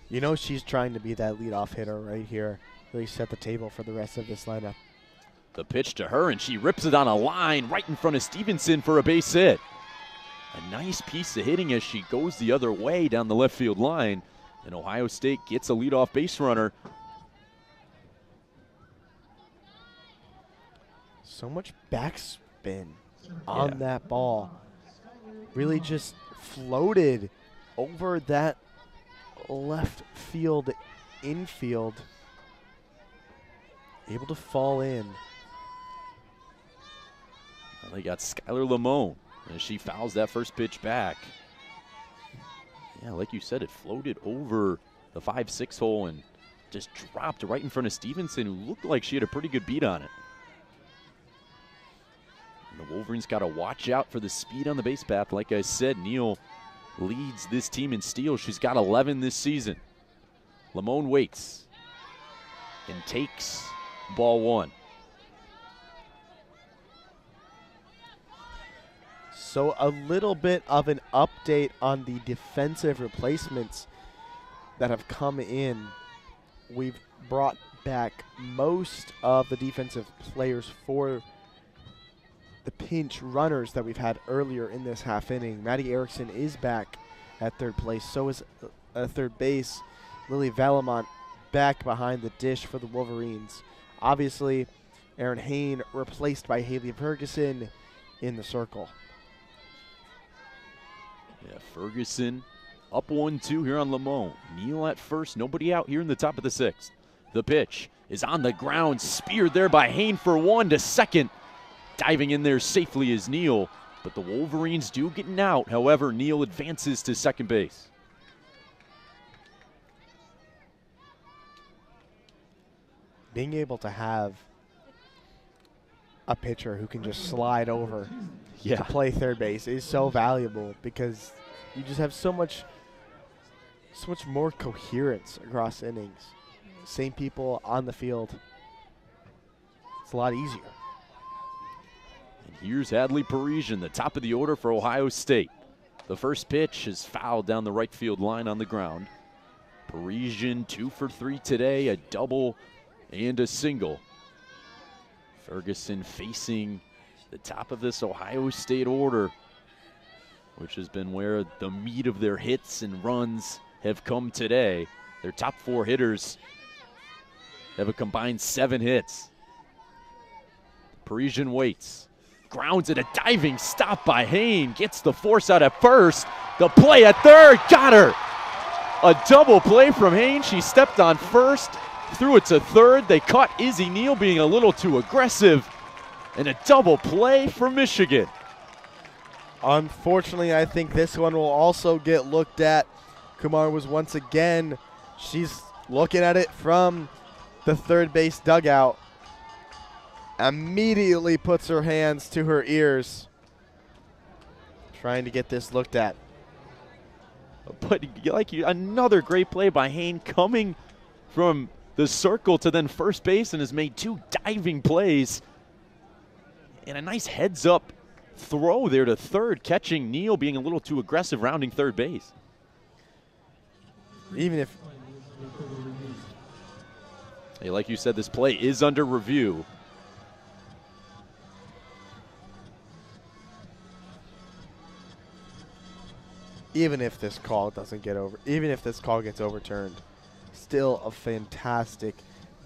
You know she's trying to be that leadoff hitter right here. Really set the table for the rest of this lineup. The pitch to her, and she rips it on a line right in front of Stevenson for a base hit. A nice piece of hitting as she goes the other way down the left field line. And Ohio State gets a leadoff base runner. So much backspin on that ball. Really just floated over that left field infield. Able to fall in. Well, they got Skylar Lamone as she fouls that first pitch back. Yeah, like you said, it floated over the 5-6 hole and just dropped right in front of Stevenson, who looked like she had a pretty good beat on it. And the Wolverines got to watch out for the speed on the base path. Like I said, Neal leads this team in steals. She's got 11 this season. Lamone waits and takes ball 1. So a little bit of an update on the defensive replacements that have come in. We've brought back most of the defensive players for the pinch runners that we've had earlier in this half inning. Maddie Erickson is back at third place. So is third base Lily Valamont back behind the dish for the Wolverines. Obviously, Aaron Hain replaced by Haley Ferguson in the circle. Yeah, Ferguson up 1-2 here on Lamone. Neal at first, nobody out here in the top of the 6th. The pitch is on the ground, speared there by Hain for 1 to second. Diving in there safely is Neal, but the Wolverines do get an out. However, Neal advances to second base. Being able to have a pitcher who can just slide over to play third base is so valuable, because you just have so much more coherence across innings. Same people on the field, It's a lot easier. And here's Hadley Parisian, the top of the order for Ohio State. The first pitch is fouled down the right field line on the ground. Parisian 2 for 3 today, a double and a single. Ferguson facing the top of this Ohio State order, which has been where the meat of their hits and runs have come today. Their top 4 hitters have a combined 7 hits. Parisian waits, grounds it, a diving stop by Hain, gets the force out at first, the play at third, got her! A double play from Hain, she stepped on first, threw it to third, they caught Izzy Neal being a little too aggressive, and a double play for Michigan. Unfortunately, I think this one will also get looked at. Kumar was once again, she's looking at it from the third base dugout. Immediately puts her hands to her ears, trying to get this looked at. But another great play by Hain coming from the circle to then first base and has made 2 diving plays. And a nice heads-up throw there to third, catching Neal being a little too aggressive, rounding third base. Even if, hey, like you said, this play is under review. even if this call doesn't get over, even if this call gets overturned, still a fantastic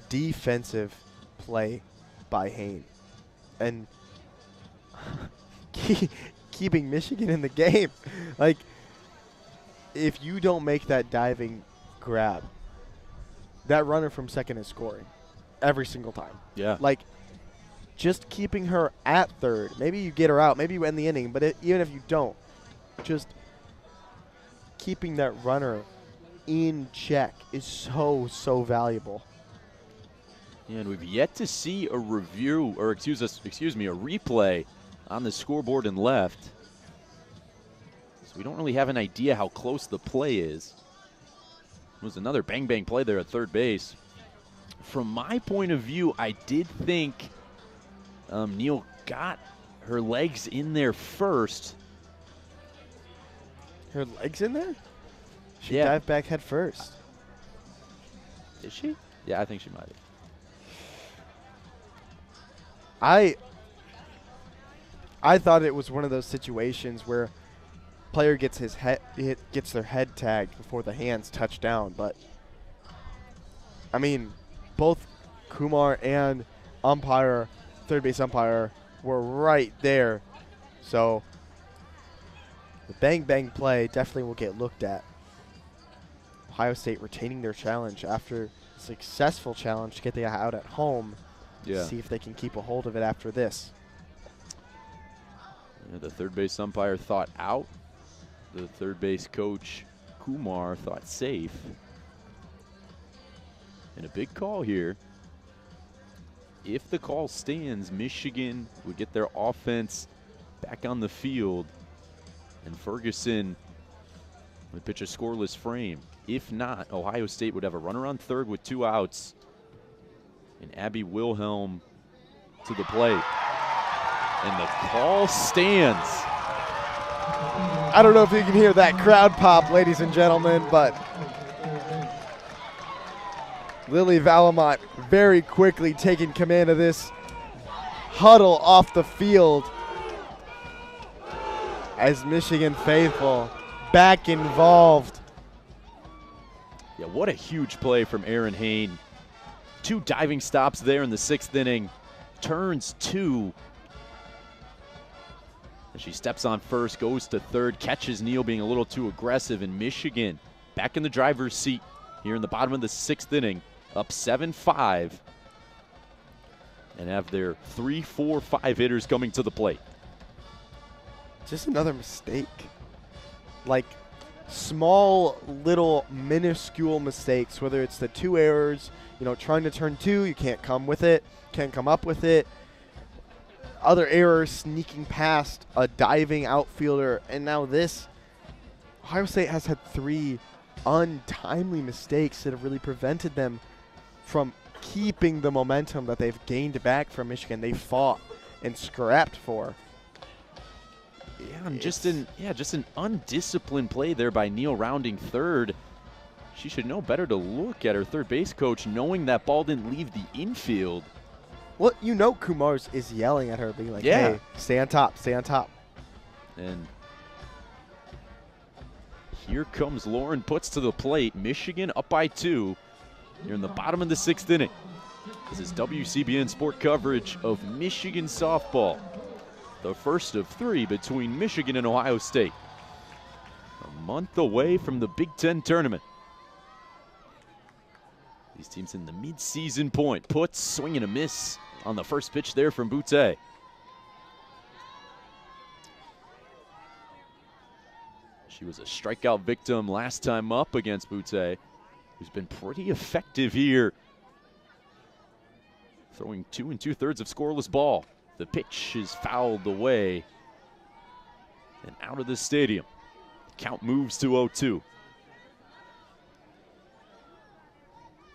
defensive play by Hain. And keeping Michigan in the game. Like, if you don't make that diving grab, that runner from second is scoring every single time. Yeah. Like, just keeping her at third. Maybe you get her out. Maybe you end the inning. But even if you don't, just keeping that runner in check is so, so valuable. Yeah, and we've yet to see a review, or excuse me, a replay on the scoreboard in left. So we don't really have an idea how close the play is. It was another bang-bang play there at third base. From my point of view, I did think Neal got her legs in there first. Her legs in there? She Yeah. dived back head first. Did she? Yeah, I think she might have. I thought it was one of those situations where player gets his gets their head tagged before the hands touch down, but I mean, both Kumar and umpire, third base umpire, were right there. So the bang play definitely will get looked at. Ohio State retaining their challenge after a successful challenge to get the out at home. Yeah. See if they can keep a hold of it after this. Yeah, the third base umpire thought out. The third base coach, Kumar, thought safe. And a big call here. If the call stands, Michigan would get their offense back on the field, and Ferguson would pitch a scoreless frame. If not, Ohio State would have a runner on third with 2 outs, and Abby Wilhelm to the plate. And the call stands. I don't know if you can hear that crowd pop, ladies and gentlemen, but Lily Valamont very quickly taking command of this huddle off the field as Michigan faithful back involved. Yeah, what a huge play from Erin Hain. 2 diving stops there in the 6th inning. Turns 2. And she steps on first, goes to third, catches Neal being a little too aggressive, and Michigan back in the driver's seat here in the bottom of the 6th inning, up 7-5, and have their 3, 4, 5 hitters coming to the plate. Just another mistake. Like, small, little, minuscule mistakes, whether it's the 2 errors, you know, trying to turn 2, you can't come with it, can't come up with it. Other errors, sneaking past a diving outfielder, and now this. Ohio State has had 3 untimely mistakes that have really prevented them from keeping the momentum that they've gained back from Michigan. They fought and scrapped for. Yeah, and just an undisciplined play there by Neal rounding third. She should know better to look at her third base coach, knowing that ball didn't leave the infield. Well, you know Kumars is yelling at her, being like, Yeah. hey, stay on top, stay on top. And here comes Lauren Putz to the plate. Michigan up by 2 here in the bottom of the 6th inning. This is WCBN Sport coverage of Michigan softball. The first of 3 between Michigan and Ohio State. A month away from the Big Ten tournament. These teams in the mid-season point. Putz swing and a miss on the first pitch there from Boutte. She was a strikeout victim last time up against Boutte, who's been pretty effective here, throwing 2 2/3 of scoreless ball. The pitch is fouled away and out of the stadium. Count moves to 0-2.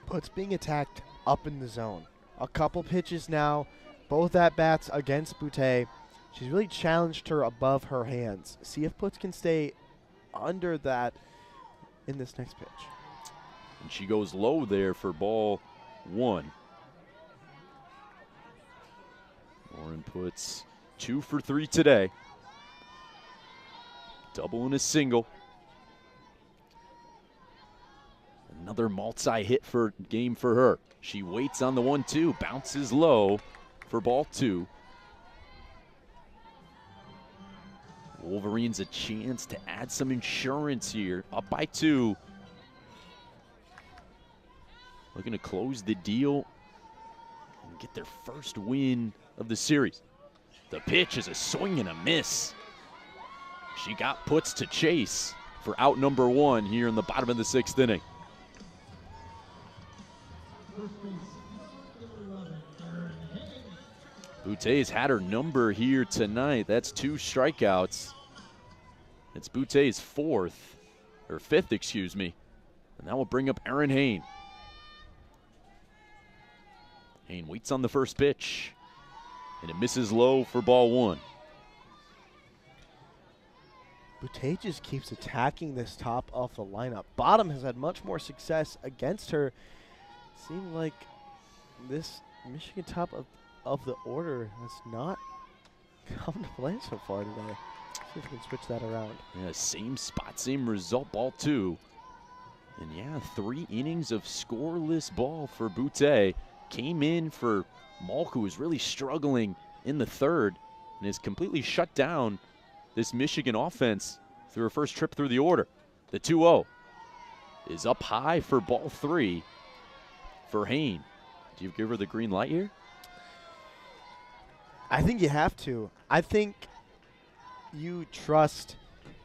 Putz being attacked up in the zone. A couple pitches now, both at bats against Boutte. She's really challenged her above her hands. See if Putz can stay under that in this next pitch. And she goes low there for ball 1. Lauren Putz 2 for 3 today. Double and a single. Another multi-hit game for her. She waits on the 1-2, bounces low for ball 2. Wolverines a chance to add some insurance here, up by 2. Looking to close the deal and get their first win of the series. The pitch is a swing and a miss. She got Putz to chase for out number 1 here in the bottom of the 6th inning. Boutte's had her number here tonight. That's 2 strikeouts. It's Boutte's 5th, excuse me. And that will bring up Erin Hain. Hain waits on the first pitch, and it misses low for ball 1. Boutte just keeps attacking this top of the lineup. Bottom has had much more success against her. Seemed like this Michigan top of the order has not come to play so far today. See if we can switch that around. Yeah, same spot, same result, ball 2. And yeah, 3 innings of scoreless ball for Boutte. Came in for Malk, who was really struggling in the 3rd, and has completely shut down this Michigan offense through her first trip through the order. The 2-0 is up high for ball 3 for Hain. Do you give her the green light here? I think you have to. I think you trust,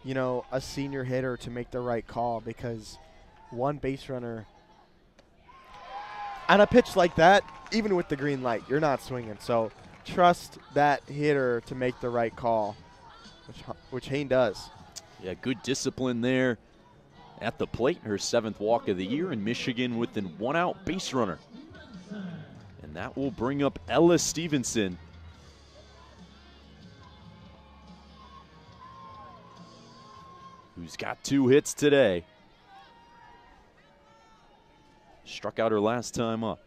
a senior hitter to make the right call, because one base runner on a pitch like that, even with the green light, you're not swinging. So trust that hitter to make the right call, which Hain does. Yeah, good discipline there at the plate. Her 7th walk of the year, in Michigan with an 1-out base runner. And that will bring up Ella Stevenson. Who's got 2 hits today. Struck out her last time up.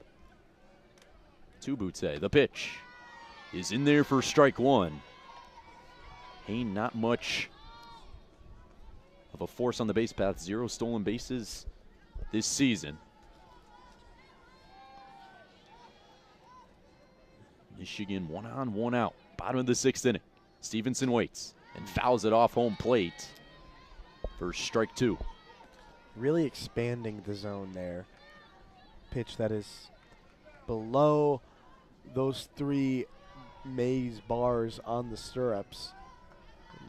To Boutte. The pitch is in there for strike 1. Hain not much of a force on the base path. 0 stolen bases this season. Michigan 1 on, 1 out. Bottom of the 6th inning. Stevenson waits and fouls it off home plate for strike 2. Really expanding the zone there. Pitch that is below those 3 maize bars on the stirrups.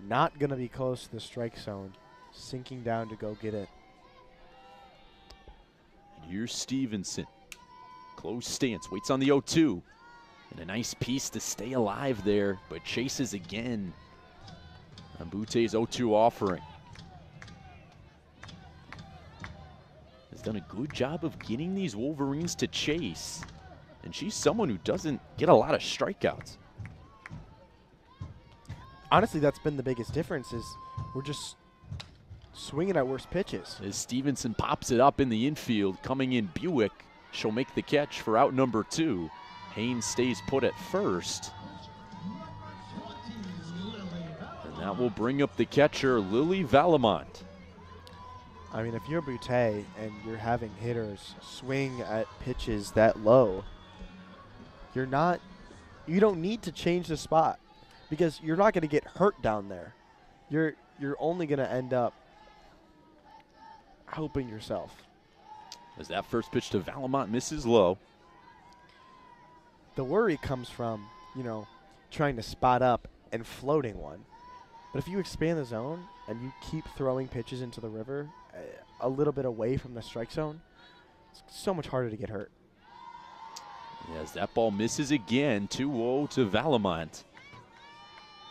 Not going to be close to the strike zone. Sinking down to go get it. And here's Stevenson. Close stance. Waits on the 0-2. And a nice piece to stay alive there, but chases again on Boutte's 0-2 offering. Has done a good job of getting these Wolverines to chase. And she's someone who doesn't get a lot of strikeouts. Honestly, that's been the biggest difference is we're just swinging at worse pitches. As Stevenson pops it up in the infield, coming in Buick, she'll make the catch for out number 2. Haynes stays put at first. And that will bring up the catcher, Lily Valamont. I mean, if you're Boutte and you're having hitters swing at pitches that low, you don't need to change the spot because you're not going to get hurt down there. You're only going to end up helping yourself. As that first pitch to Valamont misses low. The worry comes from, trying to spot up and floating one. But if you expand the zone and you keep throwing pitches into the river a little bit away from the strike zone, it's so much harder to get hurt. As that ball misses again, 2-0 to Valamont,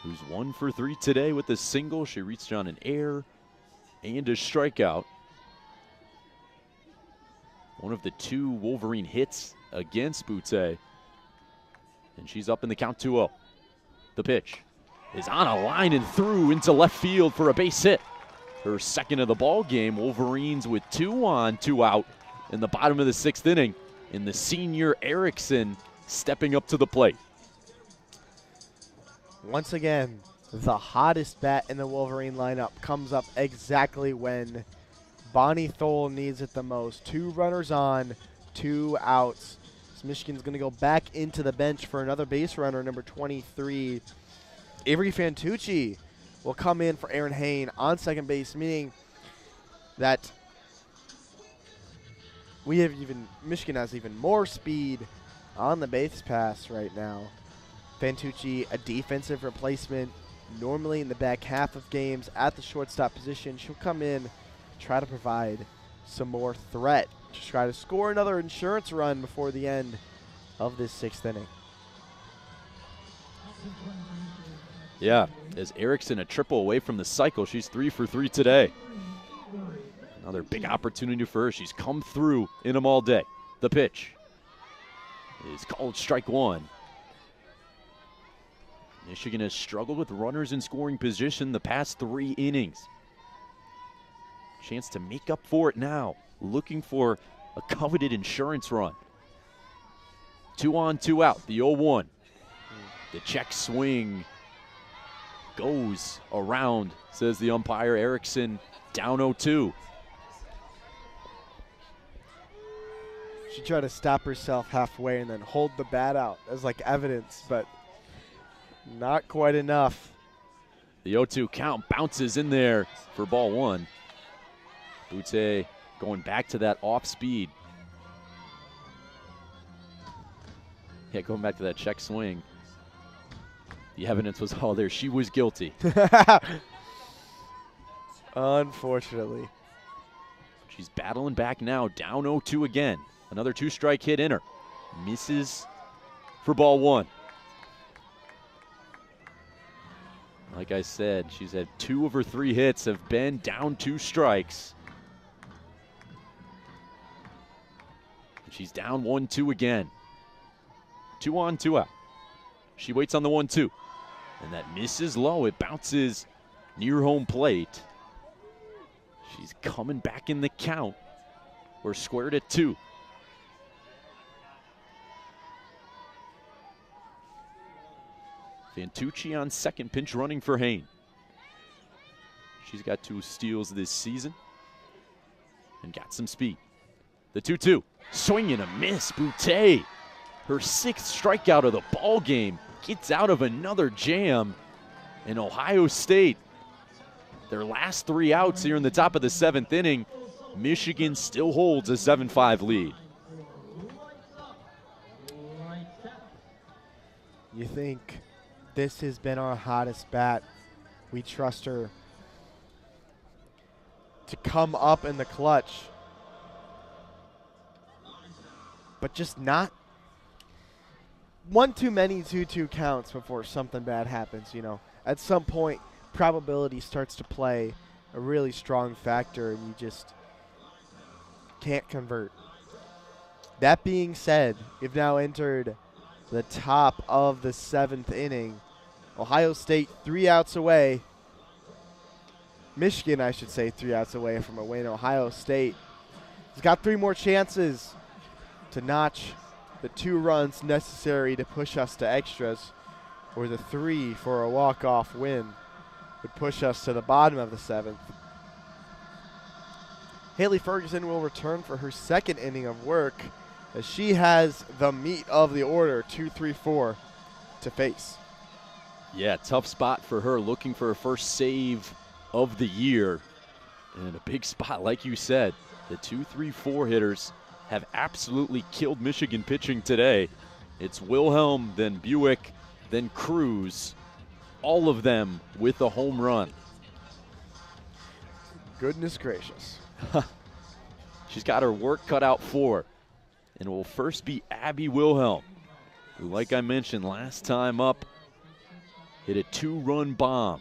who's 1 for 3 today with a single. She reached on an error and a strikeout. One of the 2 Wolverine hits against Boutte. And she's up in the count 2-0. The pitch is on a line and through into left field for a base hit. Her second of the ball game. Wolverines with 2 on, 2 out in the bottom of the 6th inning. And the senior Erickson stepping up to the plate. Once again, the hottest bat in the Wolverine lineup comes up exactly when Bonnie Thole needs it the most. 2 runners on, 2 outs. So Michigan's going to go back into the bench for another base runner, number 23. Avery Fantucci will come in for Aaron Hain on second base, meaning that Michigan has even more speed on the base pass right now. Fantucci, a defensive replacement, normally in the back half of games at the shortstop position. She'll come in, try to provide some more threat to try to score another insurance run before the end of this 6th inning. Yeah, as Erickson a triple away from the cycle. She's 3 for 3 today. Another big opportunity for her. She's come through in them all day. The pitch is called strike 1. Michigan has struggled with runners in scoring position the past 3 innings. Chance to make up for it now. Looking for a coveted insurance run. 2 on, 2 out. The 0-1. The check swing goes around, says the umpire. Erickson down 0-2. She tried to stop herself halfway and then hold the bat out as like evidence, but not quite enough. The 0-2 count bounces in there for ball 1. Boutte going back to that off speed. Yeah, going back to that check swing. The evidence was all there. She was guilty. Unfortunately. She's battling back now, down 0-2 again. Another 2-strike hit in her. Misses for ball 1. Like I said, she's had 2 of her 3 hits have been down 2 strikes. She's down 1-2 again. 2 on, 2 out. She waits on the 1-2. And that misses low. It bounces near home plate. She's coming back in the count. We're squared at 2. Fantucci on second, pinch running for Hain. She's got 2 steals this season and got some speed. The 2-2, swing and a miss. Boutte, her 6th strikeout of the ball game, gets out of another jam. And Ohio State, their last 3 outs here in the top of the 7th inning, Michigan still holds a 7-5 lead. You think this has been our hottest bat. We trust her to come up in the clutch. But just not one too many 2-2 counts before something bad happens, At some point, probability starts to play a really strong factor and you just can't convert. That being said, we've now entered the top of the 7th inning. Ohio State 3 outs away. Michigan, I should say, 3 outs away from a win. Ohio State has got 3 more chances to notch the 2 runs necessary to push us to extras, or the 3 for a walk-off win would push us to the bottom of the 7th. Haley Ferguson will return for her 2nd inning of work as she has the meat of the order, 2, 3, 4, to face. Yeah, tough spot for her, looking for her first save of the year. And a big spot, like you said. The 2, 3, 4 hitters have absolutely killed Michigan pitching today. It's Wilhelm, then Buick, then Cruz. All of them with a home run. Goodness gracious. She's got her work cut out for her. And it will first be Abby Wilhelm, who, like I mentioned last time up, hit a 2-run bomb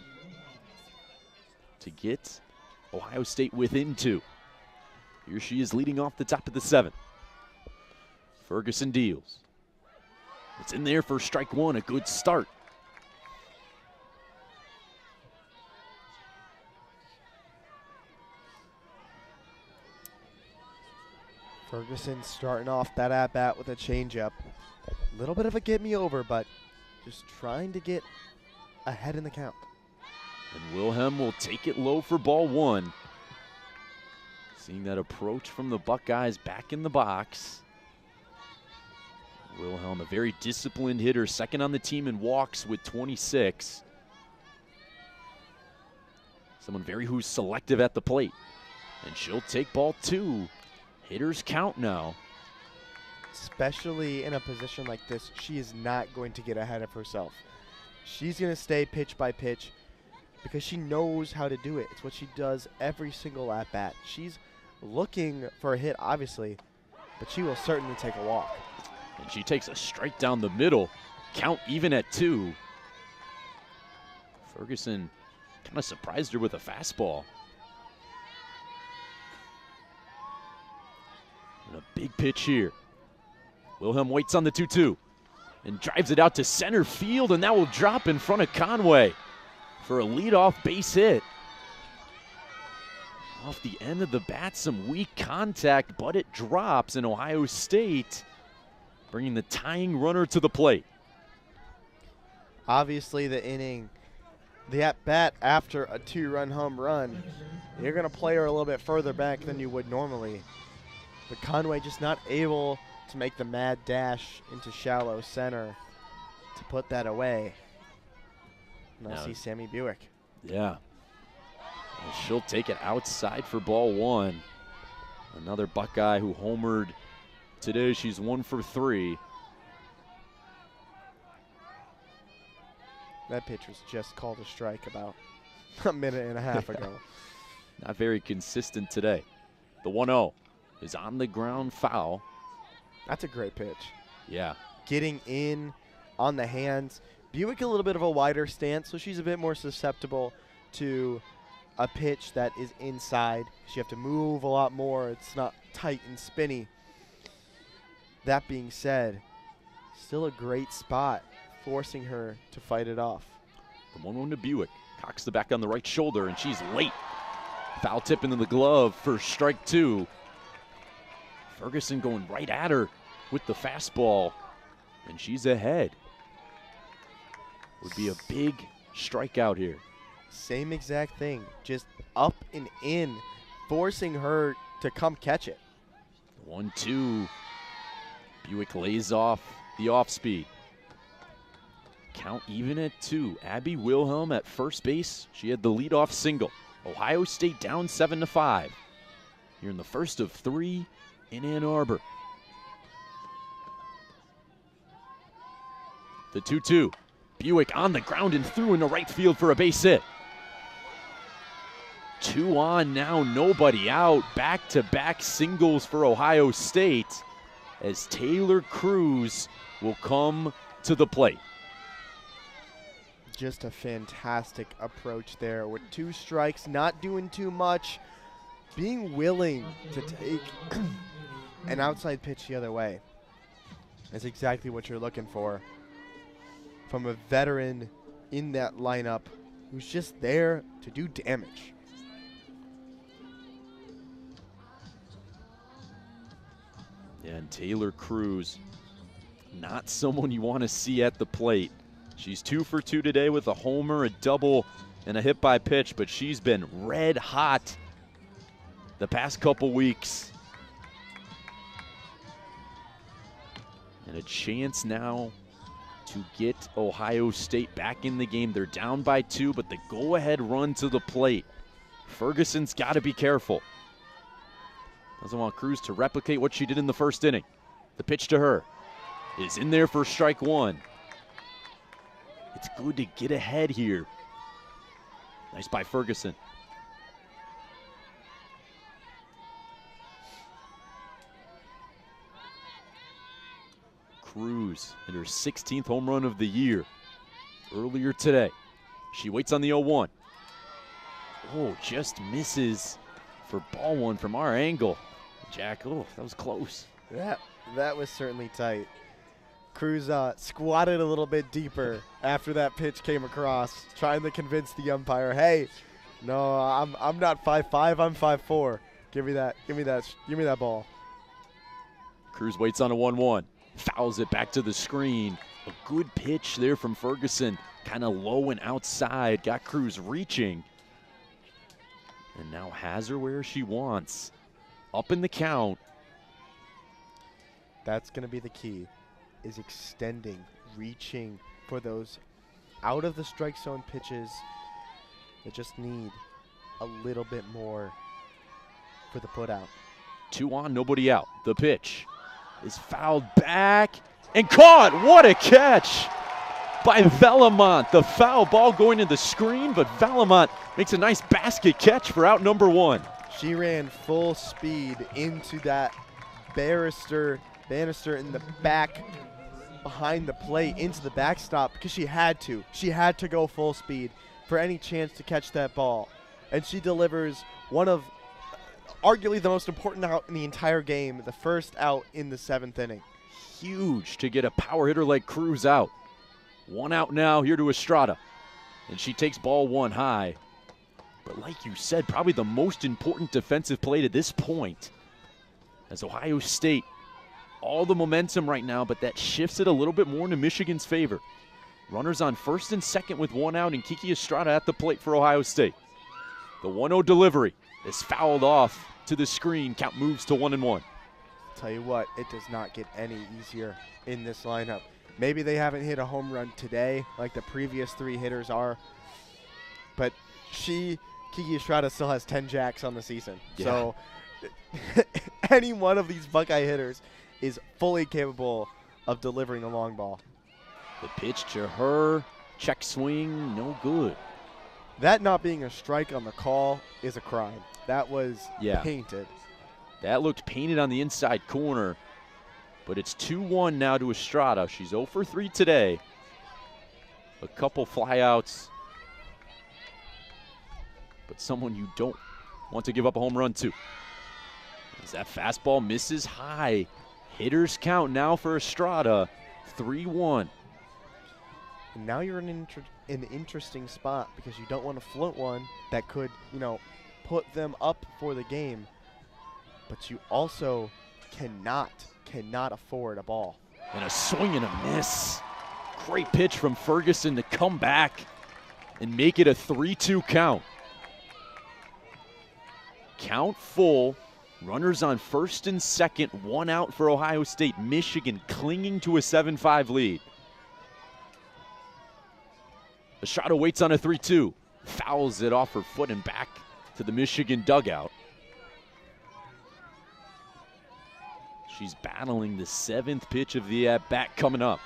to get Ohio State within 2. Here she is leading off the top of the 7th. Ferguson deals. It's in there for strike 1, a good start. Ferguson starting off that at-bat with a changeup. A little bit of a get-me-over, but just trying to get ahead in the count. And Wilhelm will take it low for ball 1. Seeing that approach from the Buckeyes back in the box. Wilhelm, a very disciplined hitter, 2nd on the team in walks with 26. Someone who's selective at the plate. And she'll take ball 2. Hitters count now. Especially in a position like this, she is not going to get ahead of herself. She's going to stay pitch by pitch because she knows how to do it. It's what she does every single at-bat. She's looking for a hit, obviously, but she will certainly take a walk. And she takes a strike down the middle. Count even at 2. Ferguson kind of surprised her with a fastball. And a big pitch here. Wilhelm waits on the 2-2 and drives it out to center field, and that will drop in front of Conway for a leadoff base hit. Off the end of the bat, some weak contact, but it drops, and Ohio State bringing the tying runner to the plate. Obviously, the inning, the at-bat after a 2-run home run, you're going to play her a little bit further back than you would normally. But Conway just not able to make the mad dash into shallow center to put that away. And I'll see Sammy Buick. Yeah. And she'll take it outside for ball 1. Another Buckeye who homered today. She's 1 for 3. That pitch was just called a strike about a minute and a half ago. Not very consistent today. The 1-0 is on the ground, foul. That's a great pitch. Yeah. Getting in on the hands. Buick a little bit of a wider stance, so she's a bit more susceptible to a pitch that is inside. You have to move a lot more. It's not tight and spinny. That being said, still a great spot, forcing her to fight it off. The 1-1 to Buick. Cocks the back on the right shoulder, and she's late. Foul tip into the glove for strike 2. Ferguson going right at her with the fastball, and she's ahead. Would be a big strikeout here. Same exact thing, just up and in, forcing her to come catch it. 1-2. Buick lays off the off speed. Count even at 2. Abby Wilhelm at first base. She had the leadoff single. Ohio State down 7-5. Here in the first of 3 in Ann Arbor. The 2-2. Buick on the ground and through into right field for a base hit. 2 on now, nobody out. Back-to-back singles for Ohio State as Taylor Cruz will come to the plate. Just a fantastic approach there with 2 strikes, not doing too much, being willing to take an outside pitch the other way is exactly what you're looking for from a veteran in that lineup who's just there to do damage. Yeah, and Taylor Cruz, not someone you want to see at the plate. She's 2 for 2 today with a homer, a double, and a hit by pitch, but she's been red hot the past couple weeks. And a chance now to get Ohio State back in the game. They're down by 2, but the go-ahead run to the plate. Ferguson's got to be careful. Doesn't want Cruz to replicate what she did in the first inning. The pitch to her is in there for strike 1. It's good to get ahead here. Nice by Ferguson. Cruz in her 16th home run of the year earlier today. She waits on the 0-1. Oh, just misses for ball 1 from our angle. Jack, oh, that was close. That was certainly tight. Cruz squatted a little bit deeper after that pitch came across, trying to convince the umpire, hey, no, I'm not 5'5", I'm 5'4". Give me that ball. Cruz waits on a 1-1. Fouls it back to the screen. A good pitch there from Ferguson. Kind of low and outside. Got Cruz reaching. And now has her where she wants. Up in the count. That's going to be the key, is extending, reaching for those out of the strike zone pitches that just need a little bit more for the put out. 2 on, nobody out. The pitch is fouled back and caught. What a catch by Velamont. The foul ball going to the screen, but Velamont makes a nice basket catch for out number 1. She ran full speed into that banister in the back behind the plate into the backstop because she had to. She had to go full speed for any chance to catch that ball. And she delivers one of arguably the most important out in the entire game, the first out in the 7th inning. Huge to get a power hitter like Cruz out. 1 out now here to Estrada. And she takes ball 1 high. But like you said, probably the most important defensive play to this point. As Ohio State, all the momentum right now, but that shifts it a little bit more into Michigan's favor. Runners on first and second with 1 out, and Kiki Estrada at the plate for Ohio State. The 1-0 delivery is fouled off to the screen. Count moves to 1-1. Tell you what, it does not get any easier in this lineup. Maybe they haven't hit a home run today like the previous 3 hitters are, but Kiki Estrada still has 10 jacks on the season. Yeah. So any one of these Buckeye hitters is fully capable of delivering a long ball. The pitch to her, check swing, no good. That not being a strike on the call is a crime. That was painted. That looked painted on the inside corner, but it's 2-1 now to Estrada. She's 0 for 3 today. A couple flyouts, but someone you don't want to give up a home run to. As that fastball misses high. Hitters count now for Estrada, 3-1. And now you're in an interesting spot because you don't want to float one that could, put them up for the game. But you also cannot afford a ball. And a swing and a miss. Great pitch from Ferguson to come back and make it a 3-2 count. Count full. Runners on first and second, 1 out for Ohio State. Michigan clinging to a 7-5 lead. Estrada waits on a 3-2. Fouls it off her foot and back to the Michigan dugout. She's battling the 7th pitch of the at-bat coming up.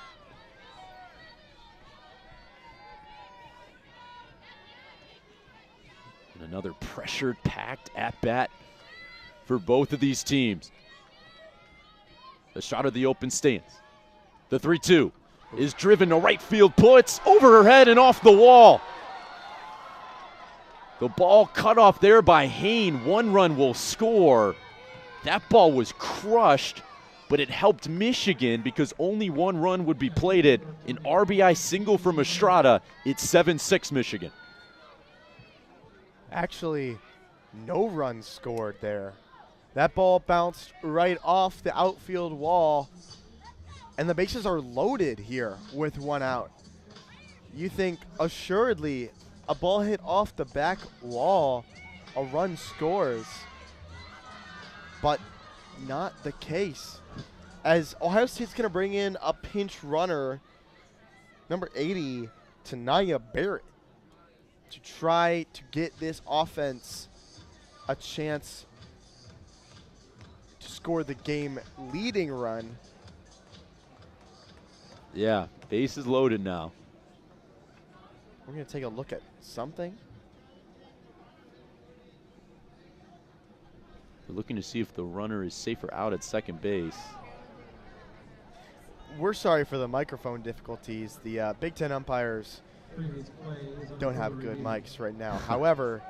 And another pressured-packed at-bat for both of these teams. Estrada the open stance. The 3-2 is driven to right field, puts over her head and off the wall. The ball cut off there by Hain. 1 run will score. That ball was crushed, but it helped Michigan because only one run would be plated. An RBI single from Estrada. It's 7-6 Michigan. Actually, no runs scored there. That ball bounced right off the outfield wall, and the bases are loaded here with one out. You think assuredly a ball hit off the back wall, a run scores, but not the case. As Ohio State's going to bring in a pinch runner, number 80, Tanaya Barrett, to try to get this offense a chance to score the game-leading run. Yeah, bases loaded now. We're going to take a look at something. We're looking to see if the runner is safer out at second base. We're sorry for the microphone difficulties. The Big Ten umpires don't have good mics right now. However,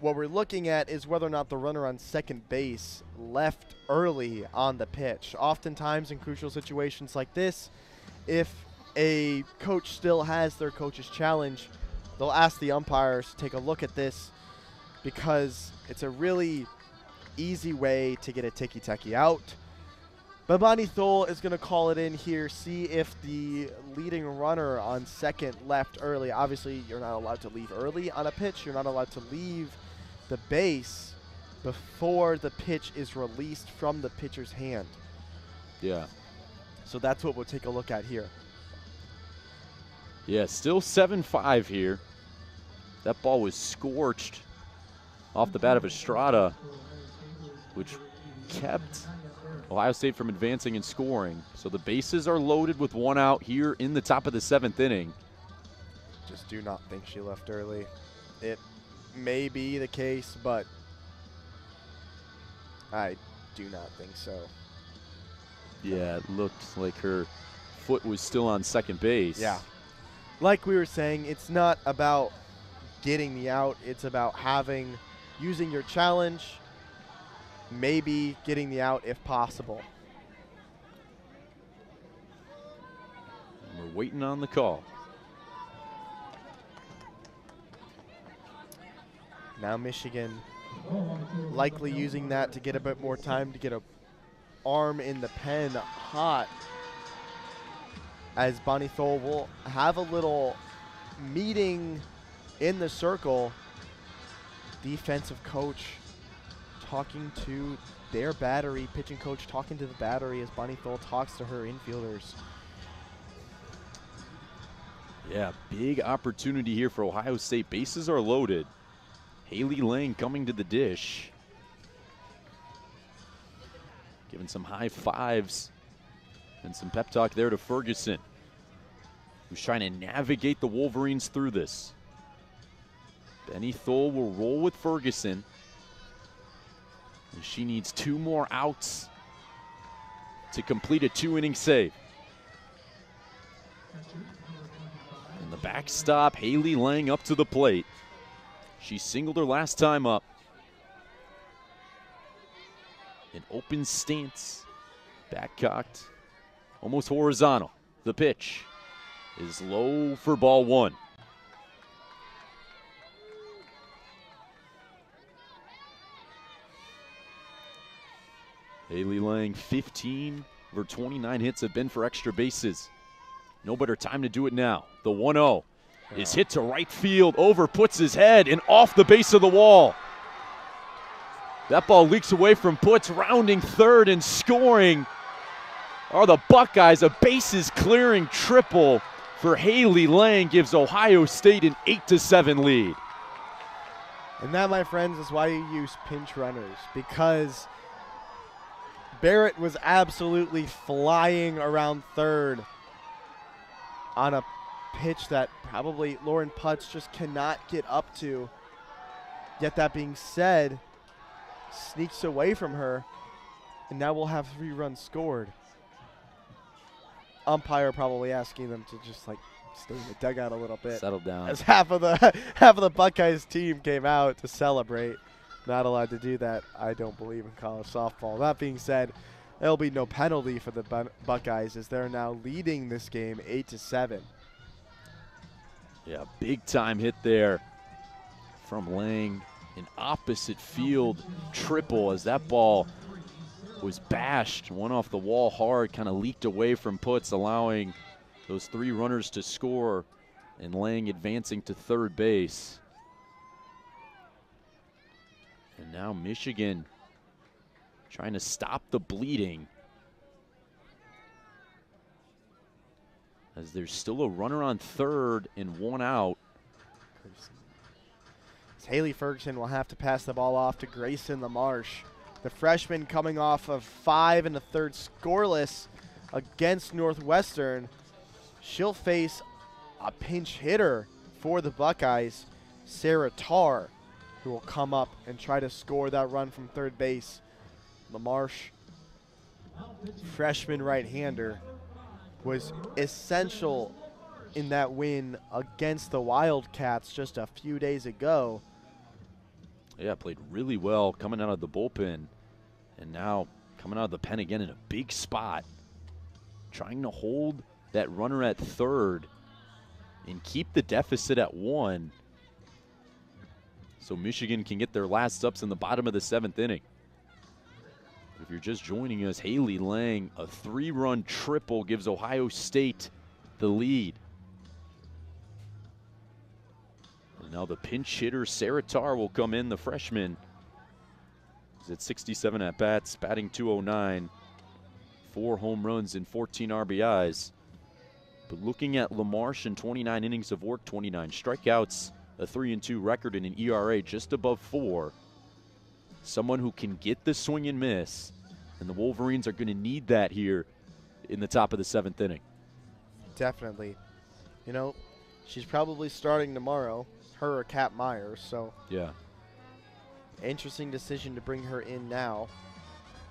what we're looking at is whether or not the runner on second base left early on the pitch. Oftentimes in crucial situations like this, if a coach still has their coach's challenge, they'll ask the umpires to take a look at this because it's a really easy way to get a ticky-tacky out. But Bonnie Thole is going to call it in here, see if the leading runner on second left early. Obviously, you're not allowed to leave early on a pitch. You're not allowed to leave the base before the pitch is released from the pitcher's hand. Yeah. So that's what we'll take a look at here. Yeah, still 7-5 here. That ball was scorched off the bat of Estrada, which kept Ohio State from advancing and scoring. So the bases are loaded with one out here in the top of the 7th inning. Just do not think she left early. It may be the case, but I do not think so. Yeah, it looked like her foot was still on second base. Yeah. Like we were saying, it's not about getting the out. It's about using your challenge, maybe getting the out if possible. We're waiting on the call. Now Michigan likely using that to get a bit more time to get a arm in the pen hot, as Bonnie Thole will have a little meeting in the circle. Defensive coach talking to their battery, pitching coach talking to the battery as Bonnie Thole talks to her infielders. Yeah, big opportunity here for Ohio State. Bases are loaded. Haley Lang coming to the dish. Giving some high fives and some pep talk there to Ferguson, who's trying to navigate the Wolverines through this. Benny Thole will roll with Ferguson. And she needs 2 more outs to complete a 2-inning save. And the backstop, Haley Lang up to the plate. She singled her last time up. An open stance, back cocked, almost horizontal. The pitch is low for ball 1. Haley Lang, 15 of her 29 hits have been for extra bases. No better time to do it now. The 1-0 is hit to right field, over, puts his head, and off the base of the wall. That ball leaks away from Putz, rounding third and scoring are the Buckeyes. A bases clearing triple for Haley Lang gives Ohio State an 8-7 lead. And that, my friends, is why you use pinch runners, because Barrett was absolutely flying around third on a pitch that probably Lauren Putz just cannot get up to. Yet that being said, sneaks away from her, and now we'll have 3 runs scored. Umpire probably asking them to just like stay in the dugout a little bit. Settle down. As half of the Buckeyes team came out to celebrate. Not allowed to do that, I don't believe, in college softball. That being said, there'll be no penalty for the Buckeyes as they're now leading this game 8-7. Yeah, big time hit there from Lang. An opposite field triple as that ball was bashed, went off the wall hard, kind of leaked away from puts, allowing those 3 runners to score, and Lang advancing to third base. And now Michigan trying to stop the bleeding, as there's still a runner on third and 1 out. Haley Ferguson will have to pass the ball off to Grayson LaMarche. The freshman coming off of 5 1/3 scoreless against Northwestern. She'll face a pinch hitter for the Buckeyes, Sarah Tarr, who will come up and try to score that run from third base. LaMarche, freshman right-hander, was essential in that win against the Wildcats just a few days ago. Yeah, played really well coming out of the bullpen, and now coming out of the pen again in a big spot, trying to hold that runner at third and keep the deficit at 1 so Michigan can get their last ups in the bottom of the 7th inning. If you're just joining us, Haley Lang, a 3-run triple gives Ohio State the lead. And now the pinch hitter, Sarah Tarr, will come in, the freshman. He's at 67 at-bats, batting .209, 4 home runs and 14 RBIs. But looking at LaMarche in 29 innings of work, 29 strikeouts, a 3-2 record, and an ERA just above 4. Someone who can get the swing and miss, and the Wolverines are going to need that here in the top of the 7th inning. Definitely. You know, she's probably starting tomorrow, her or Kat Myers, so yeah, interesting decision to bring her in now.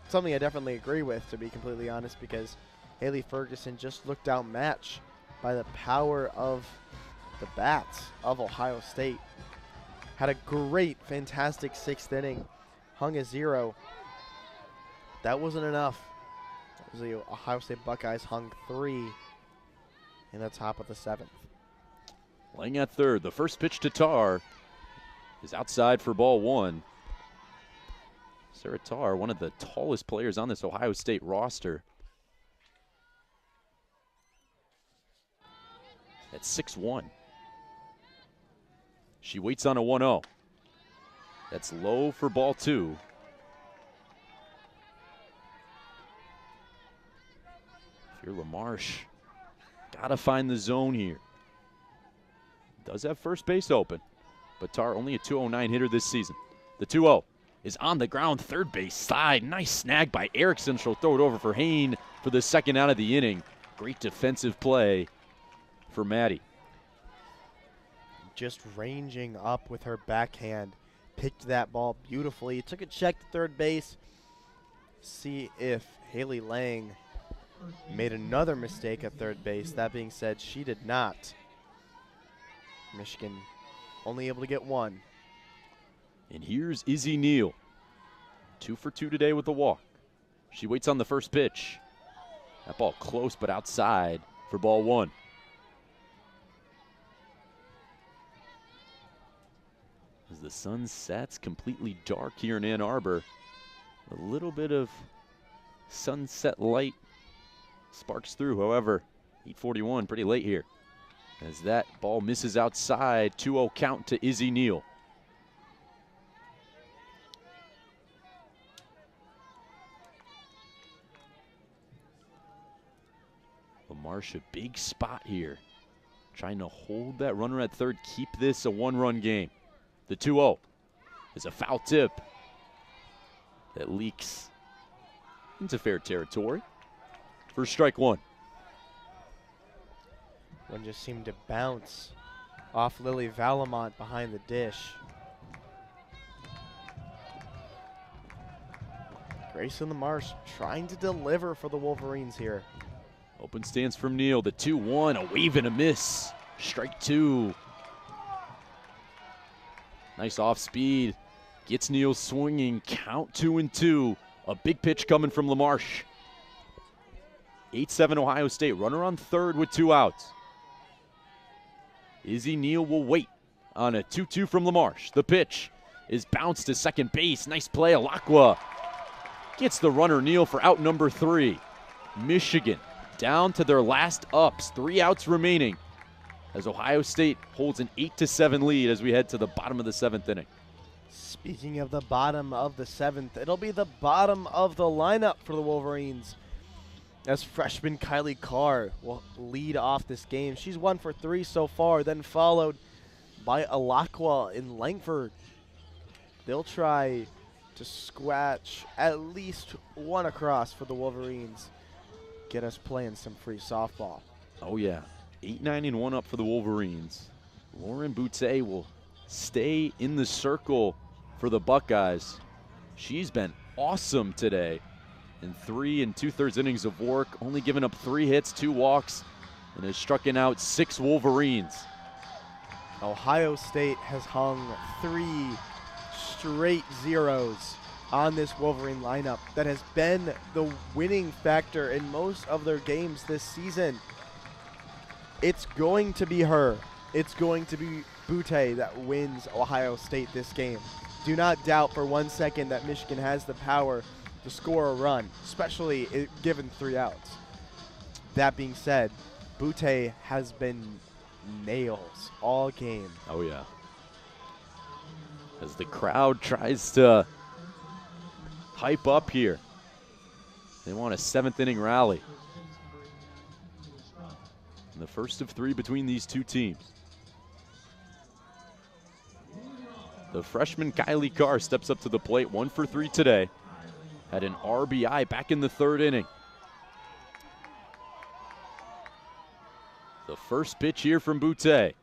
Something I definitely agree with, to be completely honest, because Haley Ferguson just looked outmatched by the power of the bats of Ohio State. Had a great, fantastic 6th inning. Hung a 0. That wasn't enough. The Ohio State Buckeyes hung 3 in the top of the 7th. Lang at third. The first pitch to Tarr is outside for ball 1. Sarah Tarr, one of the tallest players on this Ohio State roster. At 6'1". She waits on a 1-0. That's low for ball 2. If you're LaMarche, gotta find the zone here. Does have first base open, but Tarr only a .209 hitter this season. The 2-0 is on the ground, third base side. Nice snag by Erickson. She'll throw it over for Hain for the 2nd out of the inning. Great defensive play for Maddie. Just ranging up with her backhand. Picked that ball beautifully. Took a check to third base. See if Haley Lang made another mistake at third base. That being said, she did not. Michigan only able to get 1. And here's Izzy Neal. 2 for 2 today with a walk. She waits on the first pitch. That ball close but outside for ball 1. As the sun sets, completely dark here in Ann Arbor, a little bit of sunset light sparks through. However, 8:41, pretty late here. As that ball misses outside, 2-0 count to Izzy Neal. LaMarche, a big spot here. Trying to hold that runner at third, keep this a 1-run game. The 2-0 is a foul tip that leaks into fair territory for strike 1. One just seemed to bounce off Lily Valamont behind the dish. Grayson LaMarche trying to deliver for the Wolverines here. Open stance from Neal. The 2-1, a wave and a miss. Strike 2. Nice off speed Gets Neal swinging, count 2-2. A big pitch coming from LaMarche. 8-7 Ohio State, runner on third with 2 outs. Izzy Neal will wait on a 2-2 from LaMarche. The pitch is bounced to second base. Nice play, Alakwa gets the runner Neal for out number 3. Michigan down to their last ups, 3 outs remaining, as Ohio State holds an 8-7 lead as we head to the bottom of the 7th inning. Speaking of the bottom of the 7th, it'll be the bottom of the lineup for the Wolverines, as freshman Kylie Carr will lead off this game. She's 1 for 3 so far, then followed by Alakwa in Langford. They'll try to scratch at least 1 across for the Wolverines. Get us playing some free softball. Oh yeah, 8-9 and 1 up for the Wolverines. Lauren Boutte will stay in the circle for the Buckeyes. She's been awesome today in 3 2/3 innings of work, only giving up 3 hits, 2 walks, and has struck out 6 Wolverines. Ohio State has hung 3 straight zeros on this Wolverine lineup that has been the winning factor in most of their games this season. It's going to be her. It's going to be Boutte that wins Ohio State this game. Do not doubt for 1 second that Michigan has the power to score a run, especially given 3 outs. That being said, Boutte has been nails all game. Oh yeah. As the crowd tries to hype up here. They want a 7th inning rally. And the first of 3 between these 2 teams. The freshman Kylie Carr steps up to the plate, 1 for 3 today. Had an RBI back in the 3rd inning. The first pitch here from Boutte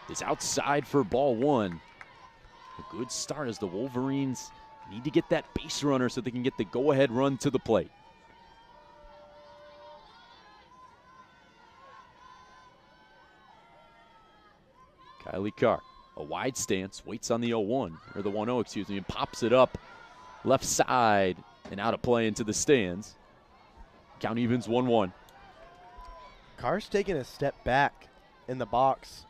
is outside for ball 1. A good start as the Wolverines need to get that base runner so they can get the go-ahead run to the plate. Kylie Carr, a wide stance, waits on the 0-1, or the 1-0, excuse me, and pops it up left side and out of play into the stands. Count evens 1-1. Carr's taking a step back in the box.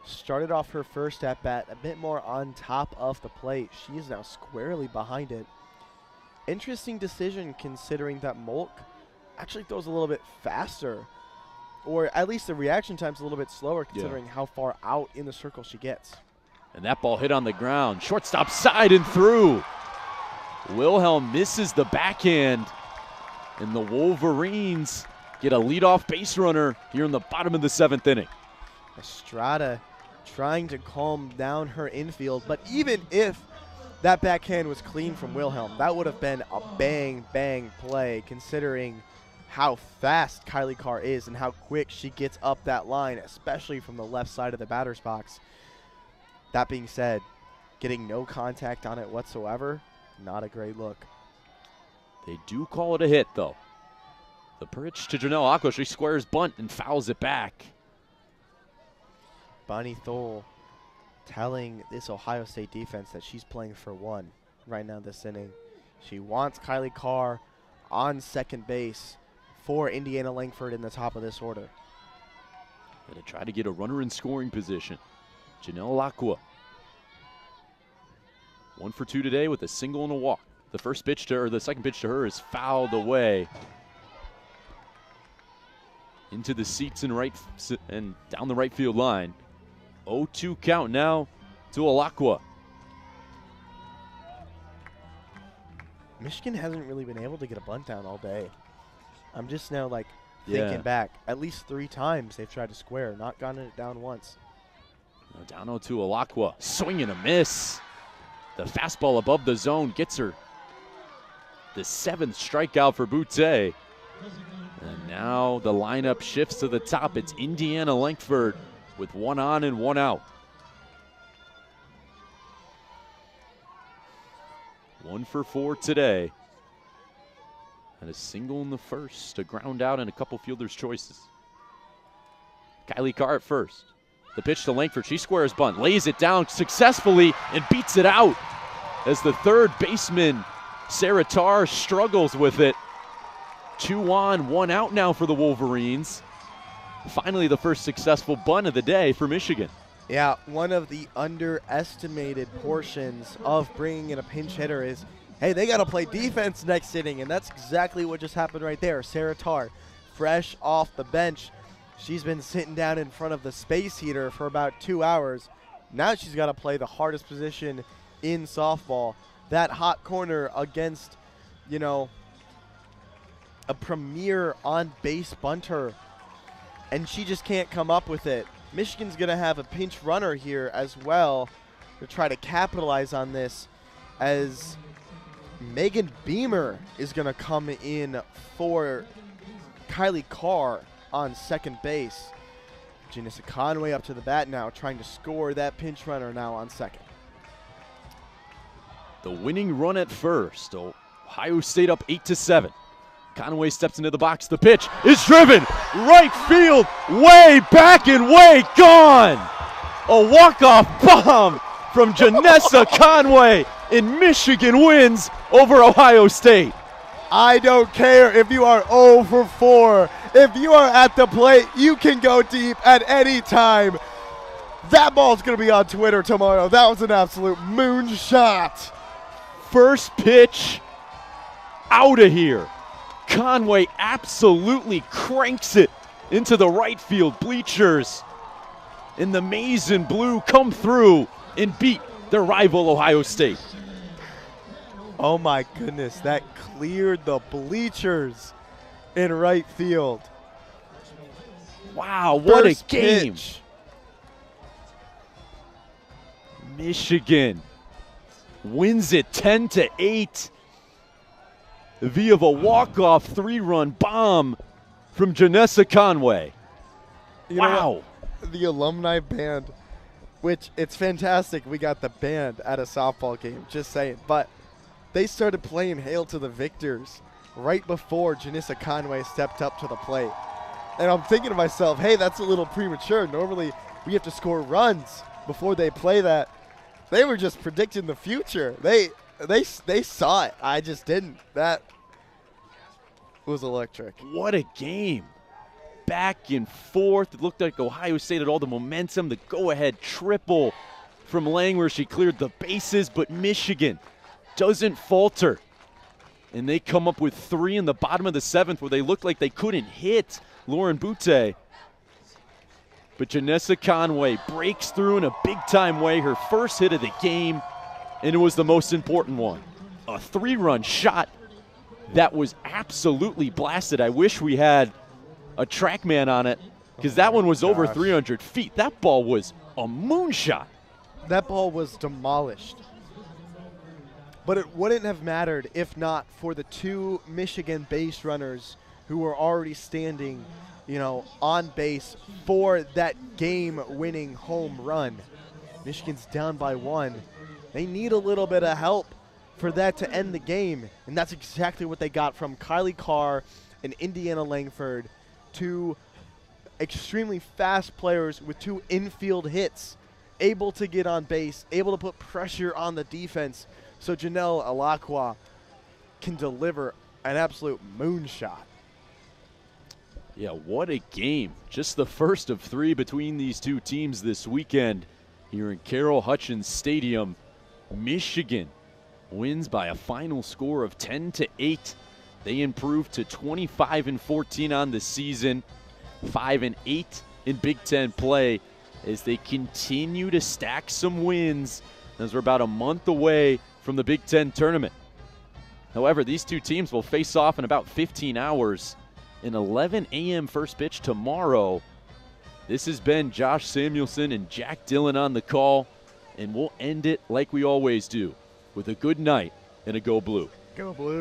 Started off her first at-bat a bit more on top of the plate. She is now squarely behind it. Interesting decision considering that Molk actually throws a little bit faster, or at least the reaction time's a little bit slower considering how far out in the circle she gets. And that ball hit on the ground. Shortstop side and through. Wilhelm misses the backhand, and the Wolverines get a leadoff base runner here in the bottom of the 7th inning. Estrada trying to calm down her infield, but even if that backhand was clean from Wilhelm, that would have been a bang play considering how fast Kylie Carr is and how quick she gets up that line, especially from the left side of the batter's box. That being said, getting no contact on it whatsoever, not a great look. They do call it a hit, though. The pitch to Janelle Aqua, she squares bunt and fouls it back. Bonnie Thole telling this Ohio State defense that she's playing for 1 right now this inning. She wants Kylie Carr on second base for Indiana Langford in the top of this order. Gonna try to get a runner in scoring position. Janelle Aqua. 1 for 2 today with a single and a walk. The first pitch to her, the second pitch to her is fouled away into the seats and down the right field line. 0-2 count now to Alakwa. Michigan hasn't really been able to get a bunt down all day. I'm just now thinking back. At least 3 times they've tried to square, not gotten it down once. Now down 0-2 Alakwa. Swing and a miss. The fastball above the zone gets her the 7th strikeout for Boutte. And now the lineup shifts to the top. It's Indiana Langford with 1 on and 1 out. 1 for 4 today. And a single in the first, a ground out, and a couple fielders' choices. Kylie Carr at first. The pitch to Langford. She squares bunt, lays it down successfully, and beats it out as the third baseman, Sarah Tarr, struggles with it. 2 on, 1 out now for the Wolverines. Finally, the first successful bunt of the day for Michigan. Yeah, one of the underestimated portions of bringing in a pinch hitter is, hey, they got to play defense next inning, and that's exactly what just happened right there. Sarah Tarr, fresh off the bench. She's been sitting down in front of the space heater for about 2 hours. Now she's got to play the hardest position in softball. That hot corner against, you know, a premier on-base bunter, and she just can't come up with it. Michigan's going to have a pinch runner here as well to try to capitalize on this, as Megan Beamer is going to come in for Kylie Carr on second base. Janissa Conway up to the bat now, trying to score that pinch runner now on second. The winning run at first. Ohio State up 8-7. Conway steps into the box. The pitch is driven right field, way back and way gone. A walk-off bomb from Janessa Conway, and Michigan wins over Ohio State. I don't care if you are 0 for 4. If you are at the plate, you can go deep at any time. That ball's going to be on Twitter tomorrow. That was an absolute moonshot. First pitch out of here. Conway absolutely cranks it into the right field bleachers. And the maize and blue come through and beat their rival Ohio State. Oh my goodness, that cleared the bleachers in right field. Wow, what First a game. pitch. Michigan wins it 10-8 via a walk-off 3-run bomb from Janessa Conway. You know what? The alumni band, which it's fantastic we got the band at a softball game, just saying, but they started playing Hail to the Victors right before Janissa Conway stepped up to the plate. And I'm thinking to myself, hey, that's a little premature. Normally we have to score runs before they play that. They were just predicting the future. They saw it. I just didn't. That was electric. What a game. Back and forth. It looked like Ohio State had all the momentum. The go-ahead triple from Lang where she cleared the bases, but Michigan doesn't falter. And they come up with 3 in the bottom of the 7th where they looked like they couldn't hit Lauren Butte. But Janessa Conway breaks through in a big-time way, her first hit of the game, and it was the most important one. A 3-run shot that was absolutely blasted. I wish we had a TrackMan on it, because that one was over 300 feet. That ball was a moonshot. That ball was demolished. But it wouldn't have mattered if not for the 2 Michigan base runners who were already standing, you know, on base for that game-winning home run. Michigan's down by 1. They need a little bit of help for that to end the game, and that's exactly what they got from Kylie Carr and Indiana Langford, 2 extremely fast players with 2 infield hits, able to get on base, able to put pressure on the defense, so Janelle Alakwa can deliver an absolute moonshot. Yeah, what a game. Just the first of 3 between these 2 teams this weekend here in Carol Hutchins Stadium. Michigan wins by a final score of 10-8. They improved to 25-14 on the season, 5-8 in Big Ten play as they continue to stack some wins as we're about a month away from the Big Ten tournament. However, these 2 teams will face off in about 15 hours. An 11 a.m. first pitch tomorrow. This has been Josh Samuelsen and Jack Dillon on the call, and we'll end it like we always do with a good night and a Go Blue. Go Blue.